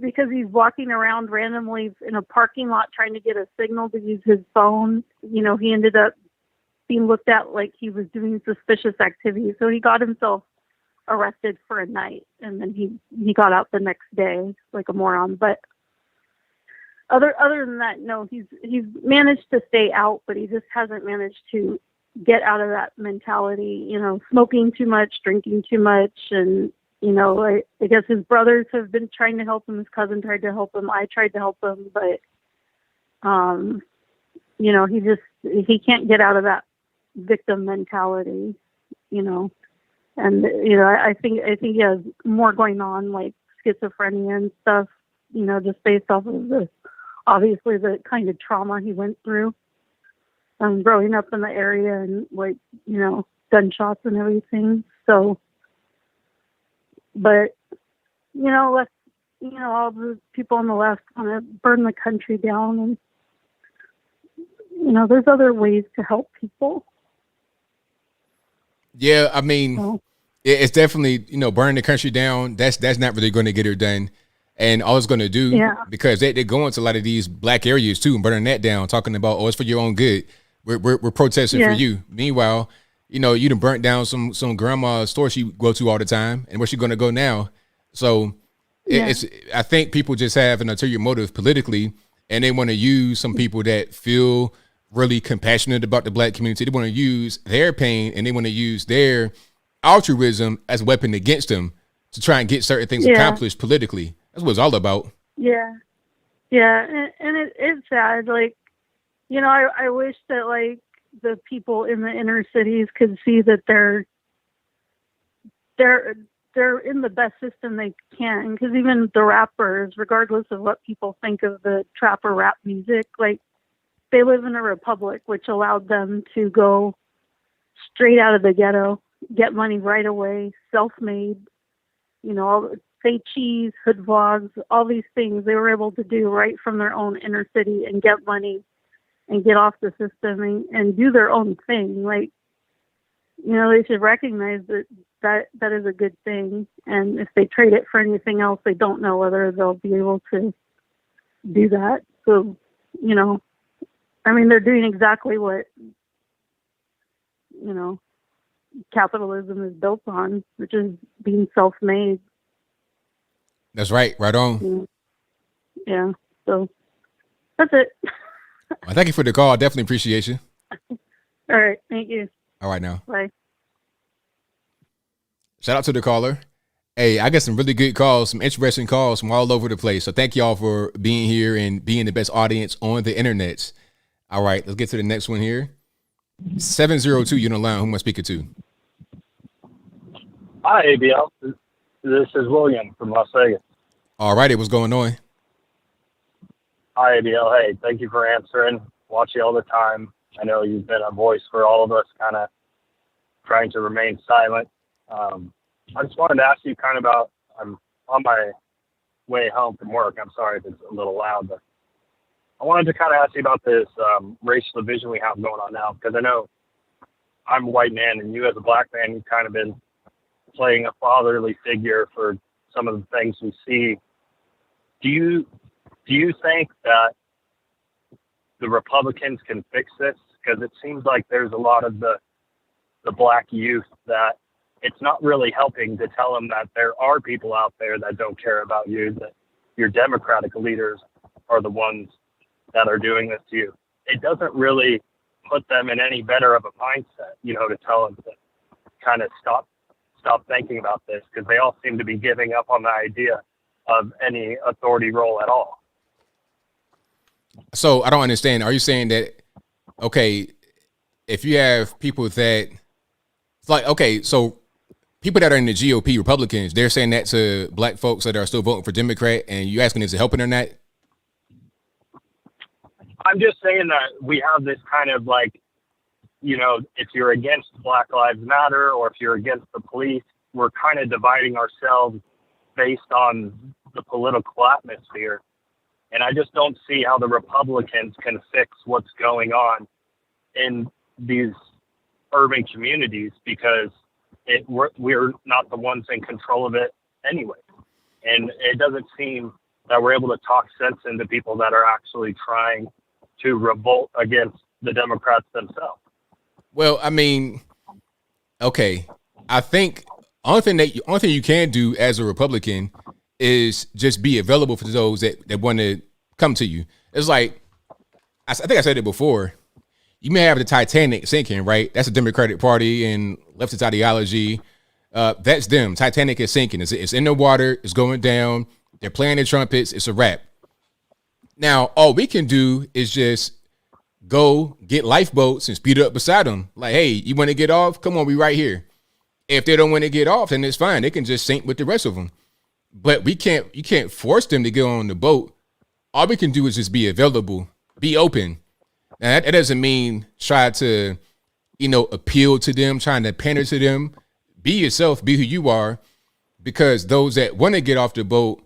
because he's walking around randomly in a parking lot trying to get a signal to use his phone, you know, he ended up being looked at like he was doing suspicious activity. So he got himself arrested for a night, and then he got out the next day like a moron. But other than that, no, he's managed to stay out, but he just hasn't managed to get out of that mentality, you know, smoking too much, drinking too much. And, you know, I guess his brothers have been trying to help him. His cousin tried to help him. I tried to help him, but, you know, he can't get out of that victim mentality, you know. And, you know, I think he has more going on, like schizophrenia and stuff, you know, just based off of obviously the kind of trauma he went through growing up in the area, and like, you know, gunshots and everything. So, but, you know, all the people on the left want to burn the country down, and, you know, there's other ways to help people. Yeah, I mean, it's definitely, you know, burning the country down. That's not really going to get her done. And all it's going to do, because they go into a lot of these black areas too and burning that down, talking about, oh, it's for your own good. We're protesting for you. Meanwhile, you know, you done burnt down some grandma's store she go to all the time, and where's she going to go now? So I think people just have an ulterior motive politically, and they want to use some people that feel really compassionate about the black community. They want to use their pain, and they want to use their altruism as a weapon against them to try and get certain things accomplished politically. That's what it's all about. Yeah. Yeah. And it's sad. Like, you know, I wish that like the people in the inner cities could see that they're in the best system they can. Because even the rappers, regardless of what people think of the trap or rap music, like they live in a republic, which allowed them to go straight out of the ghetto, get money right away, self-made, you know, say cheese, hood vlogs, all these things they were able to do right from their own inner city and get money and get off the system and do their own thing. Like, you know, they should recognize that is a good thing. And if they trade it for anything else, they don't know whether they'll be able to do that. So, you know, I mean, they're doing exactly what, you know, capitalism is built on, which is being self-made. That's right. Right on. Yeah. So that's it. Well, thank you for the call. I definitely appreciate you. All right. Thank you. All right now. Bye. Shout out to the caller. Hey, I got some really good calls, some interesting calls from all over the place. So thank y'all for being here and being the best audience on the internet. All right, let's get to the next one here. 702, you're on the line. Who am I speaking to? Hi, ABL. This is William from Las Vegas. All righty, what's going on? Hi, ABL. Hey, thank you for answering. Watch you all the time. I know you've been a voice for all of us, kind of trying to remain silent. I just wanted to ask you kind of about, I'm on my way home from work. I'm sorry if it's a little loud, but I wanted to kind of ask you about this racial division we have going on now, because I know I'm a white man and you as a black man, you've kind of been playing a fatherly figure for some of the things we see. Do you think that the Republicans can fix this? Because it seems like there's a lot of the black youth that it's not really helping to tell them that there are people out there that don't care about you, that your Democratic leaders are the ones that are doing this to you. It doesn't really put them in any better of a mindset, you know, to tell them to kind of stop thinking about this, because they all seem to be giving up on the idea of any authority role at all. So I don't understand. Are you saying that, okay, if you have people that, it's like, okay, so people that are in the GOP, Republicans, they're saying that to black folks that are still voting for Democrat, and you asking is it helping or not? I'm just saying that we have this kind of like, you know, if you're against Black Lives Matter or if you're against the police, we're kind of dividing ourselves based on the political atmosphere. And I just don't see how the Republicans can fix what's going on in these urban communities, because we're not the ones in control of it anyway. And it doesn't seem that we're able to talk sense into people that are actually trying to revolt against the Democrats themselves. Well, I mean, okay, I think only thing you can do as a Republican is just be available for those that want to come to you. It's like, I think I said it before. You may have the Titanic sinking, right? That's the Democratic Party and leftist ideology. That's them. Titanic is sinking. It's in the water. It's going down. They're playing the trumpets. It's a wrap. Now, all we can do is just go get lifeboats and speed up beside them. Like, hey, you want to get off? Come on, we right here. If they don't want to get off, then it's fine. They can just sink with the rest of them. But you can't force them to get on the boat. All we can do is just be available, be open. Now, that doesn't mean try to, appeal to them, trying to pander to them. Be yourself, be who you are, because those that want to get off the boat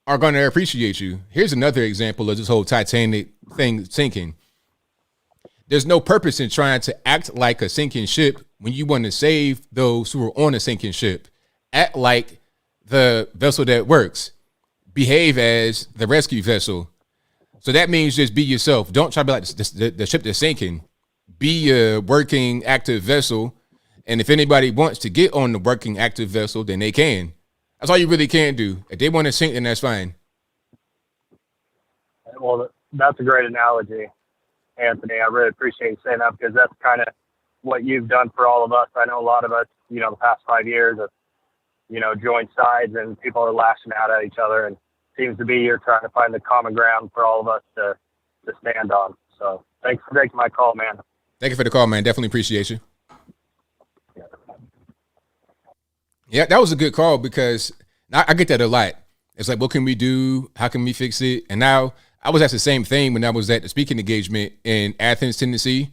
are going to appreciate you. Here's another example of this whole Titanic thing sinking. There's no purpose in trying to act like a sinking ship when you want to save those who are on a sinking ship. Act like the vessel that works. Behave as the rescue vessel. So that means just be yourself. Don't try to be like the ship that's sinking. Be a working, active vessel. And if anybody wants to get on the working, active vessel, then they can. That's all you really can do. If they want to sink, then that's fine. Well, that's a great analogy, Anthony. I really appreciate you saying that, because that's kind of what you've done for all of us. I know a lot of us, the past 5 years have, joined sides, and people are lashing out at each other, and it seems to be you're trying to find the common ground for all of us to stand on. So thanks for taking my call, man. Thank you for the call, man. Definitely appreciate you. Yeah, that was a good call, because I get that a lot. It's like, what can we do? How can we fix it? And now I was asked the same thing when I was at the speaking engagement in Athens, Tennessee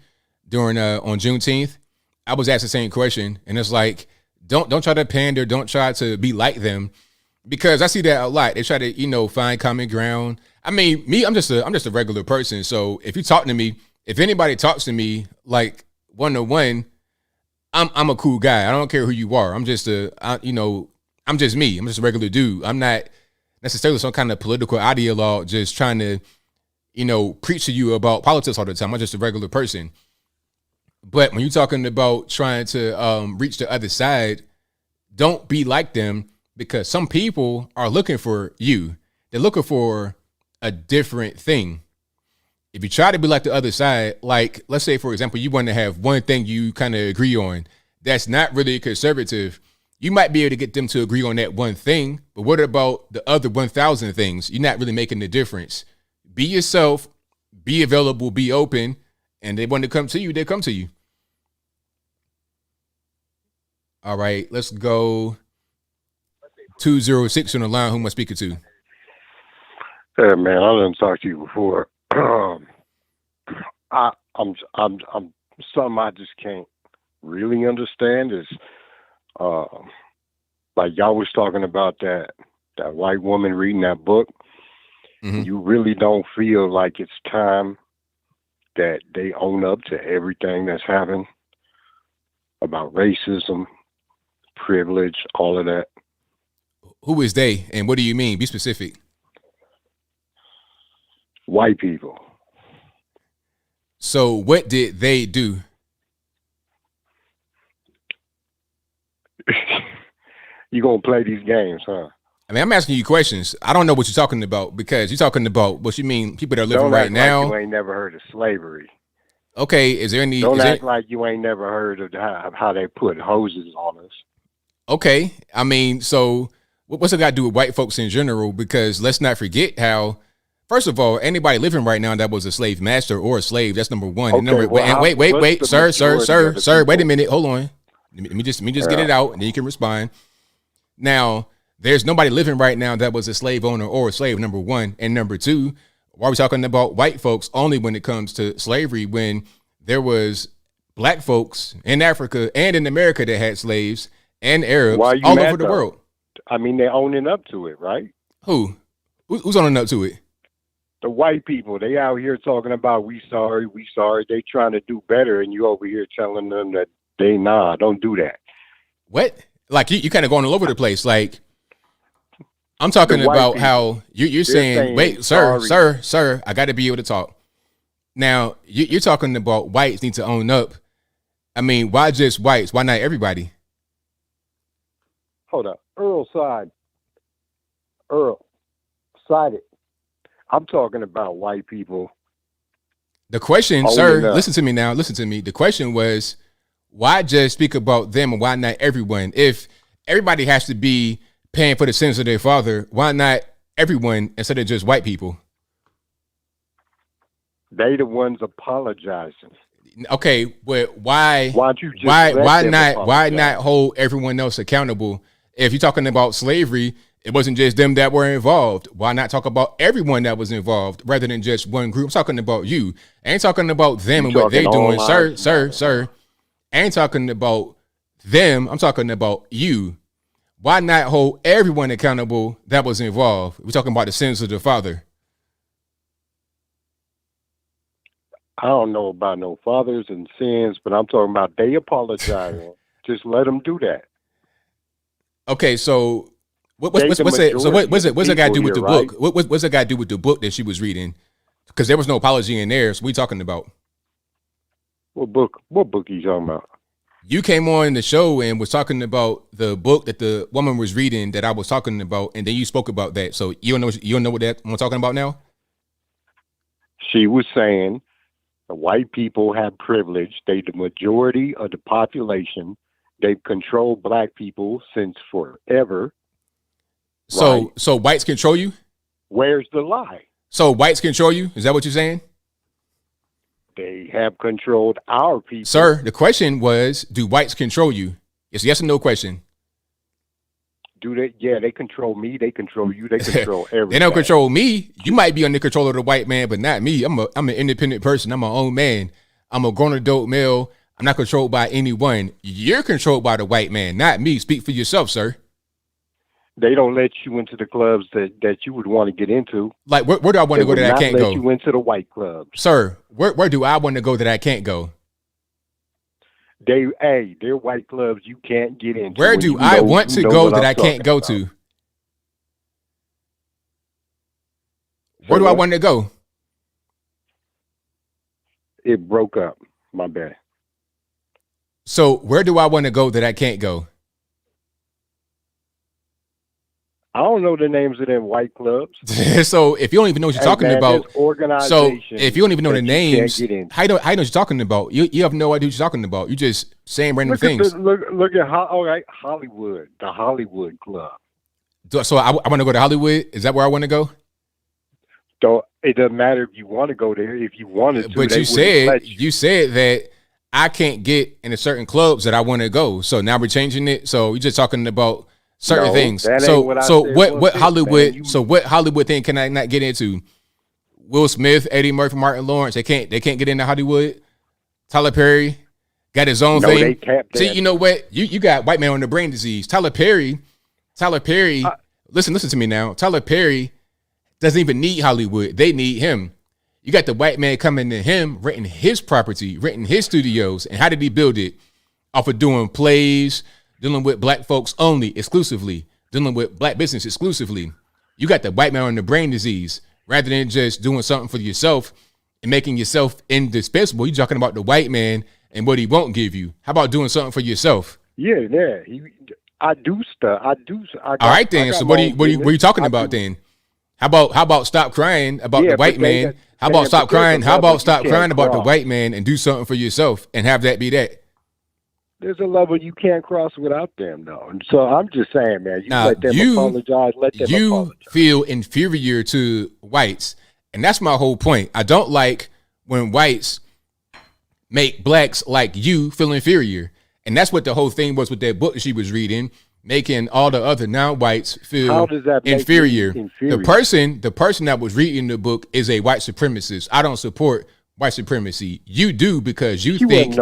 during on Juneteenth. I was asked the same question, and it's like, don't try to pander, don't try to be like them, because I see that a lot. They try to find common ground. I mean, me, I'm just a regular person. So if you talk to me, if anybody talks to me like one-on-one, I'm a cool guy. I don't care who you are. I'm just I'm just me. I'm just a regular dude. I'm not necessarily some kind of political ideologue just trying to, preach to you about politics all the time. I'm just a regular person. But when you're talking about trying to reach the other side, don't be like them, because some people are looking for you. They're looking for a different thing. If you try to be like the other side, like, let's say, for example, you want to have one thing you kind of agree on that's not really conservative, you might be able to get them to agree on that one thing. But what about the other 1,000 things? You're not really making the difference. Be yourself, be available, be open, and they want to come to you, they come to you. All right, let's go 206 on the line. Who am I speaking to? Hey man, I didn't talk to you before. I'm something I just can't really understand is like y'all was talking about that white woman reading that book. Mm-hmm. You really don't feel like it's time that they own up to everything that's happened about racism, privilege, all of that. Who is they, and what do you mean? Be specific. White people. So what did they do? You gonna play these games, huh? I mean, I'm asking you questions. I don't know what you're talking about, because you're talking about what you mean people that are living right now. Like you ain't never heard of slavery. Okay, is there any? Don't act like you ain't never heard of how they put hoses on us. Okay, I mean, so what's it got to do with white folks in general? Because let's not forget how, first of all, anybody living right now that was a slave master or a slave, that's number one. Okay, and number, well, wait, sir, wait a minute, hold on. Let me just get it out, and then you can respond. Now, there's nobody living right now that was a slave owner or a slave, number one. And number two, why are we talking about white folks only when it comes to slavery, when there was black folks in Africa and in America that had slaves and Arabs all over the world? I mean, they're owning up to it, right? Who's owning up to it? The white people, they out here talking about we sorry. They trying to do better, and you over here telling them that don't do that. What? Like you kind of going all over the place. Like I'm talking about people, how you're saying, wait, sir, I got to be able to talk. Now you're talking about whites need to own up. I mean, why just whites? Why not everybody? Hold up, Earl sided. I'm talking about white people. The question, sir, listen to me now. Listen to me. The question was, why just speak about them and why not everyone? If everybody has to be paying for the sins of their father, why not everyone instead of just white people? They the ones apologizing. Okay, but why not hold everyone else accountable? If you're talking about slavery, it wasn't just them that were involved. Why not talk about everyone that was involved rather than just one group? I'm talking about you. I ain't talking about them and what they doing, sir. I ain't talking about them. I'm talking about you. Why not hold everyone accountable that was involved? We're talking about the sins of the father. I don't know about no fathers and sins, but I'm talking about they apologizing. Just let them do that. Okay, so what's it got to do with the book? What's it got to do with the book that she was reading? Because there was no apology in there. So what are you talking about? What book? What book are you talking about? You came on the show and was talking about the book that the woman was reading that I was talking about, and then you spoke about that. So you don't know what that I'm talking about now? She was saying the white people have privilege. They the majority of the population. They've controlled black people since forever. So whites control you? Where's the lie? So whites control you? Is that what you're saying? They have controlled our people. Sir, the question was, do whites control you? It's a yes or no question. Do they? Yeah, they control me. They control you. They control everything. They don't control me. You might be under control of the white man, but not me. I'm an independent person. I'm my own man. I'm a grown adult male. I'm not controlled by anyone. You're controlled by the white man, not me. Speak for yourself, sir. They don't let you into the clubs that you would want to get into. Like, where do I want to go that I can't go? They let you into the white clubs. Sir, where do I want to go that I can't go? They're white clubs you can't get into. Where do I want to go that I can't go to? Where do I want to go? It broke up. My bad. So where do I want to go that I can't go? I don't know the names of them white clubs. So if you don't even know what you're talking about, so if you don't even know the names, how you know what you're talking about? You have no idea what you're talking about. You just saying random things. Look at Hollywood, the Hollywood Club. So I want to go to Hollywood. Is that where I want to go? So it doesn't matter if you want to go there. If you wanted to, but you said that I can't get into certain clubs that I want to go. So now we're changing it. So you're just talking about certain things. So what Hollywood? So what Hollywood thing can I not get into? Will Smith, Eddie Murphy, Martin Lawrence. They can't get into Hollywood. Tyler Perry got his own thing. See, you know what? You got white man on the brain disease. Tyler Perry. Listen to me now. Tyler Perry doesn't even need Hollywood. They need him. You got the white man coming to him, renting his property, renting his studios. And how did he build it? Off of doing plays, dealing with black folks only, exclusively, dealing with black business exclusively. You got the white man on the brain disease. Rather than just doing something for yourself and making yourself indispensable, you're talking about the white man and what he won't give you. How about doing something for yourself? Yeah. I do stuff. All right, then. So what are you talking about then? How about stop crying about the white man? How about stop crying? How about stop crying about the white man and do something for yourself and have that be that? There's a level you can't cross without them, though. And so I'm just saying, man, let them apologize. Let them apologize. You feel inferior to whites, and that's my whole point. I don't like when whites make blacks like you feel inferior, and that's what the whole thing was with that book that she was reading, making all the other non-whites feel inferior. The person that was reading the book is a white supremacist. I don't support white supremacy. You do because you think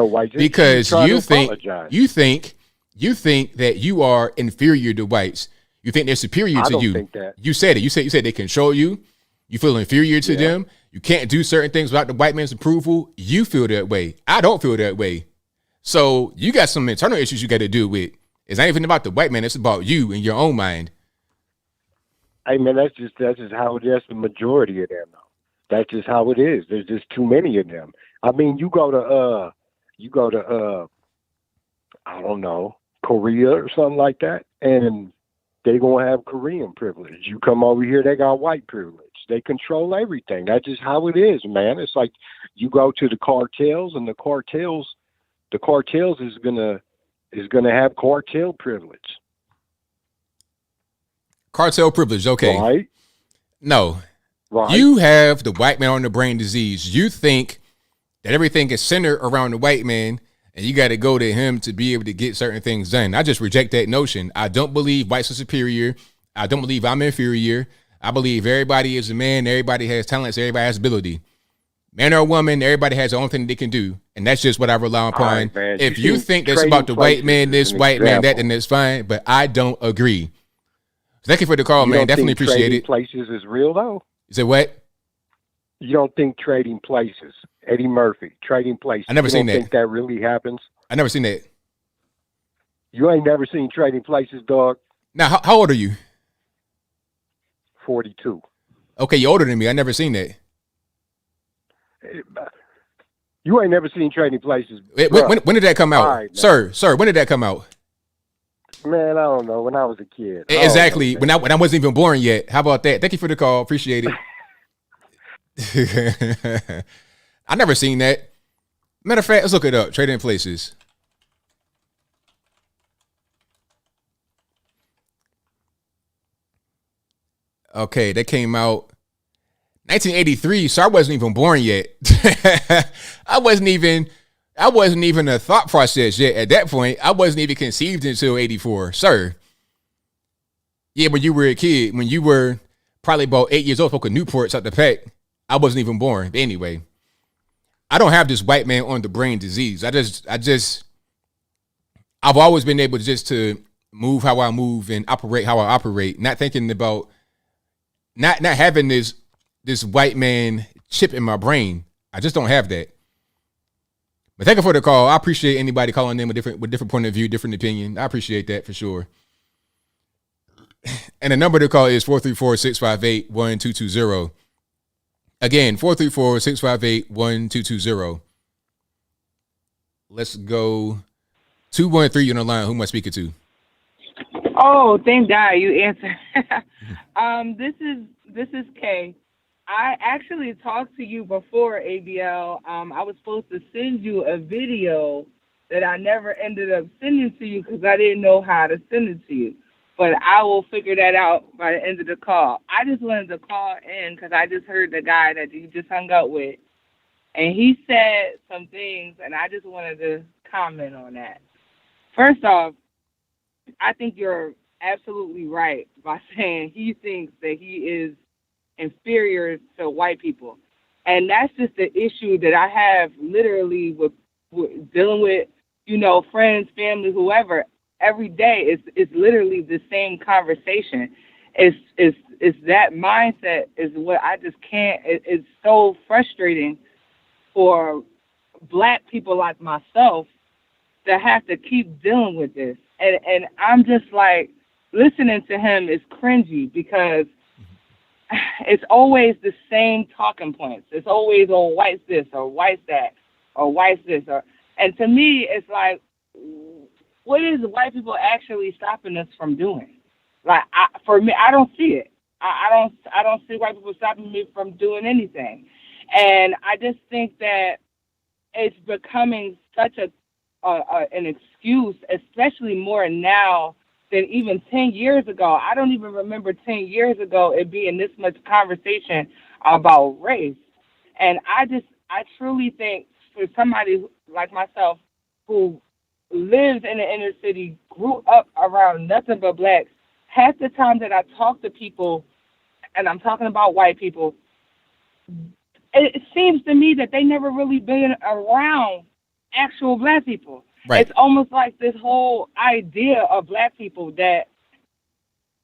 that you are inferior to whites. You think they're superior to you. You said it. You said they control you. You feel inferior to them. You can't do certain things without the white man's approval. You feel that way. I don't feel that way. So you got some internal issues you got to deal with. It's not even about the white man. It's about you and your own mind. Hey man, that's just how it is. The majority of them, though. That's just how it is. There's just too many of them. I mean, you go to I don't know, Korea or something like that, and they gonna have Korean privilege. You come over here, they got white privilege. They control everything. That's just how it is, man. It's like you go to the cartels, and the cartels is gonna have cartel privilege. Cartel privilege, okay. Right? No. Right. You have the white man on the brain disease. You think that everything is centered around the white man, and you got to go to him to be able to get certain things done. I just reject that notion. I don't believe whites are superior. I don't believe I'm inferior. I believe everybody is a man. Everybody has talents. Everybody has ability. Man or woman, everybody has their own thing they can do. And that's just what I rely upon. Right, if you think that's about the white man, this white man, that, then that's fine. But I don't agree. Thank you for the call, man. Definitely appreciate it. Places is real, though? Is it what? You don't think Trading Places, Eddie Murphy, Trading Places. I never seen that. You don't think that really happens? I never seen that. You ain't never seen Trading Places, dog? Now, how old are you? 42. Okay, you're older than me. I never seen that. You ain't never seen Trading Places. When did that come out? Right, sir, when did that come out? Man, I don't know. When I was a kid. Exactly. When I wasn't even born yet. How about that? Thank you for the call. Appreciate it. I never seen that. Matter of fact, let's look it up. Trading Places. Okay, that came out 1983, so I wasn't even born yet. I wasn't even a thought process yet at that point. I wasn't even conceived until 84, sir. Yeah, when you were a kid, when you were probably about 8 years old, smoking Newports out the pack, I wasn't even born. But anyway, I don't have this white man on the brain disease. I've always been able to move how I move and operate how I operate, not thinking about not having this white man chip in my brain. I just don't have that. But thank you for the call. I appreciate anybody calling in with different point of view, different opinion. I appreciate that for sure. And the number to call is 434-658-1220. Again, 434-658-1220. Let's go. 213 on the line. Who am I speaking to? Oh, thank God you answered. This is Kay. I actually talked to you before, ABL. I was supposed to send you a video that I never ended up sending to you because I didn't know how to send it to you. But I will figure that out by the end of the call. I just wanted to call in because I just heard the guy that you just hung out with. And he said some things, and I just wanted to comment on that. First off, I think you're absolutely right by saying he thinks that he is inferior to white people. And that's just the issue that I have literally with dealing with, friends, family, whoever. Every day it's literally the same conversation. It's that mindset is what I just can't. It's so frustrating for Black people like myself to have to keep dealing with this. And I'm just like, listening to him is cringy because it's always the same talking points. It's always, oh, white's this or white's that or white's this. And to me, it's like, what is white people actually stopping us from doing? Like, for me, I don't see it. I don't see white people stopping me from doing anything. And I just think that it's becoming such an excuse, especially more now than even 10 years ago. I don't even remember 10 years ago it being this much conversation about race. And I truly think for somebody like myself who lives in the inner city, grew up around nothing but Blacks, half the time that I talk to people, and I'm talking about white people, it seems to me that they never really been around actual Black people. Right. It's almost like this whole idea of Black people that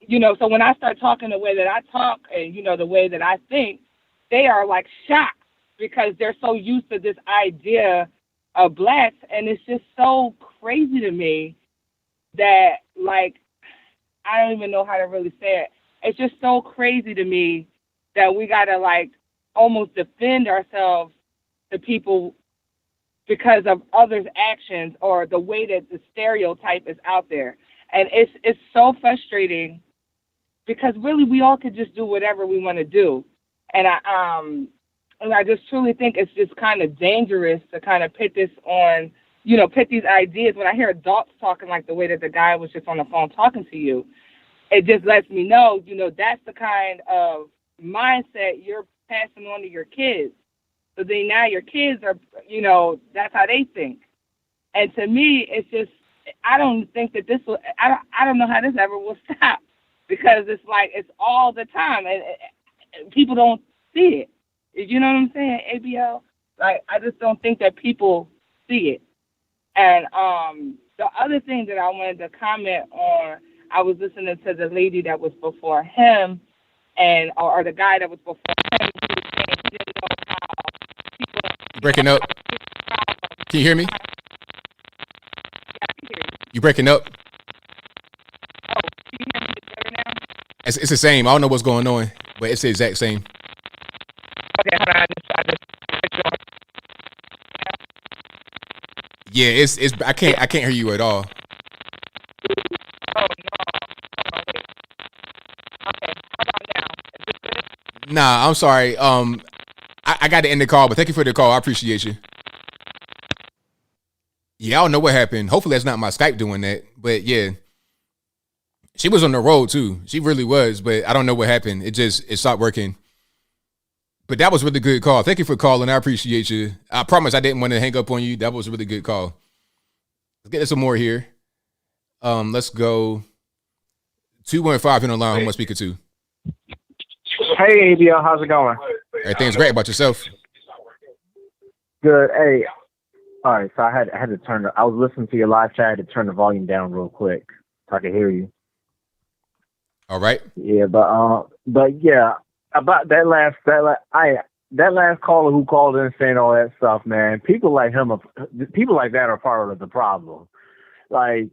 so when I start talking the way that I talk and, the way that I think, they are like shocked because they're so used to this idea of blacks. And it's just so crazy to me that, like, I don't even know how to really say it. It's just so crazy to me that we got to, like, almost defend ourselves to people because of others' actions or the way that the stereotype is out there. And it's so frustrating because really we all could just do whatever we want to do. And I just truly think it's just kind of dangerous to kind of put this on, put these ideas. When I hear adults talking like the way that the guy was just on the phone talking to you, it just lets me know, that's the kind of mindset you're passing on to your kids. So then now your kids are, that's how they think. And to me, it's just, I don't think that this will, I don't know how this ever will stop because it's like, it's all the time and people don't see it. You know what I'm saying, ABL? Like, I just don't think that people see it. And the other thing that I wanted to comment on, I was listening to the lady that was before him and, or the guy that was before him. He was saying he didn't know how people... Breaking up. Can you hear me? You breaking up? Oh, can you hear me better now? It's the same. I don't know what's going on, but it's the exact same. Okay, hold on. I just switched on. Yeah, it's I can't hear you at all. Oh, no. Oh, wait. Okay, how about now? Is this good? Nah, I'm sorry. I got to end the call, but thank you for the call. I appreciate you. Yeah, I don't know what happened. Hopefully that's not my Skype doing that. But yeah, she was on the road too. She really was, but I don't know what happened. It stopped working. But that was a really good call. Thank you for calling. I appreciate you. I promise I didn't want to hang up on you. That was a really good call. Let's get some more here. Let's go 215 on the line. Who am I speaking to? Hey, ABL, how's it going? Everything's great. About yourself? Good. Hey, all right. So I had to turn. I was listening to your live chat. I had to turn the volume down real quick so I could hear you. All right. Yeah, but yeah, about that last caller who called in saying all that stuff, man. People like that are part of the problem. Like,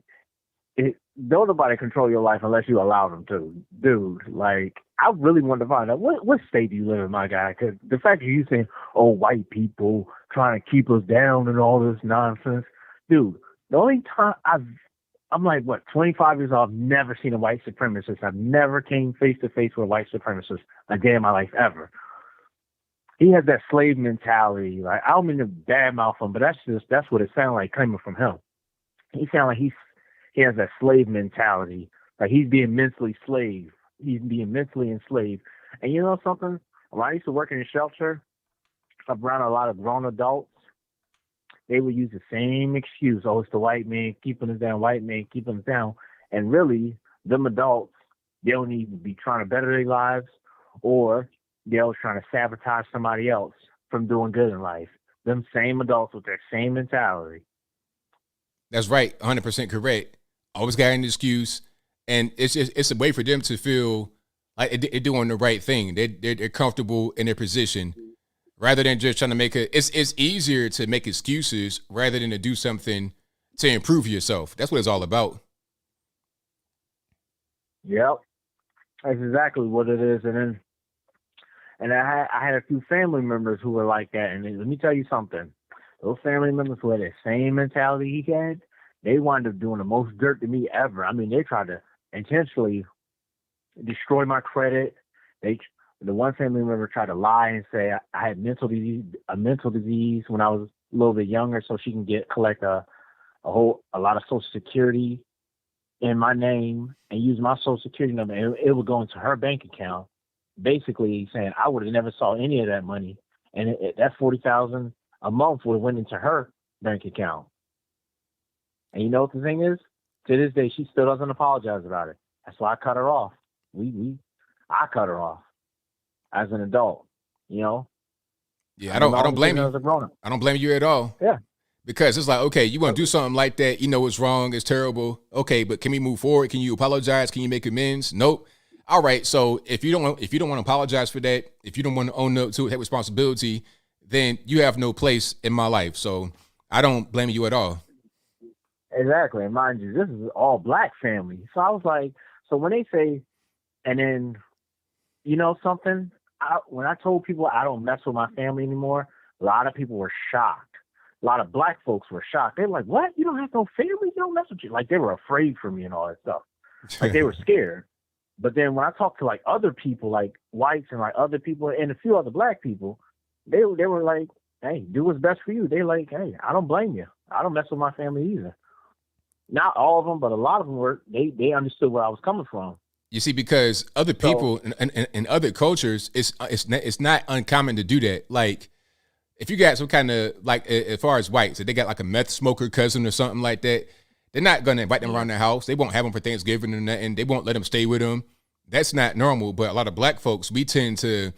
don't nobody control your life unless you allow them to, dude. Like, I really want to find out what state do you live in, my guy? Because the fact that you saying, "Oh, white people trying to keep us down" and all this nonsense, dude. The only time I'm like, 25 years old, I've never seen a white supremacist. I've never came face to face with a white supremacist a day in my life ever. He has that slave mentality. Like, I don't mean to badmouth him, but that's what it sounded like coming from him. He sounded like he has that slave mentality. Like, he's being mentally enslaved. And you know something? When I used to work in a shelter around a lot of grown adults, they would use the same excuse. Oh, it's the white man keeping us down, white man keeping us down. And really, them adults, they'll need to be trying to better their lives, or they're trying to sabotage somebody else from doing good in life. Them same adults with their same mentality. That's right. 100% correct. Always got an excuse. And it's a way for them to feel like they're doing the right thing. They're comfortable in their position, rather than just trying to make it's easier to make excuses rather than to do something to improve yourself. That's what it's all about. Yep, that's exactly what it is. And I had a few family members who were like that. And let me tell you something. Those family members who had the same mentality he had, they wound up doing the most dirt to me ever. I mean, they tried to intentionally destroy my credit. The one family member tried to lie and say I had a mental disease when I was a little bit younger, so she can collect a lot of Social Security in my name and use my Social Security number, and it would go into her bank account. Basically saying I would have never saw any of that money, and that $40,000 a month would have went into her bank account. And you know what the thing is? To this day, she still doesn't apologize about it. That's why I cut her off. I cut her off as an adult. You know. Yeah, I don't blame you. As a grown-up. I don't blame you at all. Yeah. Because it's like, okay, you want to do something like that, you know it's wrong, it's terrible. Okay, but can we move forward? Can you apologize? Can you make amends? Nope. All right, so if you don't want to apologize for that, if you don't want to own up to that responsibility, then you have no place in my life. So I don't blame you at all. Exactly. And mind you, this is all black family. So I was like, so when they say, and then, you know something, when I told people I don't mess with my family anymore, a lot of people were shocked. A lot of black folks were shocked. They were like, what? You don't have no family? You don't mess with you? Like, they were afraid for me and all that stuff. Like, they were scared. But then when I talked to, like, other people, like whites and, like, other people and a few other black people, they were like, hey, do what's best for you. They like, hey, I don't blame you. I don't mess with my family either. Not all of them, but a lot of them were, they understood where I was coming from. You see, because other people in other cultures, it's not uncommon to do that. Like, if you got some kind of, like, as far as whites, if they got like a meth smoker cousin or something like that, they're not going to invite them around their house. They won't have them for Thanksgiving or nothing. They won't let them stay with them. That's not normal. But a lot of black folks, we tend to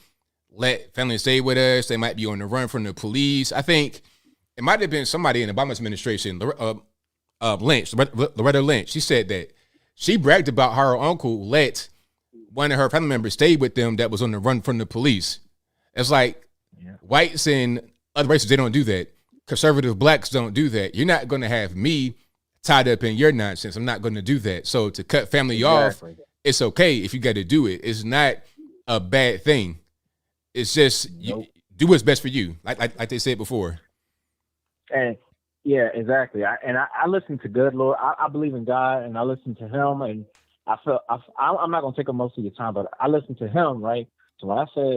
let families stay with us. They might be on the run from the police. I think it might have been somebody in Obama's administration, Loretta Lynch. She said that she bragged about how her uncle let one of her family members stay with them that was on the run from the police. It's like, whites and other races, they don't do that. Conservative blacks don't do that. You're not going to have me tied up in your nonsense. I'm not going to do that. So to cut family off, it's okay if you got to do it. It's not a bad thing. It's just you do what's best for you, like they said before. And yeah, exactly. I listen to good Lord. I believe in God, and I listen to Him. And I'm not going to take up most of your time, but I listen to Him, right? So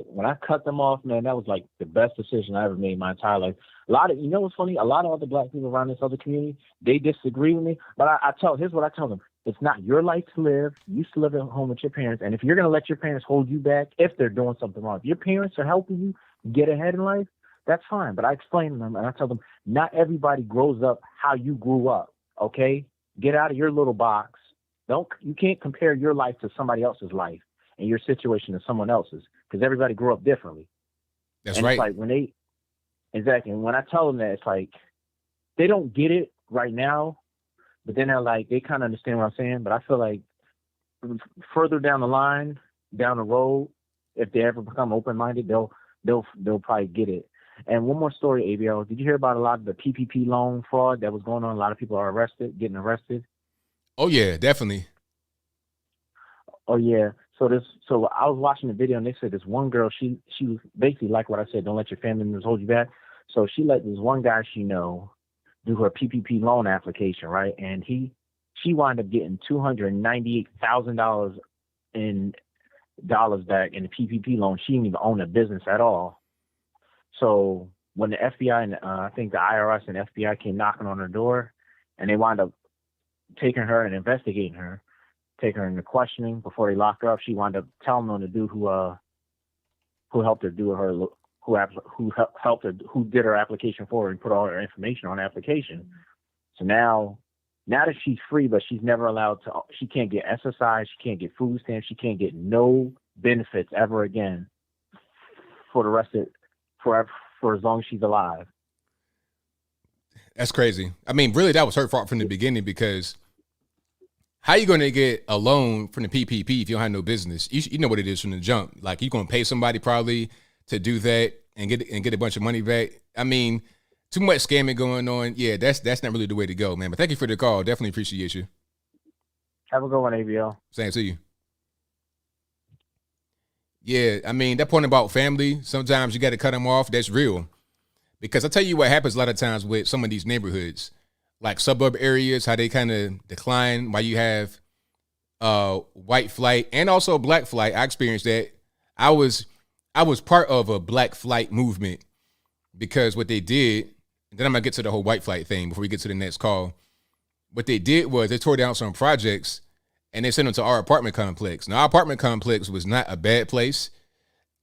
when I cut them off, man, that was like the best decision I ever made in my entire life. You know what's funny? A lot of other black people around this other community, they disagree with me. But here's what I tell them. It's not your life to live. You used to live at home with your parents. And if you're going to let your parents hold you back, if they're doing something wrong, if your parents are helping you get ahead in life, that's fine. But I explain to them and I tell them, not everybody grows up how you grew up. Okay? Get out of your little box. You can't compare your life to somebody else's life and your situation to someone else's, because everybody grew up differently. That's and right. It's like exactly. And when I tell them that, it's like they don't get it right now, but then they kind of understand what I'm saying. But I feel like further down the line, down the road, if they ever become open-minded, they'll probably get it. And one more story, ABL. Did you hear about a lot of the PPP loan fraud that was going on? A lot of people are getting arrested. Oh yeah, definitely. Oh yeah. So I was watching the video and they said this one girl, she was basically like what I said, don't let your family members hold you back. So she let this one guy she know do her PPP loan application, right? And she wound up getting $298,000 in dollars back in the PPP loan. She didn't even own a business at all. So when the FBI and I think the IRS and FBI came knocking on her door, and they wound up taking her and investigating her, take her into questioning before they locked her up, she wound up telling them the dude who helped her do her who did her application for her and put all her information on the application. So now that she's free, but she's never allowed to. She can't get SSI. She can't get food stamps. She can't get no benefits ever again for the rest of for as long as she's alive. That's crazy. I mean, really, that was her fault from the beginning, because how you going to get a loan from the PPP if you don't have no business? You know what it is from the jump. Like, you're going to pay somebody probably to do that and get a bunch of money back. I mean, too much scamming going on. Yeah, that's not really the way to go, man. But thank you for the call. Definitely appreciate you. Have a good one, ABL. Same to you. Yeah, I mean, that point about family, sometimes you got to cut them off. That's real. Because I tell you what happens a lot of times with some of these neighborhoods, like suburb areas, how they kind of decline while you have white flight and also black flight. I experienced that. I was part of a black flight movement, because what they did, and then I'm going to get to the whole white flight thing before we get to the next call. What they did was they tore down some projects and they sent them to our apartment complex. Now, our apartment complex was not a bad place.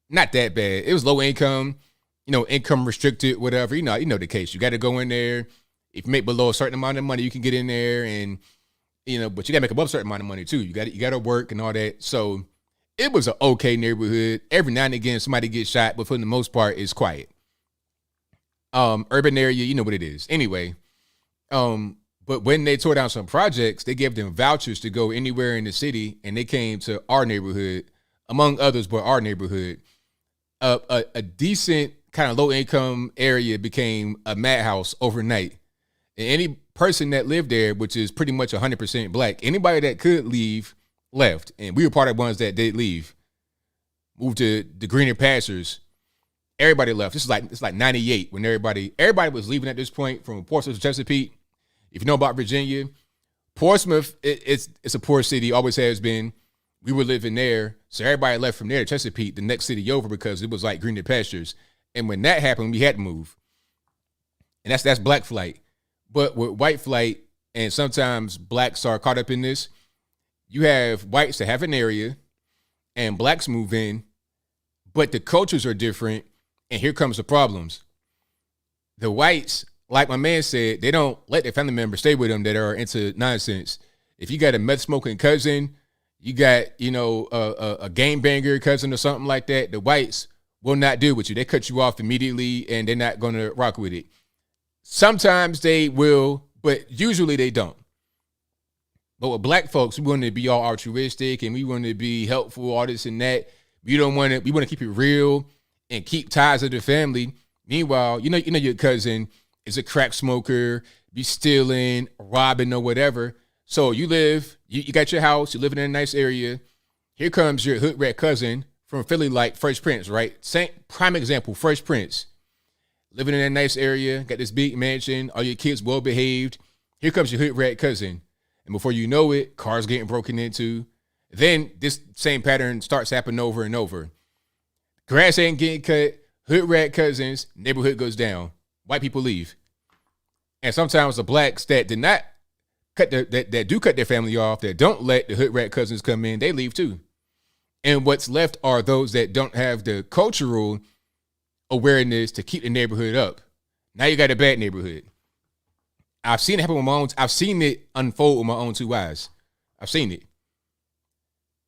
Not that bad. It was low income, income restricted, whatever. You know the case. You got to go in there. If you make below a certain amount of money, you can get in there, and but you got to make above a certain amount of money too. You got to work and all that. So it was an okay neighborhood. Every now and again, somebody gets shot, but for the most part, it's quiet. Urban area, you know what it is. Anyway, But when they tore down some projects, they gave them vouchers to go anywhere in the city, and they came to our neighborhood, among others, but our neighborhood. A decent kind of low income area became a madhouse overnight. And any person that lived there, which is pretty much 100% black, anybody that could leave left. And we were part of the ones that did leave, moved to the greener pastures. Everybody left. It's like 98 when everybody was leaving at this point from Portsmouth to Chesapeake. If you know about Virginia, Portsmouth, it's a poor city, always has been. We were living there, so everybody left from there to Chesapeake, the next city over, because it was like greener pastures. And when that happened, we had to move. And that's black flight. But with white flight, and sometimes blacks are caught up in this, you have whites that have an area, and blacks move in, but the cultures are different, and here comes the problems. The whites, like my man said, they don't let their family members stay with them that are into nonsense. If you got a meth smoking cousin, you got, a game banger cousin or something like that, the whites will not deal with you. They cut you off immediately, and they're not going to rock with it. Sometimes they will, but usually they don't. But with black folks, we want to be all altruistic, and we want to be helpful, all this and that. We want to keep it real and keep ties of the family. Meanwhile, your cousin is a crack smoker, be stealing, robbing, or whatever. So you got your house, you're living in a nice area. Here comes your hood rat cousin from Philly, like Fresh Prince, right? Same prime example, Fresh Prince. Living in a nice area, got this big mansion, all your kids well behaved. Here comes your hood rat cousin. And before you know it, cars getting broken into. Then this same pattern starts happening over and over. Grass ain't getting cut, hood rat cousins, neighborhood goes down. White people leave. And sometimes the blacks that did not that do cut their family off, that don't let the hood rat cousins come in, they leave too. And what's left are those that don't have the cultural awareness to keep the neighborhood up. Now you got a bad neighborhood. I've seen it happen with my own. I've seen it unfold with my own two eyes. I've seen it.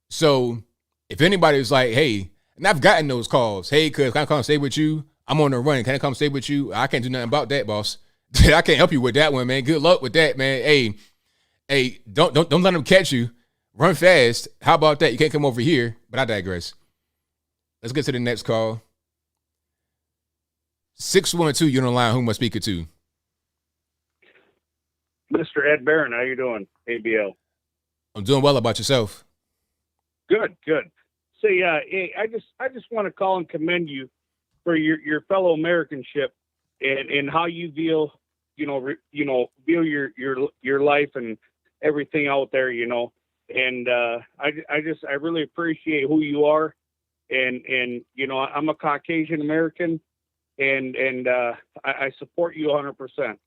So if anybody's like, hey, and I've gotten those calls, hey, cuz can I come stay with you? I'm on the run. Can I come stay with you? I can't do nothing about that, boss. I can't help you with that one, man. Good luck with that, man. Hey, don't let them catch you. Run fast. How about that? You can't come over here. But I digress. Let's get to the next call. 612, you're on the line. Who am I speaking to? Mr. Ed Barron, how you doing? ABL. I'm doing well. About yourself? Good. Say, I just want to call and commend you for your fellow Americanship and how you view your life and everything out there, And I really appreciate who you are, and I'm a Caucasian American, and I support you 100%.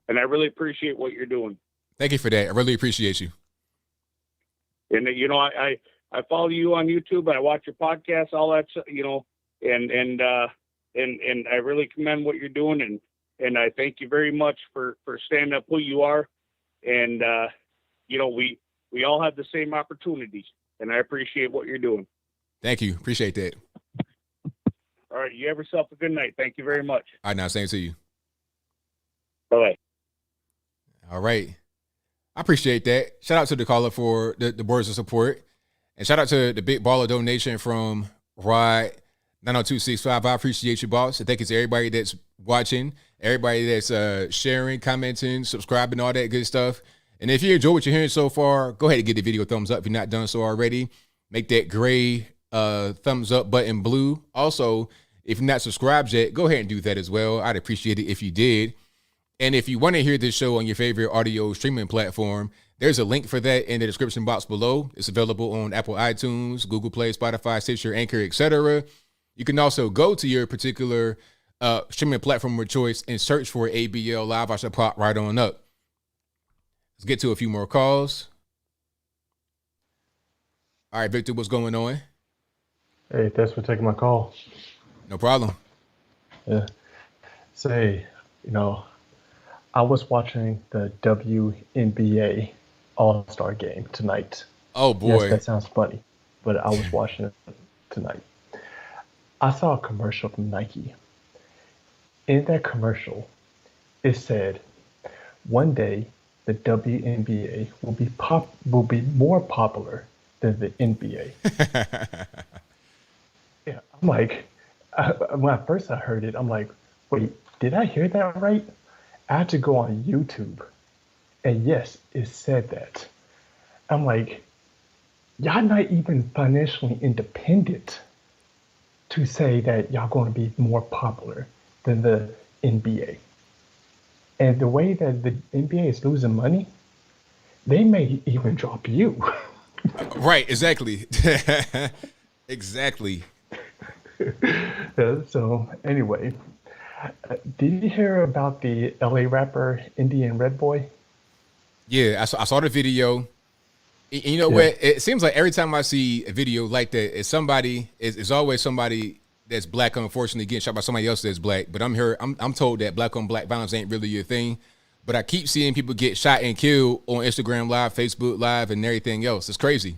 And I really appreciate what you're doing. Thank you for that. I really appreciate you. And I follow you on YouTube, and I watch your podcast, all that, and I really commend what you're doing, and I thank you very much for standing up who you are, and we all have the same opportunities, and I appreciate what you're doing. Thank you. Appreciate that. All right, you have yourself a good night. Thank you very much. All right, now same to you. Bye. All right. I appreciate that. Shout out to the caller for the words of support. And shout out to the big baller donation from Rod 90265. I appreciate you, boss. And thank you to everybody that's watching, everybody that's sharing, commenting, subscribing, all that good stuff. And if you enjoy what you're hearing so far, go ahead and give the video a thumbs up if you're not done so already. Make that gray thumbs up button blue. Also, if you're not subscribed yet, go ahead and do that as well. I'd appreciate it if you did. And if you want to hear this show on your favorite audio streaming platform, there's a link for that in the description box below. It's available on Apple iTunes, Google Play, Spotify, Stitcher, Anchor, etc. You can also go to your particular streaming platform of choice and search for ABL Live. I should pop right on up. Let's get to a few more calls. All right, Victor, what's going on? Hey, thanks for taking my call. No problem. Yeah. Say, I was watching the WNBA All-Star game tonight. Oh, boy. Yes, that sounds funny, but I was watching it tonight. I saw a commercial from Nike. In that commercial, it said, one day the WNBA will be more popular than the NBA. Yeah, I'm like, when first I heard it, I'm like, wait, did I hear that right? I had to go on YouTube, and yes, it said that. I'm like, y'all not even financially independent to say that y'all going to be more popular than the NBA. And the way that the NBA is losing money, they may even drop you. Right, exactly. Exactly. So anyway, did you hear about the LA rapper Indian Red Boy? Yeah, I saw the video. You know what? It seems like every time I see a video like that, it's always somebody that's black, unfortunately, getting shot by somebody else that's black. But I'm told that black on black violence ain't really your thing. But I keep seeing people get shot and killed on Instagram Live, Facebook Live, and everything else. It's crazy.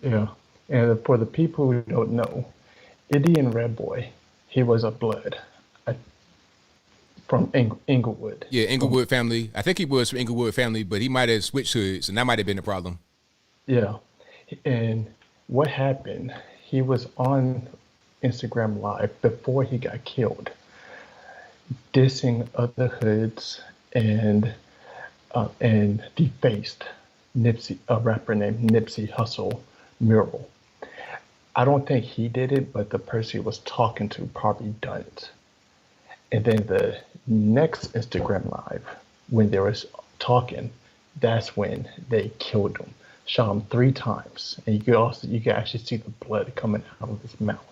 Yeah. And for the people who don't know, Indian Red Boy, he was a blood from Inglewood. Yeah, Inglewood family. I think he was from Inglewood family, but he might have switched hoods, and that might have been the problem. Yeah. And what happened, he was on Instagram Live before he got killed, dissing other hoods and defaced a rapper named Nipsey Hussle mural. I don't think he did it, but the person he was talking to probably done it. And then the next Instagram Live, when they was talking, that's when they killed him, shot him 3 times, and you can actually see the blood coming out of his mouth.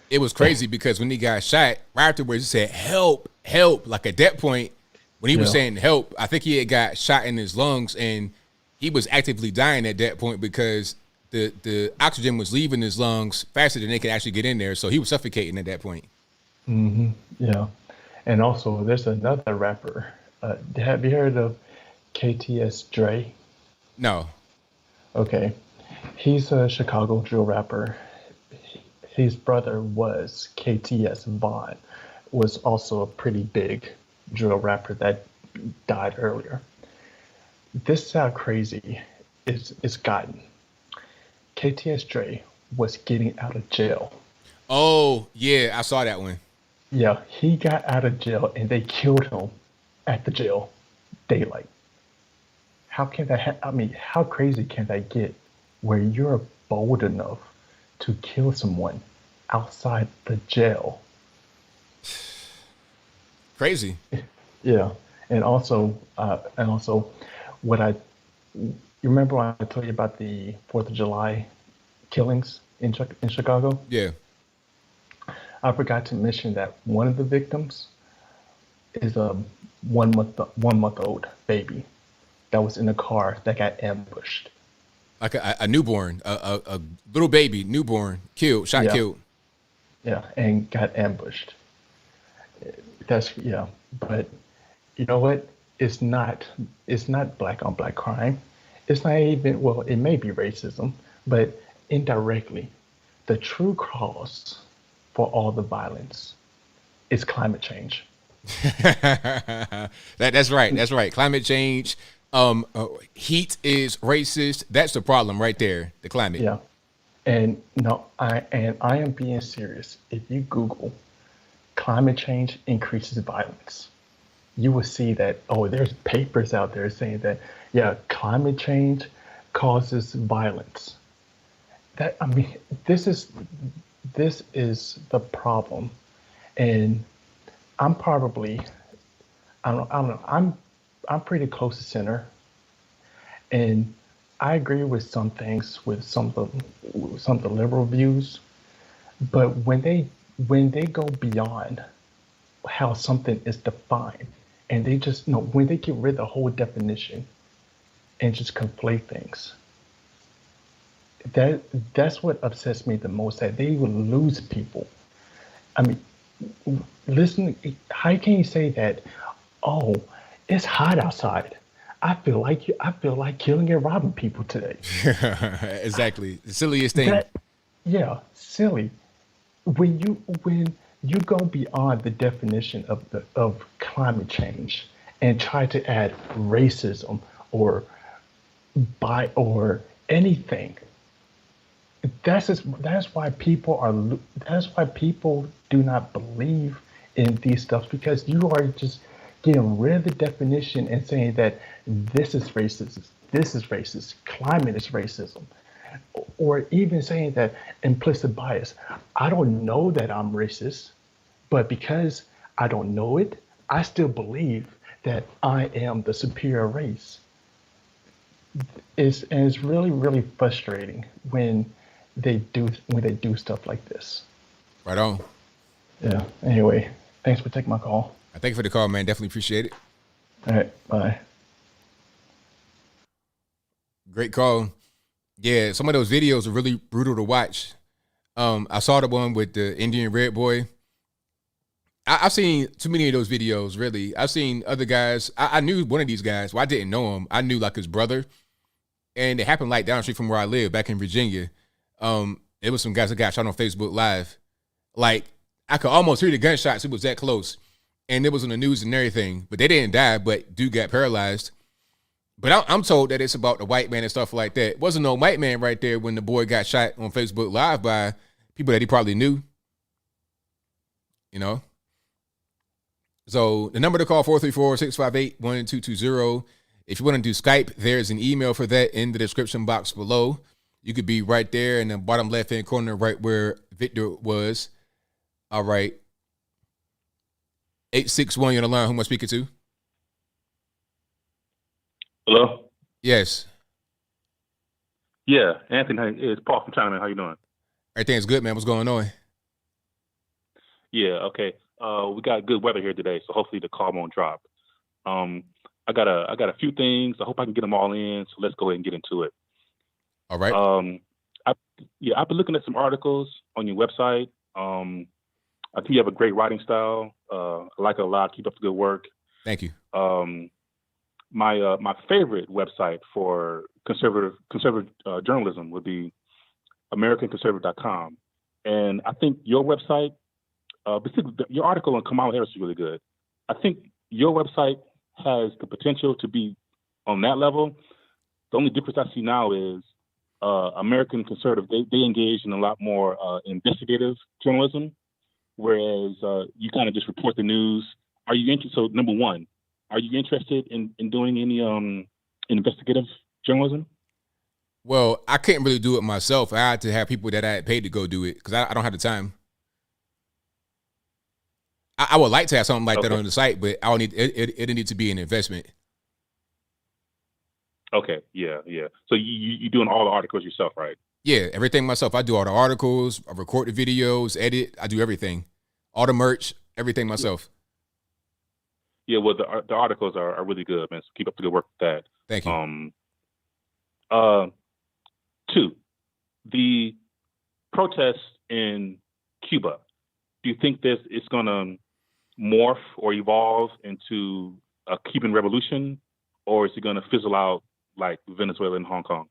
It was crazy because when he got shot, right afterwards he said, "Help, help!" Like at that point, when he was saying help, I think he had got shot in his lungs, and he was actively dying at that point because the oxygen was leaving his lungs faster than they could actually get in there, so he was suffocating at that point. Mm-hmm. Yeah. And also, there's another rapper. Have you heard of KTS Dre? No. Okay. He's a Chicago drill rapper. His brother was KTS Vaughn, was also a pretty big drill rapper that died earlier. This is how crazy it's gotten. KTS Dre was getting out of jail. Oh, yeah, I saw that one. Yeah, he got out of jail and they killed him at the jail, daylight. How can that how crazy can that get where you're bold enough to kill someone outside the jail? Crazy. Yeah, and also, you remember when I told you about the 4th of July killings in Chicago? Yeah. I forgot to mention that one of the victims is a 1 month old baby that was in a car that got ambushed. Like a newborn, a little baby, newborn, killed. Yeah, and got ambushed. But you know what? It's not black on black crime. It's not even, well, it may be racism, but indirectly, the true cause for all the violence is climate change. That's right. That's right. Climate change. Heat is racist. That's the problem right there. The climate. Yeah. And no, I am being serious. If you Google climate change increases violence, you will see that, there's papers out there saying that, climate change causes violence. This is the problem. And I'm probably, I don't know, I'm pretty close to center. And I agree with some things, with some of the liberal views, but when they go beyond how something is defined, and they just when they get rid of the whole definition and just conflate things, that's what upsets me the most. That they will lose people. Listen, how can you say that? Oh, it's hot outside. I feel like killing and robbing people today. Exactly. The silliest thing. Silly. When you go beyond the definition of climate change and try to add racism or or anything. That's why people do not believe in these stuff, because you are just getting rid of the definition and saying that this is racist, climate is racism, or even saying that implicit bias. I don't know that I'm racist, but because I don't know it, I still believe that I am the superior race. It's really, really frustrating when they do stuff like this. Right on. Yeah. Anyway, thanks for taking my call. Thank you for the call, man. Definitely appreciate it. All right. Bye. Great call. Yeah, some of those videos are really brutal to watch. I saw the one with the Indian red boy. I've seen too many of those videos, really. I've seen other guys. I knew one of these guys. Well, I didn't know him. I knew like his brother. And it happened like down the street from where I live, back in Virginia. It was some guys that got shot on Facebook Live. Like, I could almost hear the gunshots. It was that close. And it was on the news and everything. But they didn't die, but dude got paralyzed. But I'm told that it's about the white man and stuff like that. It wasn't no white man right there when the boy got shot on Facebook Live by people that he probably knew. You know? So the number to call, 434-658-1220. If you want to do Skype, there's an email for that in the description box below. You could be right there in the bottom left-hand corner, right where Victor was. All right. 861, you're on the line. Who am I speaking to? Hello? Yes. Yeah, Anthony, it's Paul from China, man. How you doing? Everything's good, man. What's going on? Yeah, okay. We got good weather here today, so hopefully the call won't drop. I got a few things. I hope I can get them all in, so let's go ahead and get into it. All right. I've been looking at some articles on your website. I think you have a great writing style. I like it a lot. Keep up the good work. Thank you. My favorite website for conservative journalism would be AmericanConservative.com, and I think your website, your article on Kamala Harris is really good. I think your website has the potential to be on that level. The only difference I see now is American Conservative, they engage in a lot more investigative journalism, whereas you kind of just report the news. Are you interested? So number one, are you interested in doing any investigative journalism? Well, I couldn't really do it myself. I had to have people that I had paid to go do it because I don't have the time. I would like to have something like that on the site, but I would need it needs to be an investment. Okay, yeah. So you doing all the articles yourself, right? Yeah, everything myself. I do all the articles, I record the videos, edit, I do everything. All the merch, everything myself. Yeah, well, the articles are really good, man. So keep up the good work with that. Thank you. Two, the protests in Cuba. Do you think it's going to morph or evolve into a Cuban revolution, or is it going to fizzle out like Venezuela and Hong Kong?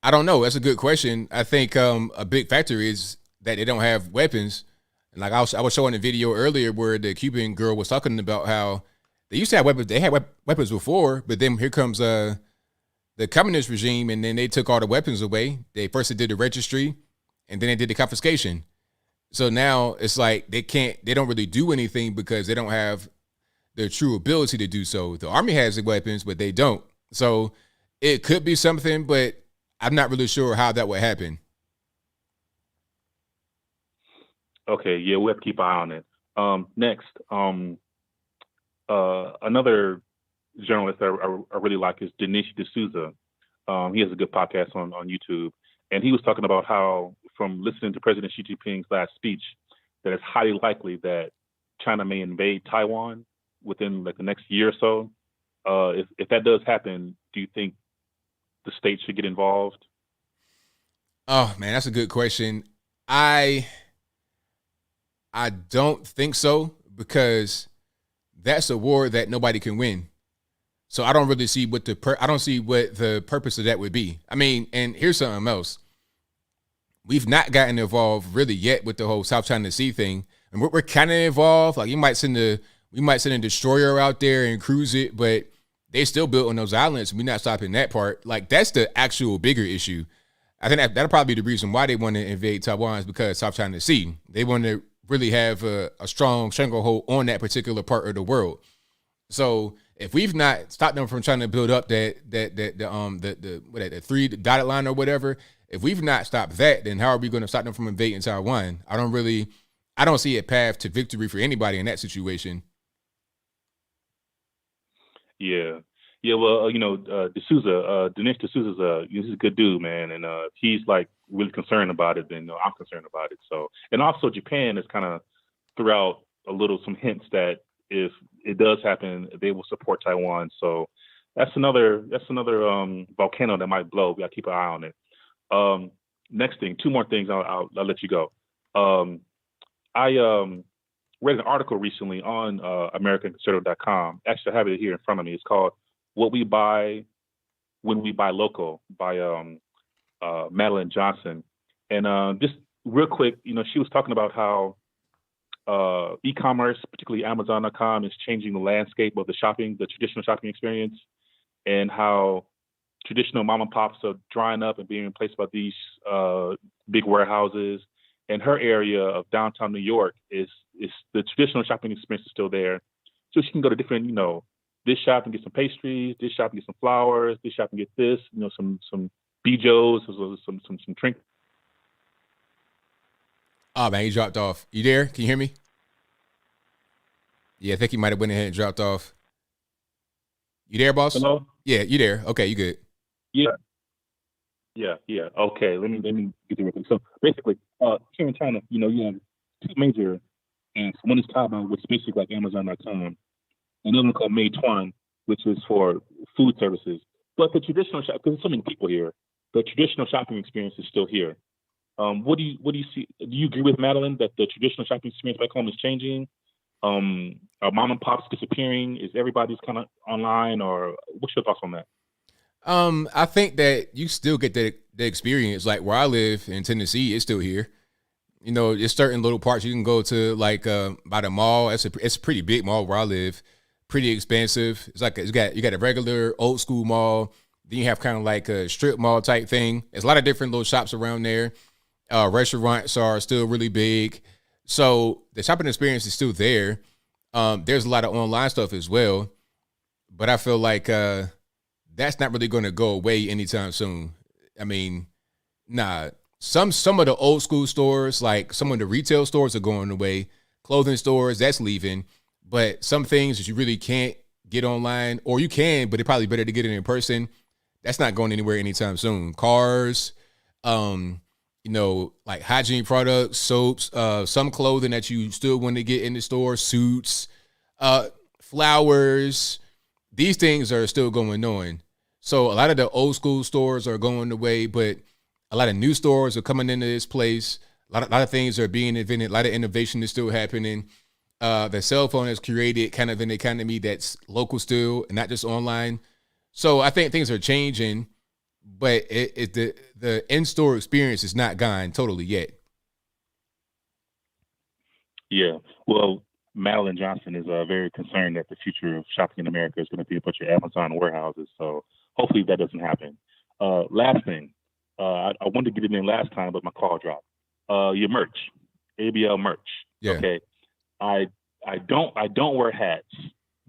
I don't know. That's a good question. I think a big factor is that they don't have weapons. And like I was showing a video earlier where the Cuban girl was talking about how they used to have weapons. They had weapons before, but then here comes the communist regime, and then they took all the weapons away. They first did the registry, and then they did the confiscation. So now it's like they don't really do anything because they don't have the true ability to do so. The army has the weapons, but they don't. So it could be something, but I'm not really sure how that would happen. Okay, yeah, we'll have to keep an eye on it. Next, another journalist I really like is Dinesh D'Souza. He has a good podcast on YouTube, and he was talking about how, from listening to President Xi Jinping's last speech, that it's highly likely that China may invade Taiwan within like the next year or so. If that does happen, do you think the state should get involved? Oh man, that's a good question. I don't think so, because that's a war that nobody can win. So I don't really see what the purpose of that would be. I mean, and here's something else. We've not gotten involved really yet with the whole South China Sea thing, and we're kind of involved. Like, you might send We might send a destroyer out there and cruise it, but they still built on those islands. We're not stopping that part. Like, that's the actual bigger issue. I think that'll probably be the reason why they want to invade Taiwan is because South China Sea. They want to really have a strong stranglehold on that particular part of the world. So if we've not stopped them from trying to build up the three dotted line or whatever, if we've not stopped that, then how are we going to stop them from invading Taiwan? I don't see a path to victory for anybody in that situation. Yeah. Yeah, well, Dinesh D'Souza's he's a good dude, man, and he's like really concerned about it, and I'm concerned about it. So, and also Japan has kind of threw out some hints that if it does happen, they will support Taiwan. So that's another volcano that might blow. We gotta keep an eye on it. Next thing, two more things. I'll let you go. I read an article recently on AmericanConservative.com. Actually, I have it here in front of me. It's called "What We Buy When We Buy Local" by Madeline Johnson. And just real quick, she was talking about how e-commerce, particularly Amazon.com, is changing the landscape of the traditional shopping experience, and how traditional mom and pops are drying up and being replaced by these big warehouses. And her area of downtown New York is the traditional shopping experience is still there. So she can go to different, this shop and get some pastries, this shop and get some flowers, this shop and get this, some bijos, some drink. Oh man, he dropped off. You there? Can you hear me? Yeah, I think he might have went ahead and dropped off. You there, boss? Hello? Yeah, you there. Okay, you good. Yeah. Okay, let me get to it. So basically, here in China, you have two major, and one is Taobao, which is basically like Amazon.com. Another one called Meituan, which is for food services. But the traditional shop, because there's so many people here, the traditional shopping experience is still here. What do you see? Do you agree with Madeline that the traditional shopping experience back home is changing? Are mom and pops disappearing? Is everybody's kind of online, or what's your thoughts on that? I think that you still get the experience. Like where I live in Tennessee, it's still here. There's certain little parts you can go to, like by the mall. It's a pretty big mall where I live. Pretty expensive. It's like you got a regular old school mall. Then you have kind of like a strip mall type thing. There's a lot of different little shops around there. Restaurants are still really big. So the shopping experience is still there. There's a lot of online stuff as well. But I feel like that's not really going to go away anytime soon. I mean, nah. Some of the old school stores, like some of the retail stores, are going away. Clothing stores, that's leaving. But some things that you really can't get online, or you can, but it's probably better to get it in person. That's not going anywhere anytime soon. Cars, like hygiene products, soaps, some clothing that you still want to get in the store, suits, flowers. These things are still going on. So a lot of the old school stores are going away, but a lot of new stores are coming into this place. A lot of things are being invented. A lot of innovation is still happening. The cell phone has created kind of an economy that's local still and not just online. So I think things are changing, but the in-store experience is not gone totally yet. Yeah. Well, Madeline Johnson is very concerned that the future of shopping in America is going to be a bunch of Amazon warehouses. So hopefully that doesn't happen. Last thing, I wanted to get it in last time, but my call dropped. Your merch, ABL merch. Yeah. Okay. I don't wear hats,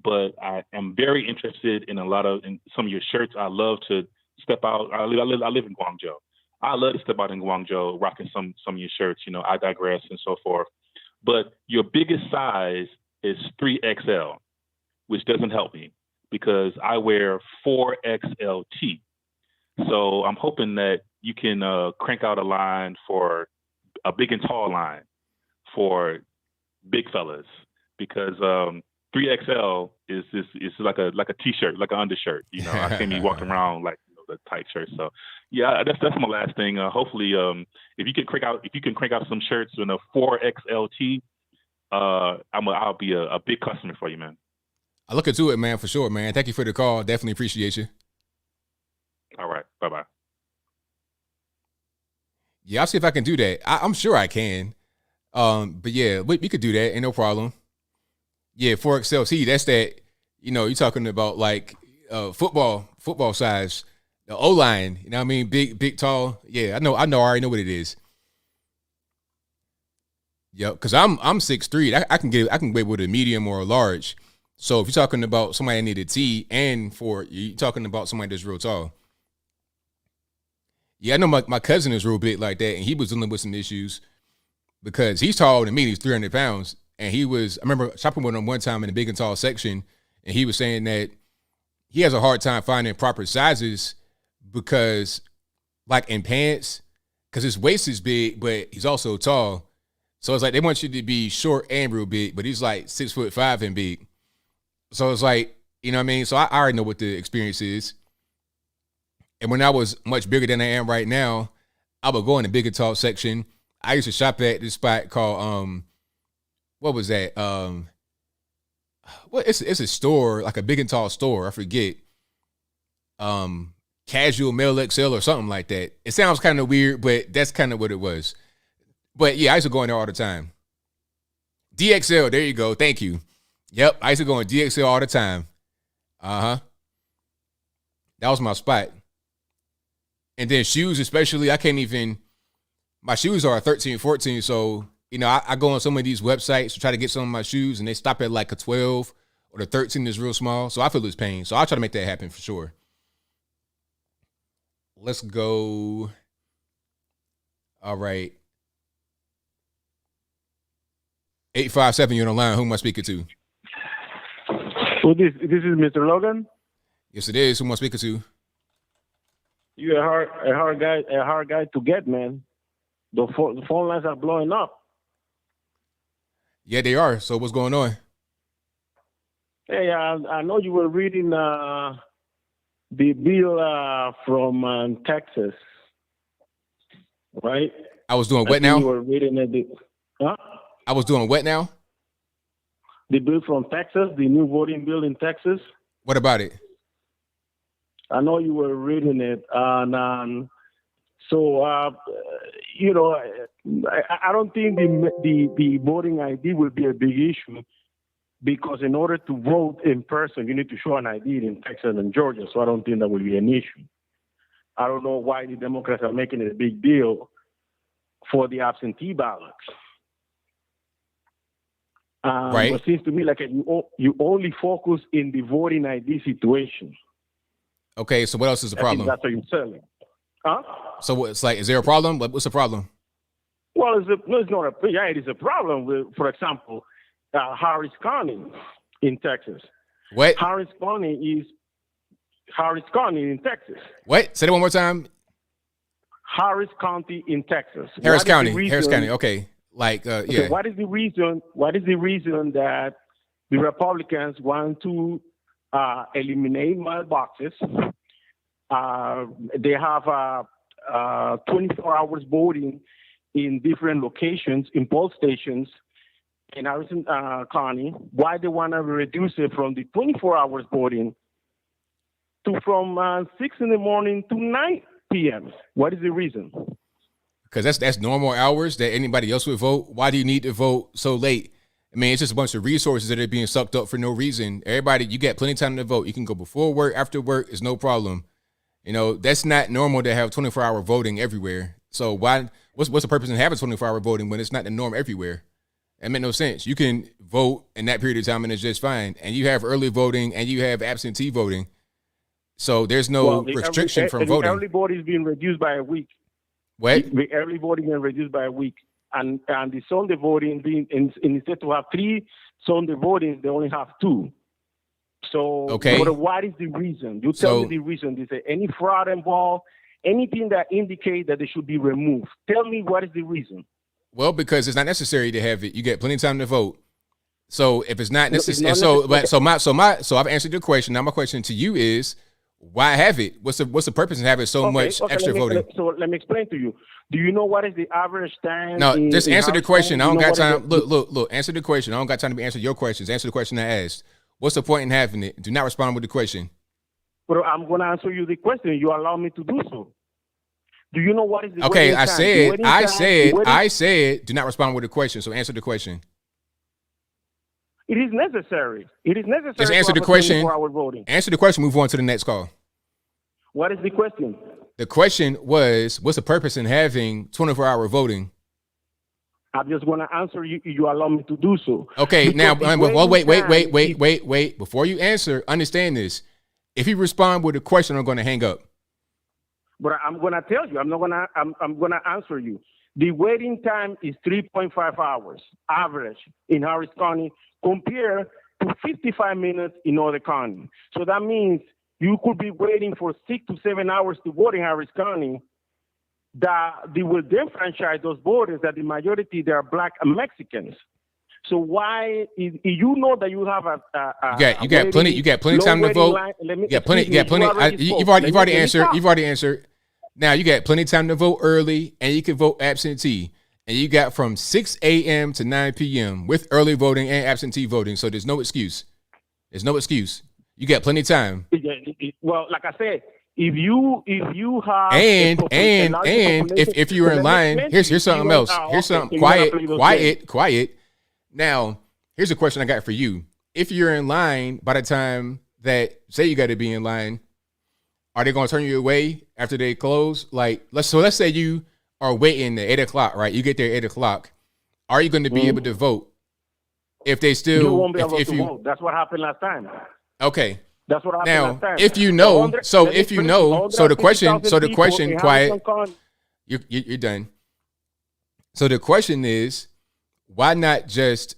but I am very interested in some of your shirts. I love to step out. I live in Guangzhou. I love to step out in Guangzhou, rocking some of your shirts. I digress and so forth. But your biggest size is 3XL, which doesn't help me because I wear 4XLT. So I'm hoping that you can crank out a line for a big and tall line for big fellas, because 3XL is like a t-shirt, like an undershirt. I can't be walking around like the tight shirt. So yeah, that's my last thing. Hopefully, if you can crank out some shirts in a 4XLT, I'll be a big customer for you, man. I look into it, man, for sure, man. Thank you for the call. Definitely appreciate you. All right, bye bye. Yeah, I'll see if I can do that. I'm sure I can. But yeah, we could do that. Ain't no problem. Yeah, 4XLT. That's that. You're talking about like football size, the O line. You know what I mean? Big, tall. Yeah, I know. I already know what it is. Yep, because I'm 6'3". I can get with a medium or a large. So if you're talking about somebody that need a T and you're talking about somebody that's real tall. Yeah, I know my cousin is real big like that, and he was dealing with some issues because he's taller than me. He's 300 pounds, and I remember shopping with him one time in the big and tall section, and he was saying that he has a hard time finding proper sizes because, like in pants, because his waist is big, but he's also tall. So it's like they want you to be short and real big, but he's like 6'5" and big. So it's like, you know what I mean? So I already know what the experience is. And when I was much bigger than I am right now, I would go in the big and tall section. I used to shop at this spot called what was that? It's a store, like a big and tall store. I forget. Casual Male XL or something like that. It sounds kind of weird, but that's kind of what it was. But yeah, I used to go in there all the time. DXL, there you go. Thank you. Yep, I used to go in DXL all the time. That was my spot. And then shoes, especially, my shoes are 13, 14. So, I go on some of these websites to try to get some of my shoes, and they stop at like a 12, or the 13 is real small. So I feel this pain. So I'll try to make that happen for sure. Let's go. All right. 857, you're on the line. Who am I speaking to? Well, this is Mr. Logan. Yes, it is. Who am I speaking to? You're a hard guy to get, man. The phone lines are blowing up. Yeah, they are. So what's going on? Hey, I know you were reading the bill from Texas, right? I was doing what now? You were reading it. Huh? I was doing what now? The bill from Texas, the new voting bill in Texas. What about it? I know you were reading it, and so I don't think the voting ID will be a big issue because in order to vote in person, you need to show an ID in Texas and Georgia. So I don't think that will be an issue. I don't know why the Democrats are making it a big deal for the absentee ballots. Right. But it seems to me like you only focus in the voting ID situation. Okay, so what else is the problem? That's what you're selling. Huh? So it's like, is there a problem? What's the problem? Well, it is a problem with, for example, Harris County in Texas. What? Harris County in Texas. What? Say it one more time. Harris County in Texas. Harris County. Okay. Like, yeah. Okay, what is the reason that the Republicans want to eliminate mailboxes? They have 24 hours voting in different locations, in poll stations in Harrison County. Why they want to reduce it from the 24 hours voting to from 6 in the morning to 9 p.m.? What is the reason? Because that's normal hours that anybody else would vote. Why do you need to vote so late? I mean, it's just a bunch of resources that are being sucked up for no reason. Everybody, you got plenty of time to vote. You can go before work, after work. It's no problem. That's not normal to have 24-hour voting everywhere. So what's the purpose in having 24-hour voting when it's not the norm everywhere? That makes no sense. You can vote in that period of time and it's just fine. And you have early voting and you have absentee voting. So there's no restriction from voting. The early voting is being reduced by a week. What? The early voting is reduced by a week. And the Sunday voting being instead to have 3 Sunday votings, they only have 2. So okay. What is the reason? You tell me the reason. Is there any fraud involved? Anything that indicates that they should be removed? Tell me what is the reason. Well, because it's not necessary to have it. You get plenty of time to vote. So if it's not necessary, so I've answered your question. Now my question to you is, why have it? What's the purpose of having so much extra voting? So let me explain to you. Do you know what is the average time? No, just answer the question. I don't got time. Look. Answer the question. I don't got time to be answering your questions. Answer the question I asked. What's the point in having it? Do not respond with the question. But I'm going to answer you the question. You allow me to do so. Do you know what is the okay? I said. Do not respond with the question. So answer the question. It is necessary. It is necessary. Just answer to the have a question. 24-hour voting. Answer the question. Move on to the next call. What is the question? The question was, what's the purpose in having 24-hour voting? I'm just going to answer you. You allow me to do so. Okay, Because now, the well, waiting wait. Before you answer, understand this. If you respond with a question, I'm going to hang up. But I'm going to tell you. I'm not going to. I'm going to answer you. The waiting time is 3.5 hours average in Harris County, compared to 55 minutes in other counties. So that means you could be waiting for 6 to 7 hours to vote in Harris County. That they will then franchise those voters that the majority they are black and Mexicans. So why, if you know that you have you got plenty of time to vote. You've already answered. Now you got plenty of time to vote early, and you can vote absentee. And you got from 6 a.m. to 9 p.m. with early voting and absentee voting. So there's no excuse. You got plenty of time. Well, like I said, if you have if you're in line, here's something else. Here's something quiet. Now, here's a question I got for you. If you're in line by the time that say you got to be in line, are they going to turn you away after they close? Like let's say you are waiting at 8:00, right? You get there at 8:00. Are you going to be able to vote if they still? You won't be able to vote. That's what happened last time. Okay. That's what happened last time. If you know, so the question, quiet. You're done. So the question is, why not just,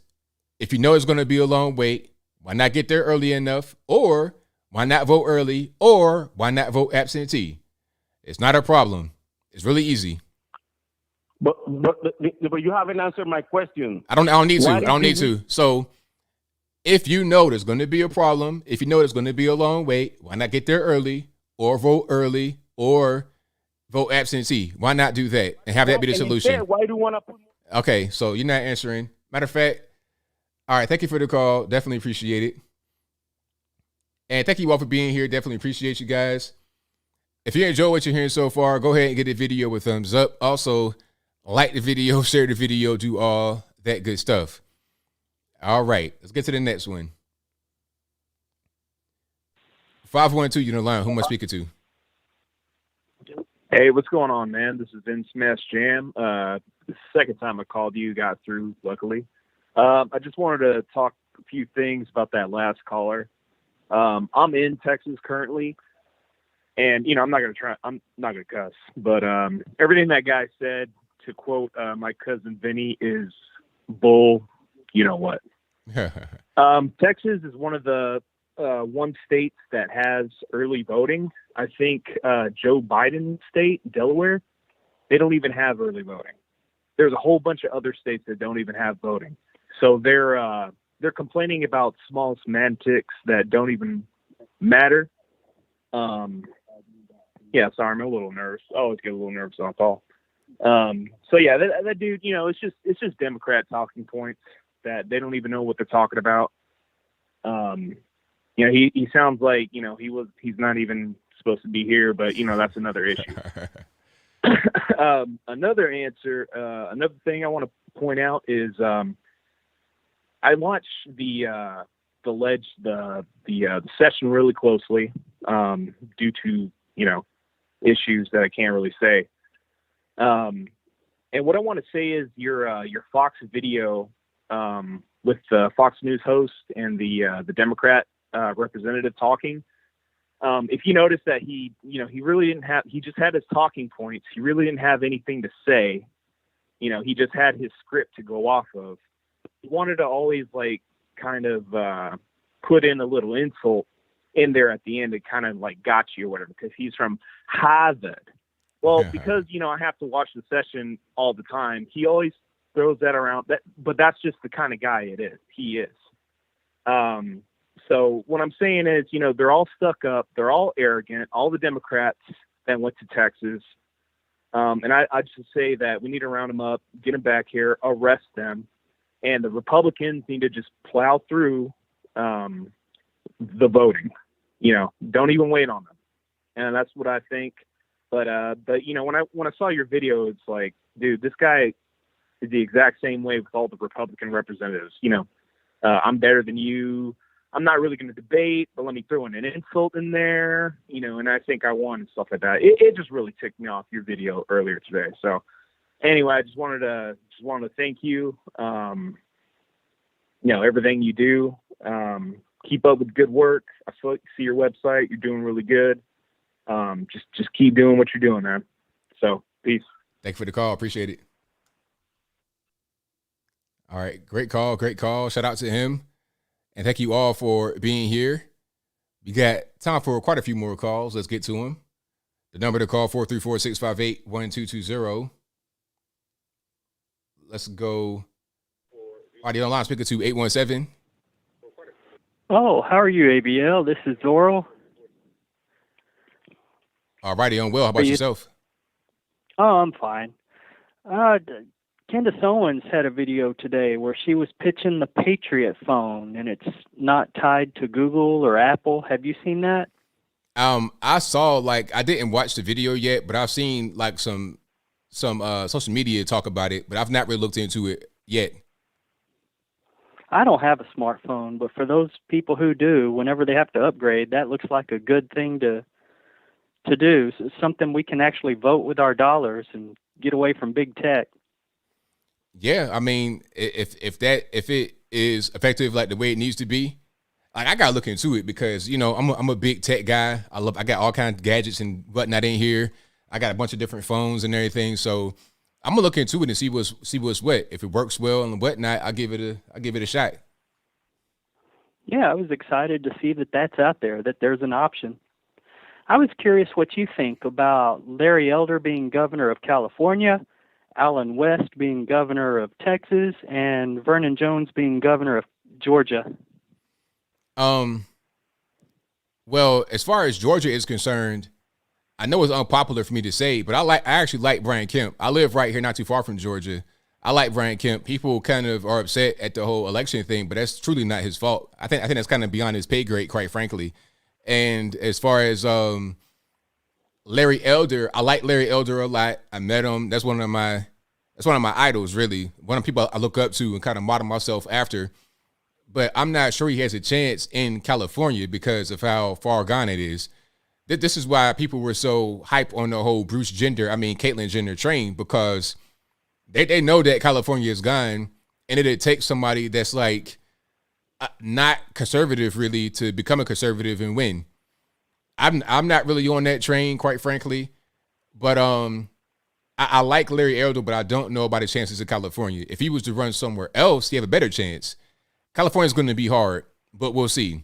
if you know it's going to be a long wait, why not get there early enough, or why not vote early, or why not vote absentee? It's not a problem. It's really easy. But you haven't answered my question. I don't need to. So if you know there's going to be a problem, if you know there's going to be a long wait, why not get there early, or vote early, or vote absentee? Why not do that and have that be the solution? Instead, why do you want to put? Okay, so you're not answering. Matter of fact, all right, thank you for the call. Definitely appreciate it. And thank you all for being here. Definitely appreciate you guys. If you enjoy what you're hearing so far, go ahead and give the video a thumbs up. Also, like the video, share the video, do all that good stuff. All right, let's get to the next one. 512, you're on the line. Who am I speaking to? Hey, what's going on, man? This is Vince Smash Jam. The second time I called you, got through, luckily. I just wanted to talk a few things about that last caller. I'm in Texas currently, and, I'm not going to cuss, but everything that guy said, to quote my cousin Vinny, is bull, you know what. Texas is one of the one states that has early voting. I think Joe Biden's state, Delaware, they don't even have early voting. There's a whole bunch of other states that don't even have voting. So they're complaining about small semantics that don't even matter. Yeah, sorry, I'm a little nervous. I always get a little nervous on call. So yeah, that dude, it's just Democrat talking points that they don't even know what they're talking about. He sounds like, he's not even supposed to be here, but that's another issue. Another thing I want to point out is, I watched the session really closely, due to, issues that I can't really say. And what I want to say is your Fox video, with the Fox News host and the Democrat representative talking. If you notice that he really didn't have, he just had his talking points. He really didn't have anything to say. He just had his script to go off of. He wanted to always kind of put in a little insult in there at the end to kind of got you or whatever, because he's from Harvard. Well, because, I have to watch the session all the time, he always throws that around. But that's just the kind of guy he is. So what I'm saying is, they're all stuck up. They're all arrogant. All the Democrats that went to Texas. And I just say that we need to round them up, get them back here, arrest them. And the Republicans need to just plow through the voting. Don't even wait on them. And that's what I think. But when I saw your video, it's like, dude, this guy is the exact same way with all the Republican representatives. I'm better than you. I'm not really going to debate, but let me throw in an insult in there, and I think I won and stuff like that. It just really ticked me off, your video earlier today. So anyway, I just wanted to thank you. Everything you do, keep up with good work. I see your website. You're doing really good. Just keep doing what you're doing, man. So peace. Thank you for the call. Appreciate it. All right. Great call. Great call. Shout out to him. And thank you all for being here. We got time for quite a few more calls. Let's get to them. The number to call, 434-658-1220. Let's go. Audio online, speaker to 817. Oh, how are you, ABL? This is Zorro. All righty, on well. How about yourself? Oh, I'm fine. Candace Owens had a video today where she was pitching the Patriot phone, and it's not tied to Google or Apple. Have you seen that? I saw, I didn't watch the video yet, but I've seen some social media talk about it, but I've not really looked into it yet. I don't have a smartphone, but for those people who do, whenever they have to upgrade, that looks like a good thing to do. So it's something we can actually vote with our dollars and get away from big tech. Yeah, I mean, if it is effective like the way it needs to be, I gotta look into it because I'm a big tech guy. I got all kinds of gadgets and whatnot in here. I got a bunch of different phones and everything, so I'm gonna look into it and see what's what. If it works well and whatnot, I'll give it a shot. Yeah, I was excited to see that that's out there, that there's an option. I was curious what you think about Larry Elder being governor of California, Alan West being governor of Texas, and Vernon Jones being governor of Georgia. Well, as far as Georgia is concerned, I know it's unpopular for me to say, but I actually like Brian Kemp. I live right here, not too far from Georgia. I like Brian Kemp. People kind of are upset at the whole election thing, but that's truly not his fault. I think that's kind of beyond his pay grade, quite frankly. And as far as Larry Elder, I like Larry Elder a lot. I met him. That's one of my idols, really. One of the people I look up to and kind of model myself after. But I'm not sure he has a chance in California because of how far gone it is. This is why people were so hype on the whole Caitlyn Jenner train, because they know that California is gone, and it'd take somebody that's not conservative really to become a conservative and win. I'm not really on that train, quite frankly, but I like Larry Elder, but I don't know about his chances in California. If he was to run somewhere else, he have a better chance. California's going to be hard, but we'll see.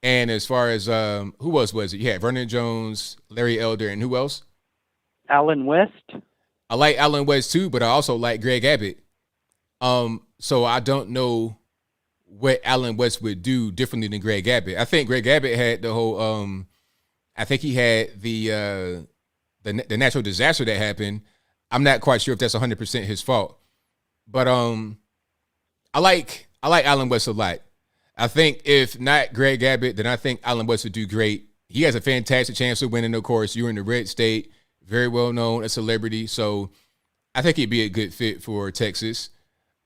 And as far as who else was it? You had Vernon Jones, Larry Elder, and who else? Alan West. I like Alan West too, but I also like Greg Abbott. So I don't know what Alan West would do differently than Greg Abbott. I think Greg Abbott had the whole I think he had the natural disaster that happened. I'm not quite sure if that's 100% his fault. But I like Alan West a lot. I think if not Greg Abbott, then I think Alan West would do great. He has a fantastic chance of winning, of course. You're in the red state, very well known, a celebrity. So I think he'd be a good fit for Texas.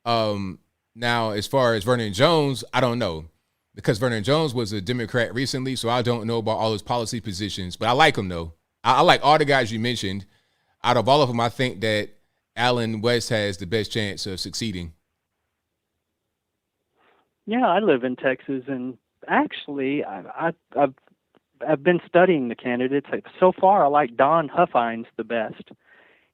Now, as far as Vernon Jones, I don't know. Because Vernon Jones was a Democrat recently, so I don't know about all his policy positions. But I like him, though. I like all the guys you mentioned. Out of all of them, I think that Alan West has the best chance of succeeding. Yeah, I live in Texas, and actually, I've been studying the candidates. So far, I like Don Huffines the best.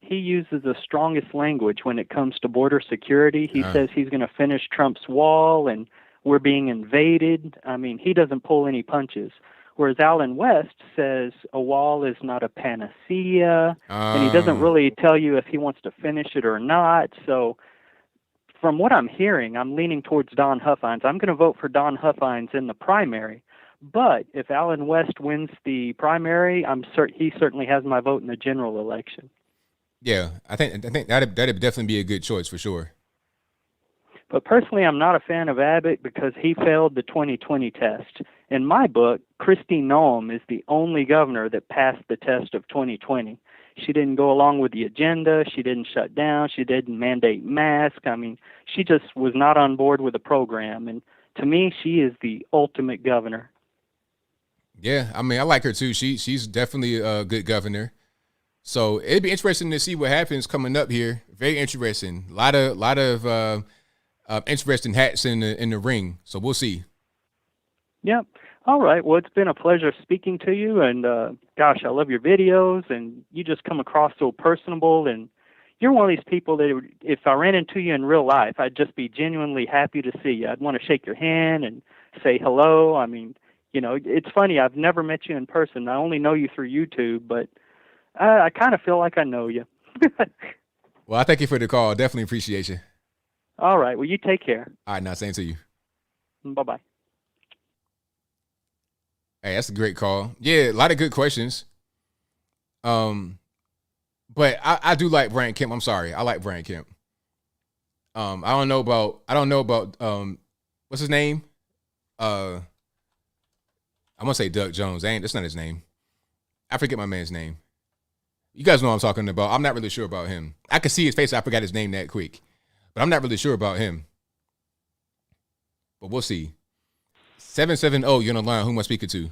He uses the strongest language when it comes to border security. He says he's going to finish Trump's wall, and we're being invaded. I mean, he doesn't pull any punches. Whereas Alan West says a wall is not a panacea, and he doesn't really tell you if he wants to finish it or not. So from what I'm hearing, I'm leaning towards Don Huffines. I'm going to vote for Don Huffines in the primary. But if Alan West wins the primary, he certainly has my vote in the general election. Yeah, I think that'd definitely be a good choice for sure. But personally, I'm not a fan of Abbott because he failed the 2020 test. In my book, Kristi Noem is the only governor that passed the test of 2020. She didn't go along with the agenda. She didn't shut down. She didn't mandate masks. I mean, she just was not on board with the program. And to me, she is the ultimate governor. Yeah, I mean, I like her too. She's definitely a good governor. So it'd be interesting to see what happens coming up here. Very interesting. A lot of interesting hats in the ring. So we'll see. Yep. All right. Well, it's been a pleasure speaking to you. And gosh, I love your videos. And you just come across so personable. And you're one of these people that if I ran into you in real life, I'd just be genuinely happy to see you. I'd want to shake your hand and say hello. I mean, you know, it's funny. I've never met you in person. I only know you through YouTube, but I kind of feel like I know you. Well, I thank you for the call. Definitely appreciate you. All right. Well, you take care. All right, now same to you. Bye-bye. Hey, that's a great call. Yeah, a lot of good questions. But I do like Brian Kemp. I'm sorry. I like Brian Kemp. I don't know about what's his name? I'm gonna say Doug Jones. That's not his name. I forget my man's name. You guys know what I'm talking about. I'm not really sure about him. I could see his face. I forgot his name that quick. But I'm not really sure about him. But we'll see. 770, you're on the line. Who am I speaking to?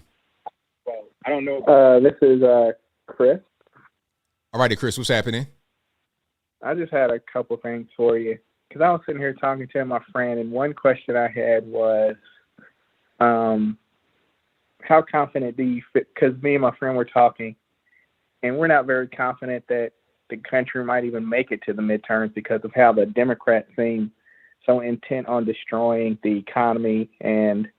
Well, I don't know. This is Chris. All righty, Chris, what's happening? I just had a couple things for you. Because I was sitting here talking to my friend, and one question I had was, how confident do you feel? Because me and my friend were talking, and we're not very confident that the country might even make it to the midterms because of how the Democrats seem so intent on destroying the economy and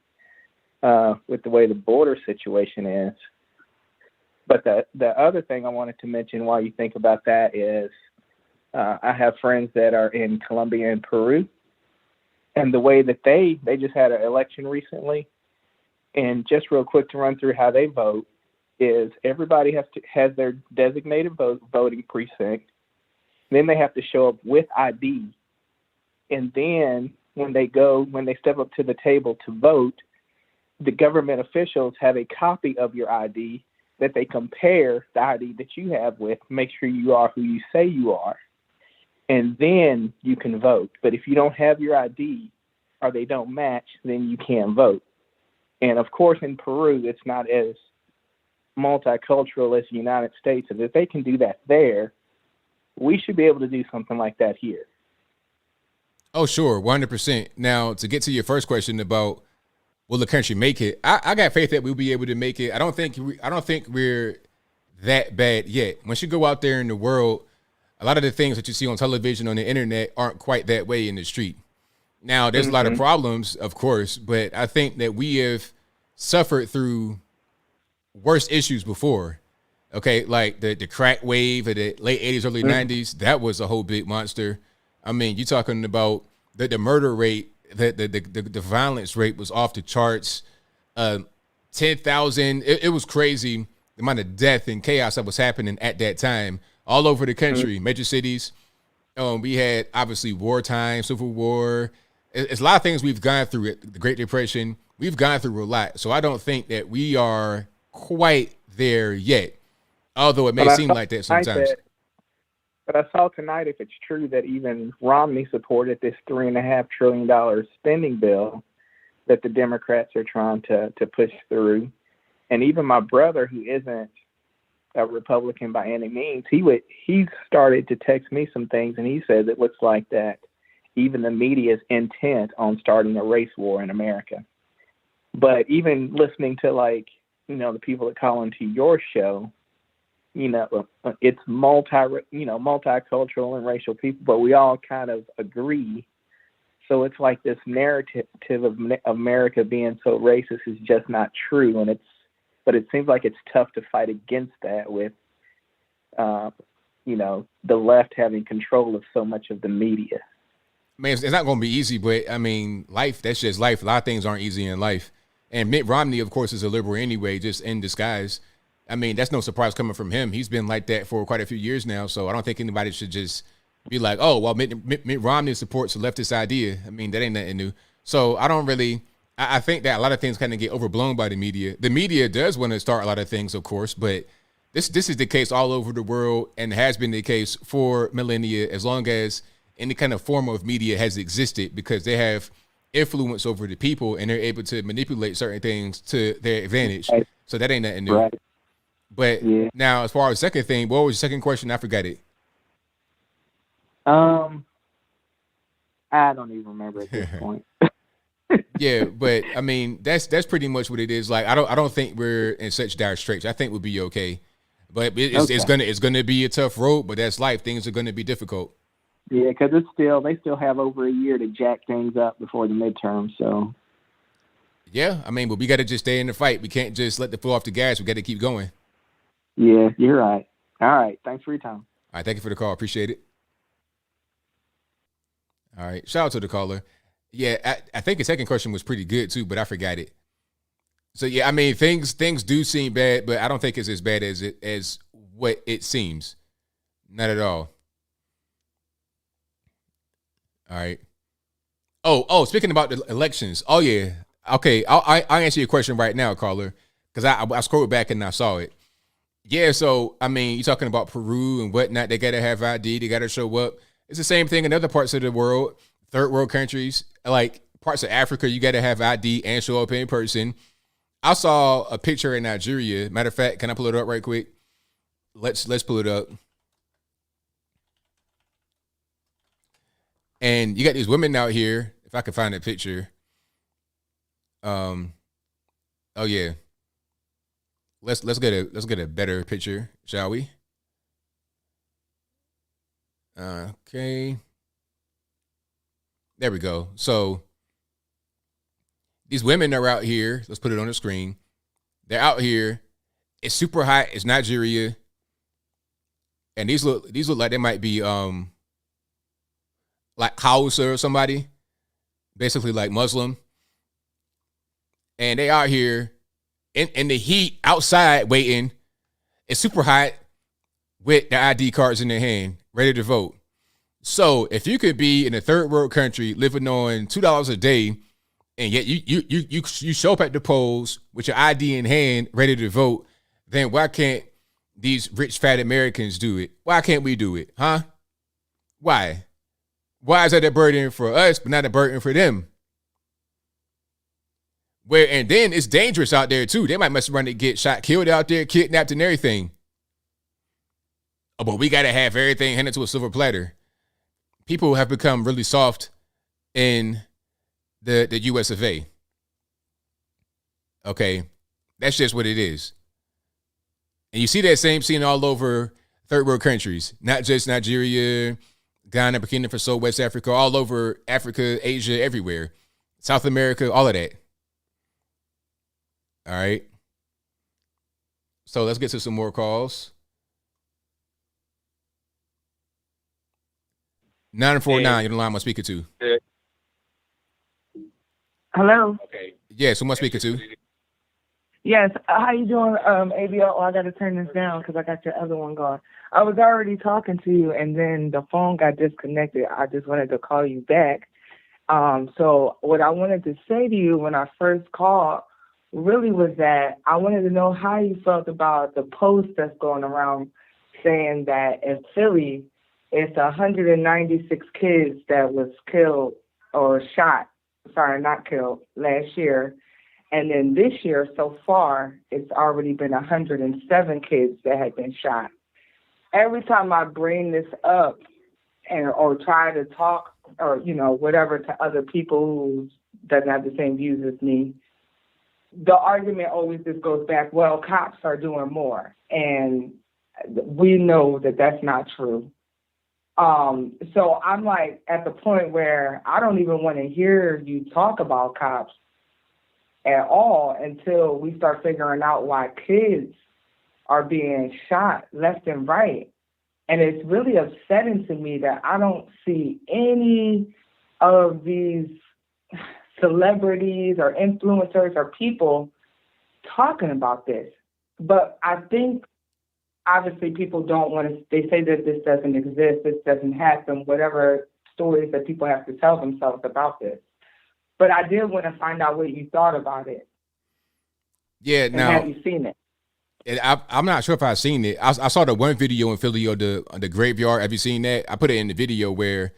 with the way the border situation is. But the other thing I wanted to mention while you think about that is I have friends that are in Colombia and Peru, and the way that they just had an election recently, and just real quick to run through how they vote is everybody has their designated voting precinct. Then they have to show up with ID, and then when they step up to the table to vote, the government officials have a copy of your ID that they compare the ID that you have with, make sure you are who you say you are, and then you can vote. But if you don't have your ID or they don't match, then you can't vote. And of course, in Peru, it's not as multicultural as the United States. And if they can do that there, we should be able to do something like that here. Oh, sure, 100%. Now, to get to your first question about will the country make it, I got faith that we'll be able to make it. I don't think we're that bad yet. Once you go out there in the world, a lot of the things that you see on television, on the internet, aren't quite that way in the street. Now, there's a lot of problems, of course, but I think that we have suffered through worse issues before. Okay, like the crack wave of the late 80s, early 90s, that was a whole big monster. I mean, you're talking about the murder rate, the violence rate was off the charts. 10,000, it was crazy, the amount of death and chaos that was happening at that time all over the country, major cities. We had, obviously, wartime, Civil War. It's a lot of things we've gone through. It, the Great Depression, we've gone through a lot. So I don't think that we are quite there yet, although it may seem like that sometimes. But I saw tonight, if it's true, that even Romney supported this $3.5 trillion spending bill that the Democrats are trying to push through. And even my brother, who isn't a Republican by any means, he started to text me some things, and he says it looks like that even the media is intent on starting a race war in America. But even listening to, like, you know, the people that call into your show, you know, it's multicultural and racial people, but we all kind of agree. So it's like this narrative of America being so racist is just not true, but it seems like it's tough to fight against that with, the left having control of so much of the media. Man, it's not going to be easy, but I mean, life, that's just life. A lot of things aren't easy in life. And Mitt Romney, of course, is a liberal anyway, just in disguise. I mean, that's no surprise coming from him. He's been like that for quite a few years now. So I don't think anybody should just be like, oh, well, Mitt Romney supports a leftist idea. I mean, that ain't nothing new. So I think that a lot of things kind of get overblown by the media. The media does want to start a lot of things, of course, but this is the case all over the world and has been the case for millennia, as long as any kind of form of media has existed, because they have influence over the people, and they're able to manipulate certain things to their advantage. So that ain't nothing new. Right. But now, as far as the second thing, what was your second question? I forgot it. I don't even remember at this point. Yeah, but I mean, that's pretty much what it is. Like, I don't think we're in such dire straits. I think we'll be okay. But it's gonna be a tough road. But that's life. Things are gonna be difficult. Yeah, because they still have over a year to jack things up before the midterm. So yeah, I mean, but we got to just stay in the fight. We can't just let the foot off the gas. We got to keep going. Yeah, you're right. All right, thanks for your time. All right, thank you for the call. Appreciate it. All right, shout out to the caller. Yeah, I think the second question was pretty good too, but I forgot it. So yeah, I mean, things do seem bad, but I don't think it's as bad as what it seems. Not at all. All right. Oh, speaking about the elections. Oh yeah. Okay, I'll answer your question right now, caller, because I scrolled back and I saw it. Yeah, so I mean, you're talking about Peru and whatnot. They gotta have ID. They gotta show up. It's the same thing in other parts of the world, third world countries, like parts of Africa. You gotta have ID and show up in person. I saw a picture in Nigeria. Matter of fact, can I pull it up right quick? Let's pull it up. And you got these women out here. If I can find a picture. Oh yeah. Let's get a better picture, shall we? Okay. There we go. So these women are out here. Let's put it on the screen. They're out here. It's super hot. It's Nigeria. And these look like they might be like Hausa or somebody, basically like Muslim. And they out here in the heat outside waiting. It's super hot with the ID cards in their hand, ready to vote. So if you could be in a third world country living on $2 a day, and yet you show up at the polls with your ID in hand, ready to vote, then why can't these rich fat Americans do it? Why can't we do it? Huh? Why? Why is that a burden for us, but not a burden for them? And then it's dangerous out there too. They might mess around and get shot, killed out there, kidnapped and everything. Oh, but we gotta have everything handed to a silver platter. People have become really soft in the US of A. Okay. That's just what it is. And you see that same scene all over third world countries, not just Nigeria, Ghana, Burkina Faso, West Africa, all over Africa, Asia, everywhere. South America, all of that. All right. So let's get to some more calls. 949, you're the line I'm speaking to. Hello. Okay. Yes, who am I speaking to? Yes. How you doing, ABL? Oh, I got to turn this down because I got your other one going. I was already talking to you, and then the phone got disconnected. I just wanted to call you back. So what I wanted to say to you when I first called really was that I wanted to know how you felt about the post that's going around saying that in Philly, it's 196 kids that was killed or shot. Sorry, not killed last year. And then this year, so far, it's already been 107 kids that have been shot. Every time I bring this up or try to talk or, whatever to other people who doesn't have the same views as me, the argument always just goes back, well, cops are doing more. And we know that that's not true. So I'm like at the point where I don't even want to hear you talk about cops at all until we start figuring out why kids are being shot left and right. And it's really upsetting to me that I don't see any of these celebrities or influencers or people talking about this. But I think obviously people don't want to, they say that this doesn't exist, this doesn't happen, whatever stories that people have to tell themselves about this. But I did want to find out what you thought about it. Yeah, and now have you seen it? And I'm not sure if I've seen it. I saw the one video in Philly of the graveyard. Have you seen that? I put it in the video where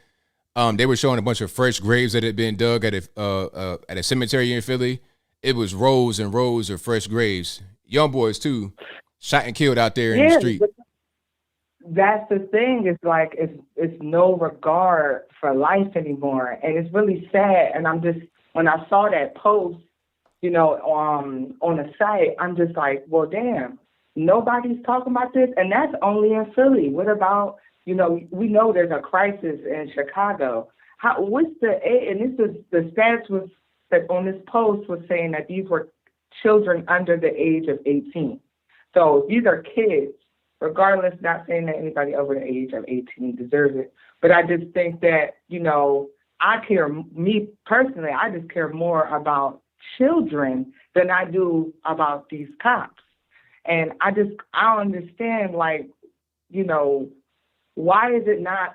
They were showing a bunch of fresh graves that had been dug at a cemetery in Philly. It was rows and rows of fresh graves. Young boys too, shot and killed out there in the street. But that's the thing. It's like it's no regard for life anymore, and it's really sad. And when I saw that post, on the site, I'm just like, well, damn, nobody's talking about this, and that's only in Philly. What about, we know there's a crisis in Chicago. And the stats was that on this post was saying that these were children under the age of 18. So these are kids, regardless, not saying that anybody over the age of 18 deserves it. But I just think that, me personally, I just care more about children than I do about these cops. And I don't understand, why is it not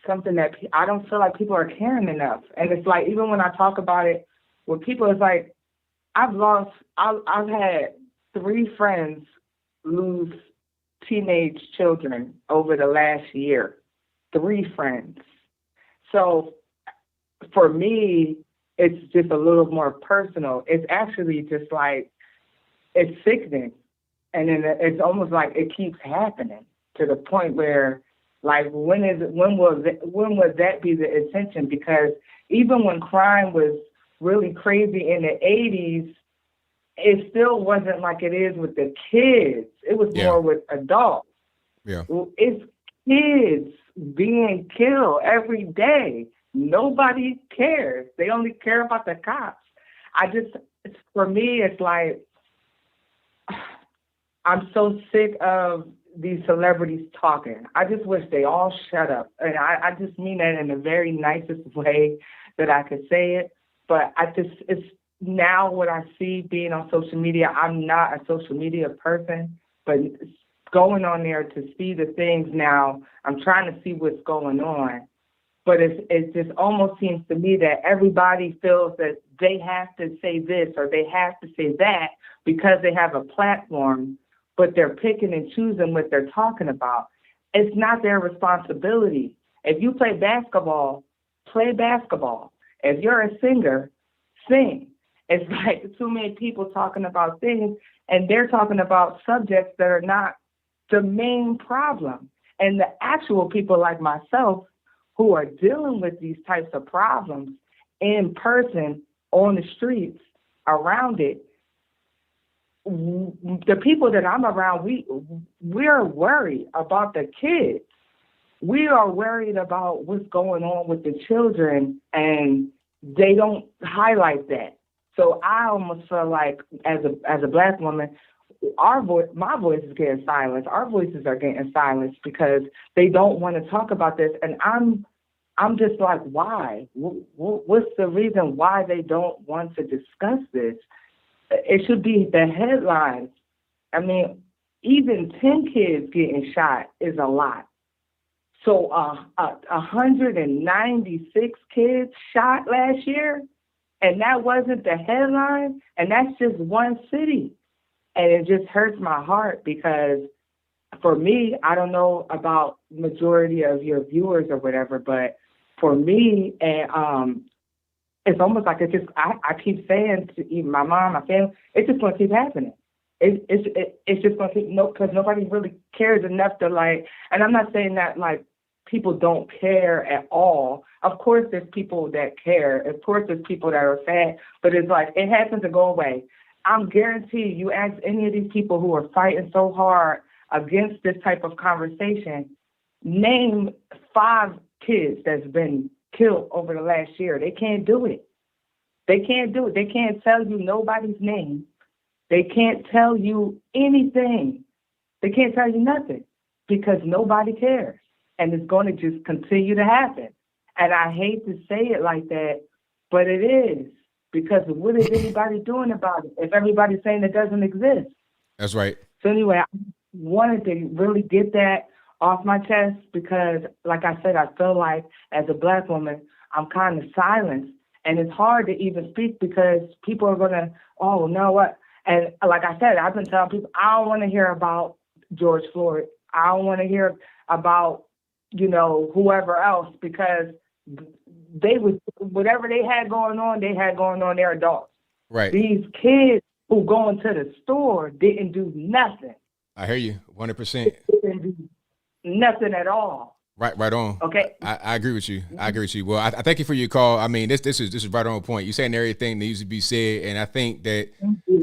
something that I don't feel like people are caring enough? And it's like, even when I talk about it with people, it's like, I've had 3 friends lose teenage children over the last year. 3 friends. So for me, it's just a little more personal. It's actually just like, it's sickening. And then it's almost like it keeps happening to the point where, like, when would that be the intention? Because even when crime was really crazy in the 80s, it still wasn't like it is with the kids. It was more with adults. Yeah. It's kids being killed every day. Nobody cares. They only care about the cops. For me, it's like, I'm so sick of these celebrities talking. I just wish they all shut up. And I just mean that in the very nicest way that I could say it. But it's now what I see being on social media. I'm not a social media person, but going on there to see the things now, I'm trying to see what's going on. But it just almost seems to me that everybody feels that they have to say this or they have to say that because they have a platform, but they're picking and choosing what they're talking about. It's not their responsibility. If you play basketball, play basketball. If you're a singer, sing. It's like too many people talking about things, and they're talking about subjects that are not the main problem. And the actual people like myself who are dealing with these types of problems in person, on the streets, around it, the people that I'm around, we're worried about the kids. We are worried about what's going on with the children, and they don't highlight that. So I almost feel like, as a Black woman, my voice is getting silenced. Our voices are getting silenced because they don't want to talk about this. And I'm just like, why? What's the reason why they don't want to discuss this? It should be the headlines. I mean, even 10 kids getting shot is a lot. So 196 kids shot last year, and that wasn't the headline, and that's just one city. And it just hurts my heart because for me, I don't know about majority of your viewers or whatever, but for me, and it's almost like it's just, I keep saying to even my mom, my family, it's just going to keep happening. It's just going to keep, because nobody really cares enough to, like, and I'm not saying that, like, people don't care at all. Of course there's people that care. Of course there's people that are sad, but it's like, it happens to go away. I'm guaranteed you ask any of these people who are fighting so hard against this type of conversation, name 5 kids that's been killed over the last year. They can't do it. They can't do it. They can't tell you nobody's name. They can't tell you anything. They can't tell you nothing because nobody cares. And it's going to just continue to happen. And I hate to say it like that, but it is. Because what is anybody doing about it if everybody's saying it doesn't exist? That's right. So anyway, I wanted to really get that off my chest because, like I said, I feel like as a Black woman, I'm kind of silenced. And it's hard to even speak because people are going to, oh, no, what? And like I said, I've been telling people, I don't want to hear about George Floyd. I don't want to hear about, whoever else, because they would, whatever they had going on, they're adults. Right. These kids who go into the store didn't do nothing. I hear you 100%. Didn't do nothing at all. Right on. Okay. I agree with you. Well, I thank you for your call. I mean, this is right on point. You're saying everything that needs to be said, and I think that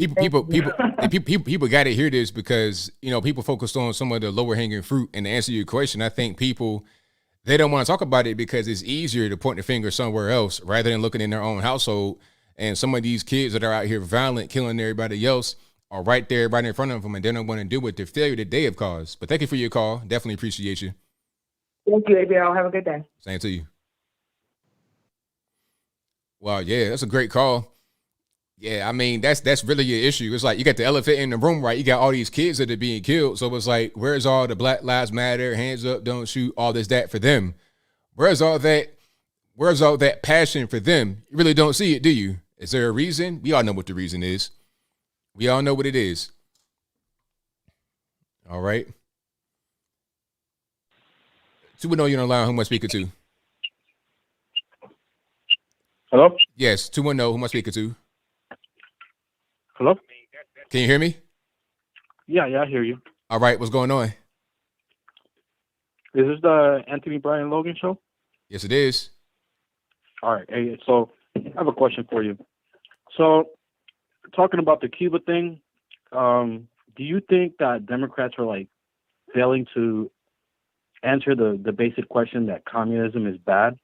people got to hear this because people focused on some of the lower hanging fruit. And to answer your question, I think people they don't want to talk about it because it's easier to point the finger somewhere else rather than looking in their own household. And some of these kids that are out here violent, killing everybody else, are right there, right in front of them, and they don't want to deal with the failure that they have caused. But thank you for your call. Definitely appreciate you. Thank you, ABL. Have a good day. Same to you. Wow, yeah, that's a great call. Yeah, I mean, that's really your issue. It's like you got the elephant in the room, right? You got all these kids that are being killed. So it's like, where's all the Black Lives Matter, hands up, don't shoot, all this, that for them? Where's all that passion for them? You really don't see it, do you? Is there a reason? We all know what the reason is. We all know what it is. All right. 210, you're on the line. Who am I speaking to? Hello? Yes, 210, who am I speaking to? Hello? Can you hear me? Yeah, I hear you. All right, what's going on? Is this the Anthony Bryan Logan show? Yes, it is. All right. Hey, so I have a question for you. So, talking about the Cuba thing, do you think that Democrats are like failing to answer the basic question that communism is bad?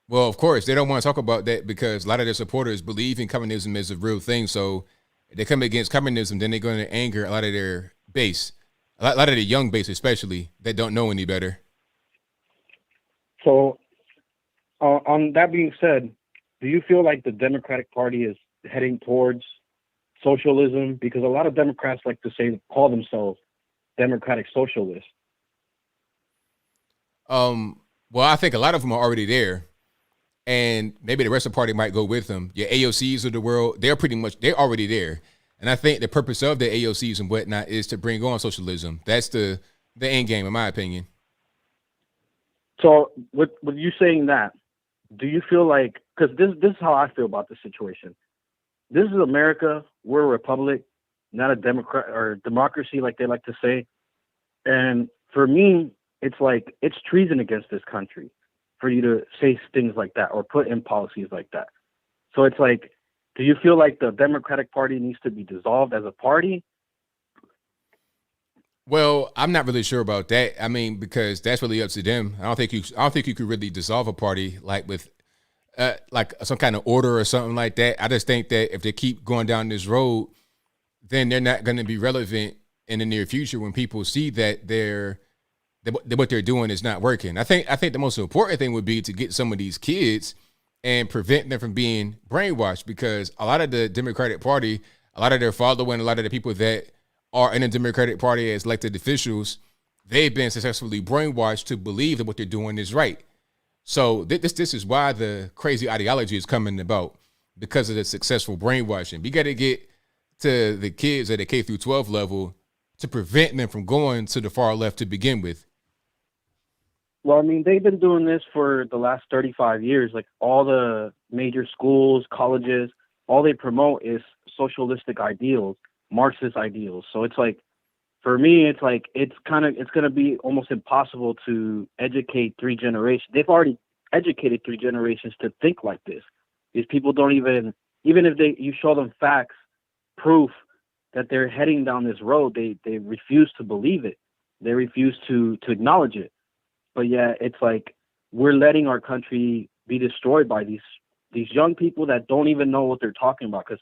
Well, of course, they don't want to talk about that because a lot of their supporters believe in communism as a real thing. So if they come against communism, then they're going to anger a lot of their base, a lot of the young base especially, that don't know any better. So, on that being said, do you feel like the Democratic Party is heading towards socialism? Because a lot of Democrats like to call themselves democratic socialists. Well, I think a lot of them are already there, and maybe the rest of the party might go with them. Your AOCs of the world, they're already there. And I think the purpose of the AOCs and whatnot is to bring on socialism. That's the end game, in my opinion. So with you saying that, do you feel like, because this is how I feel about the situation. This is America. We're a republic, not a democracy like they like to say. And for me, it's like it's treason against this country for you to say things like that or put in policies like that. So it's like, do you feel like the Democratic Party needs to be dissolved as a party? Well, I'm not really sure about that. I mean, because that's really up to them. I don't think you could really dissolve a party like with like some kind of order or something like that. I just think that if they keep going down this road, then they're not going to be relevant in the near future when people see that what they're doing is not working. I think the most important thing would be to get some of these kids and prevent them from being brainwashed, because a lot of the Democratic Party, a lot of their following, a lot of the people that are in the Democratic Party as elected officials, they've been successfully brainwashed to believe that what they're doing is right. So this is why the crazy ideology is coming about, because of the successful brainwashing. We got to get to the kids at the K through 12 level to prevent them from going to the far left to begin with. Well, I mean, they've been doing this for the last 35 years. Like all the major schools, colleges, all they promote is socialistic ideals, Marxist ideals. So it's like, for me, it's like, it's going to be almost impossible to educate three generations. They've already educated three generations to think like this. These people don't even if you show them facts, proof that they're heading down this road, they refuse to believe it. They refuse to acknowledge it. But yeah, it's like we're letting our country be destroyed by these young people that don't even know what they're talking about. Because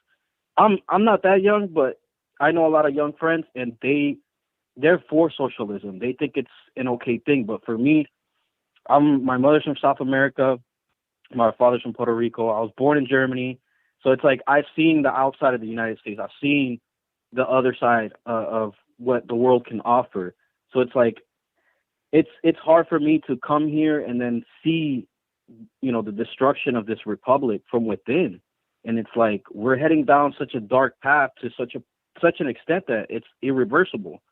I'm not that young, but I know a lot of young friends, and they're for socialism. They think it's an okay thing. But for me, my mother's from South America, my father's from Puerto Rico. I was born in Germany, so it's like I've seen the outside of the United States. I've seen the other side of what the world can offer. So it's like, it's hard for me to come here and then see, the destruction of this republic from within. And it's like, we're heading down such a dark path to such an extent that it's irreversible.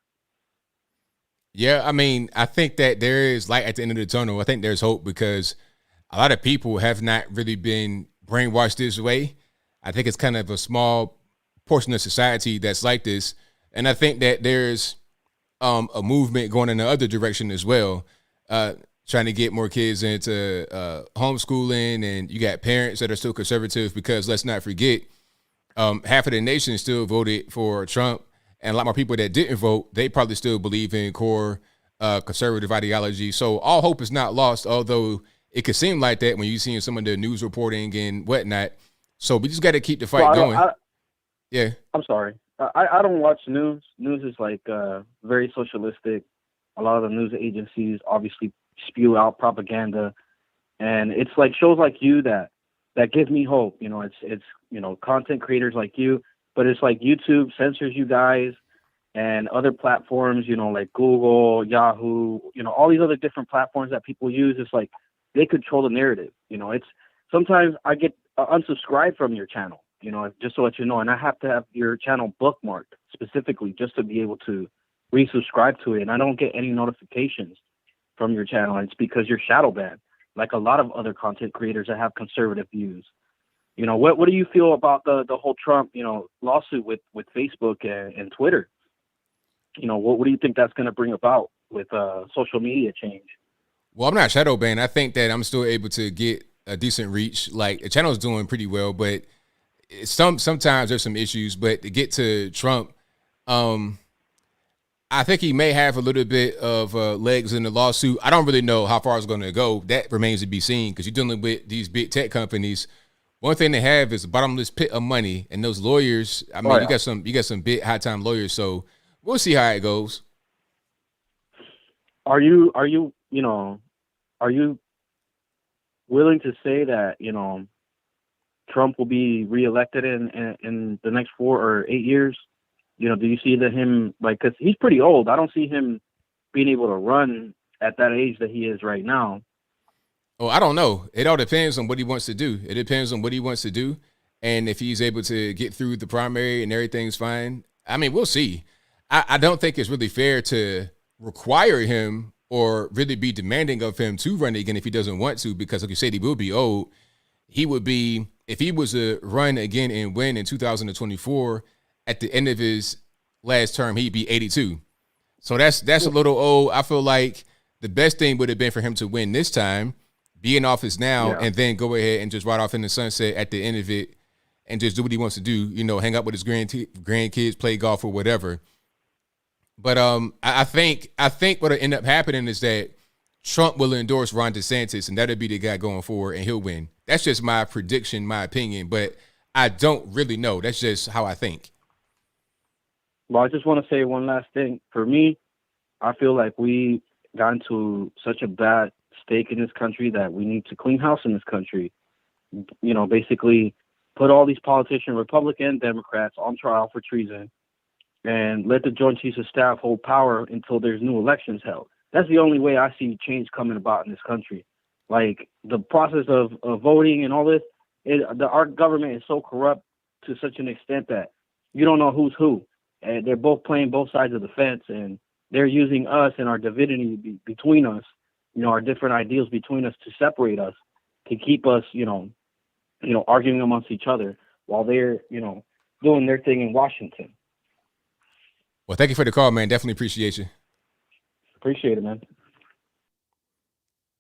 Yeah. I mean, I think that there is light at the end of the tunnel. I think there's hope, because a lot of people have not really been brainwashed this way. I think it's kind of a small portion of society that's like this. And I think that there's a movement going in the other direction as well, trying to get more kids into homeschooling. And you got parents that are still conservative because let's not forget, half of the nation still voted for Trump. And a lot more people that didn't vote, they probably still believe in core conservative ideology. So all hope is not lost, although it could seem like that when you see some of the news reporting and whatnot. So we just got to keep the fight going. Yeah. I'm sorry. I don't watch news. News is like very socialistic. A lot of the news agencies obviously spew out propaganda, and it's like shows like you that give me hope. You know, it's content creators like you, but it's like YouTube censors you guys, and other platforms, like Google, Yahoo, all these other different platforms that people use. It's like they control the narrative. It's sometimes I get unsubscribed from your channel. Just to let you know, and I have to have your channel bookmarked specifically just to be able to resubscribe to it. And I don't get any notifications from your channel. And it's because you're shadow banned, like a lot of other content creators that have conservative views. What do you feel about the whole Trump, lawsuit with Facebook and Twitter? What do you think that's going to bring about with social media change? Well, I'm not shadow banned. I think that I'm still able to get a decent reach. Like the channel's doing pretty well, but sometimes there's some issues. But to get to Trump, I think he may have a little bit of legs in the lawsuit. I don't really know how far it's going to go. That remains to be seen because you're dealing with these big tech companies. One thing they have is a bottomless pit of money, and those lawyers. I mean, you got some big high time lawyers. So we'll see how it goes. Are you willing to say that Trump will be reelected in the next 4 or 8 years? Do you see that him, because he's pretty old. I don't see him being able to run at that age that he is right now. Oh, I don't know. It all depends on what he wants to do. It depends on what he wants to do. And if he's able to get through the primary and everything's fine, I mean, we'll see. I don't think it's really fair to require him or really be demanding of him to run again if he doesn't want to, because like you said, he will be old. He would be, if he was to run again and win in 2024, at the end of his last term, he'd be 82. So that's a little old. I feel like the best thing would have been for him to win this time, be in office now, and then go ahead and just ride off in the sunset at the end of it and just do what he wants to do, hang out with his grandkids, play golf or whatever. But I think what'll end up happening is that Trump will endorse Ron DeSantis, and that'll be the guy going forward, and he'll win. That's just my prediction, my opinion, but I don't really know. That's just how I think. Well, I just want to say one last thing. For me, I feel like we got into such a bad stake in this country that we need to clean house in this country. Basically put all these politicians, Republican, Democrats, on trial for treason, and let the Joint Chiefs of Staff hold power until there's new elections held. That's the only way I see change coming about in this country. Like the process of voting and all this, our government is so corrupt to such an extent that you don't know who's who. And they're both playing both sides of the fence, and they're using us and our divinity between us, our different ideals between us to separate us, to keep us, arguing amongst each other while they're, doing their thing in Washington. Well, thank you for the call, man. Definitely appreciate you. Appreciate it, man.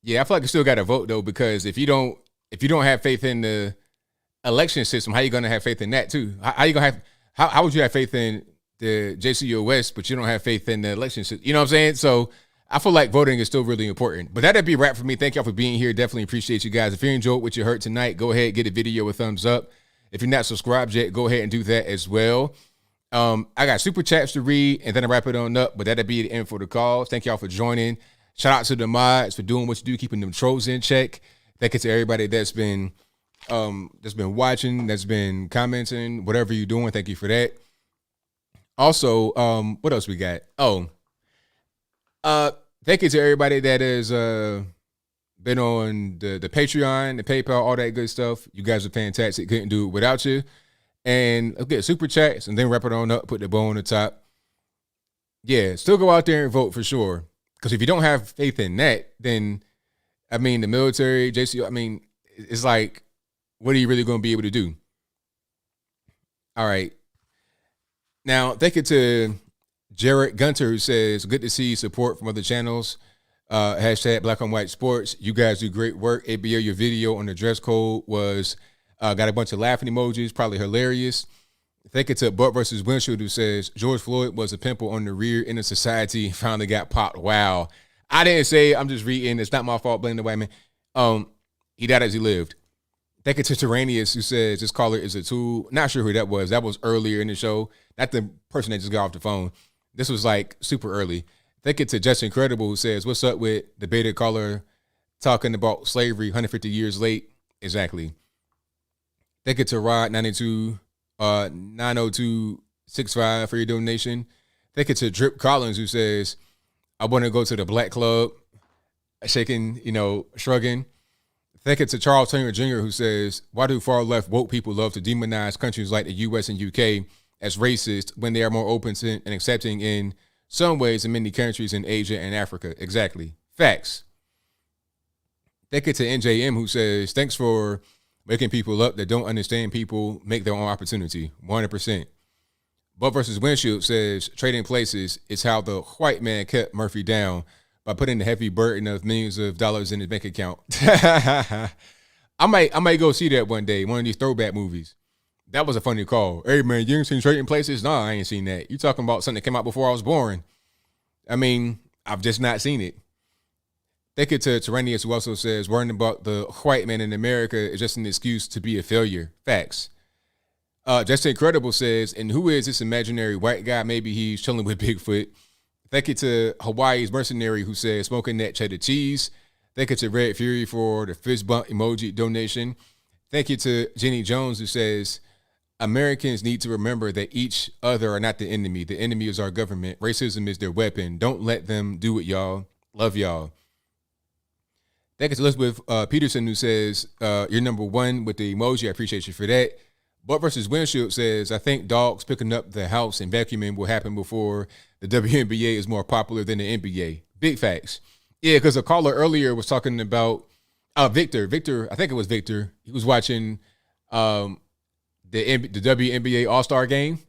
Yeah, I feel like you still got to vote though, because if you don't have faith in the election system, how you gonna have faith in that too? How you gonna have? How would you have faith in the JCOS, but you don't have faith in the election system? You know what I'm saying? So I feel like voting is still really important. But that'd be a wrap for me. Thank y'all for being here. Definitely appreciate you guys. If you enjoyed what you heard tonight, go ahead, get a video a thumbs up. If you're not subscribed yet, go ahead and do that as well. I got super chats to read and then I wrap it on up, but that'll be the end for the calls. Thank y'all for joining. Shout out to the mods for doing what you do, keeping them trolls in check. Thank you to everybody that's been watching, that's been commenting, whatever you're doing. Thank you for that. Also, what else we got? Thank you to everybody that has been on the Patreon, the PayPal, all that good stuff. You guys are fantastic. Couldn't do it without you. And let's get super chats and then wrap it on up, put the bow on the top. Yeah, still go out there and vote for sure. Because if you don't have faith in that, then I mean, the military, JC, I mean, it's like, what are you really going to be able to do? All right. Now, thank you to Jared Gunter, who says, good to see support from other channels. Hashtag Black on White Sports. You guys do great work. ABL, your video on the dress code was, got a bunch of laughing emojis, probably hilarious. Thank you to Butt versus Windshield, who says, George Floyd was a pimple on the rear end of society, finally got popped. Wow. I didn't say, I'm just reading. It's not my fault, blame the white man. He died as he lived. Thank you to Tyrannius, who says this caller is a tool. Not sure who that was. That was earlier in the show. Not the person that just got off the phone. This was like super early. Thank you to Just Incredible, who says, what's up with the beta caller talking about slavery 150 years late? Exactly. Thank you to Rod 90265 for your donation. Thank you to Drip Collins, who says, I want to go to the Black Club, shaking, shrugging. Thank you to Charles Turner Jr., who says, why do far left woke people love to demonize countries like the U.S. and UK as racist when they are more open to and accepting in some ways in many countries in Asia and Africa? Exactly. Facts. Thank you to NJM, who says, thanks for waking people up that don't understand people make their own opportunity. 100%. Butt versus Windshield says, trading places is how the white man kept Murphy down by putting the heavy burden of millions of dollars in his bank account. I might go see that one day, one of these throwback movies. That was a funny call. Hey, man, you ain't seen Trading Places? No, I ain't seen that. You talking about something that came out before I was born. I mean, I've just not seen it. Thank you to Tyrannius, who also says, worrying about the white man in America is just an excuse to be a failure. Facts. Just Incredible says, and who is this imaginary white guy? Maybe he's chilling with Bigfoot. Thank you to Hawaii's Mercenary, who says, smoking that cheddar cheese. Thank you to Red Fury for the fist bump emoji donation. Thank you to Jenny Jones, who says, Americans need to remember that each other are not the enemy. The enemy is our government. Racism is their weapon. Don't let them do it, y'all. Love y'all. Thank you to Elizabeth Peterson, who says, you're number one with the emoji. I appreciate you for that. Butt versus Windshield says, I think dogs picking up the house and vacuuming will happen before the WNBA is more popular than the NBA. Big facts. Yeah, because a caller earlier was talking about Victor. I think it was Victor. He was watching the WNBA All-Star game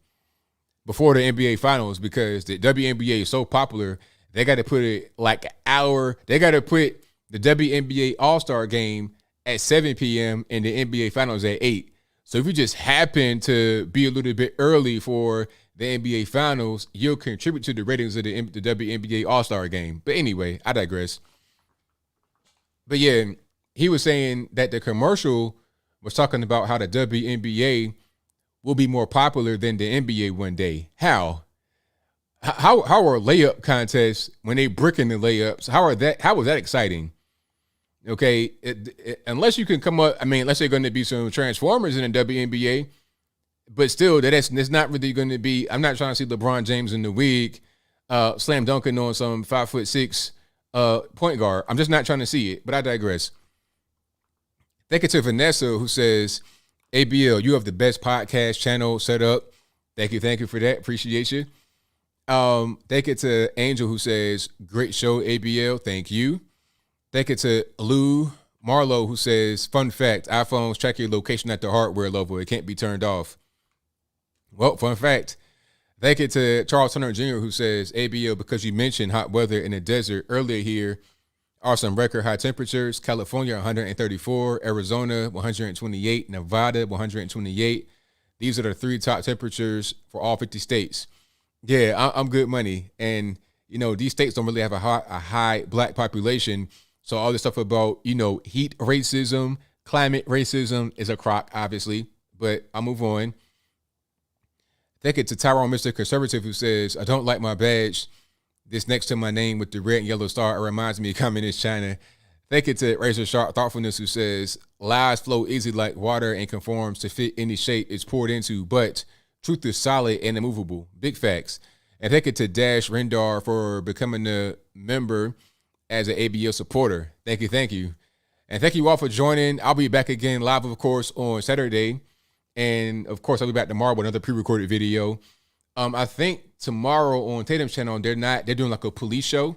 before the NBA Finals because the WNBA is so popular, they got to put it like an hour. They got to put the WNBA All-Star game at 7 p.m. and the NBA Finals at 8. So if you just happen to be a little bit early for the NBA Finals, you'll contribute to the ratings of the WNBA All-Star game. But anyway, I digress. But yeah, he was saying that the commercial was talking about how the WNBA will be more popular than the NBA one day. How are layup contests when they bricking the layups? How was that exciting? Okay, unless you can come up, I mean, unless they're going to be some Transformers in the WNBA, but still, that's not really going to be. I'm not trying to see LeBron James in the wig, slam dunking on some 5'6" point guard. I'm just not trying to see it. But I digress. Thank you to Vanessa, who says, ABL, you have the best podcast channel set up. Thank you for that. Appreciate you. Thank you to Angel, who says, great show, ABL. Thank you. Thank you to Lou Marlowe, who says, fun fact, iPhones track your location at the hardware level. It can't be turned off. Well, fun fact. Thank you to Charles Turner Jr., who says, ABL, because you mentioned hot weather in the desert earlier, here are some record high temperatures. California, 134. Arizona, 128. Nevada, 128. These are the 3 top temperatures for all 50 states. Yeah, I'm good money. And, these states don't really have a high black population. So all this stuff about, heat racism, climate racism is a crock, obviously, but I'll move on. Thank you to Tyrone, Mr. Conservative, who says, I don't like my badge. This next to my name with the red and yellow star, it reminds me of communist China. Thank you to Razor Sharp Thoughtfulness, who says, lies flow easy like water and conforms to fit any shape it's poured into, but truth is solid and immovable. Big facts. And thank you to Dash Rendar for becoming a member as an ABL supporter. Thank you. And thank you all for joining. I'll be back again live, of course, on Saturday. And, of course, I'll be back tomorrow with another pre-recorded video. I think tomorrow on Tatum's channel, they're doing like a police show.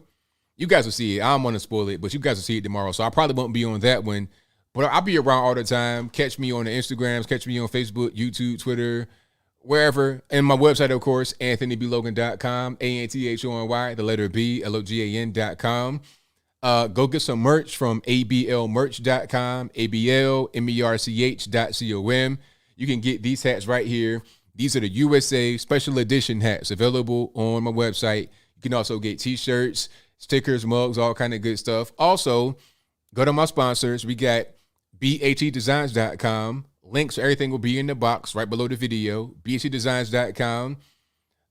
You guys will see it. I don't want to spoil it, but you guys will see it tomorrow. So I probably won't be on that one. But I'll be around all the time. Catch me on the Instagrams. Catch me on Facebook, YouTube, Twitter, wherever. And my website, of course, anthonyblogan.com, ANTHONY, the letter B, LOGAN.com. Go get some merch from ABLmerch.com, ABLmerch.com. You can get these hats right here. These are the USA Special Edition hats available on my website. You can also get T-shirts, stickers, mugs, all kind of good stuff. Also, go to my sponsors. We got BHEDesigns.com. Links for everything will be in the box right below the video. BHEDesigns.com.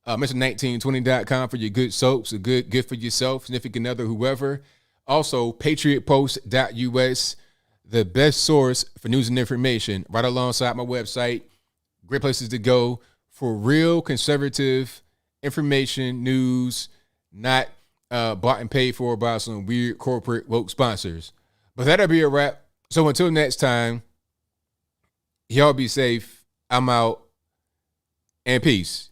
Mr1920.com for your good soaps, a good gift for yourself, significant other, whoever. Also, patriotpost.us, the best source for news and information, right alongside my website. Great places to go for real conservative information, news, not bought and paid for by some weird corporate woke sponsors. But that'll be a wrap. So until next time, y'all be safe. I'm out, and peace.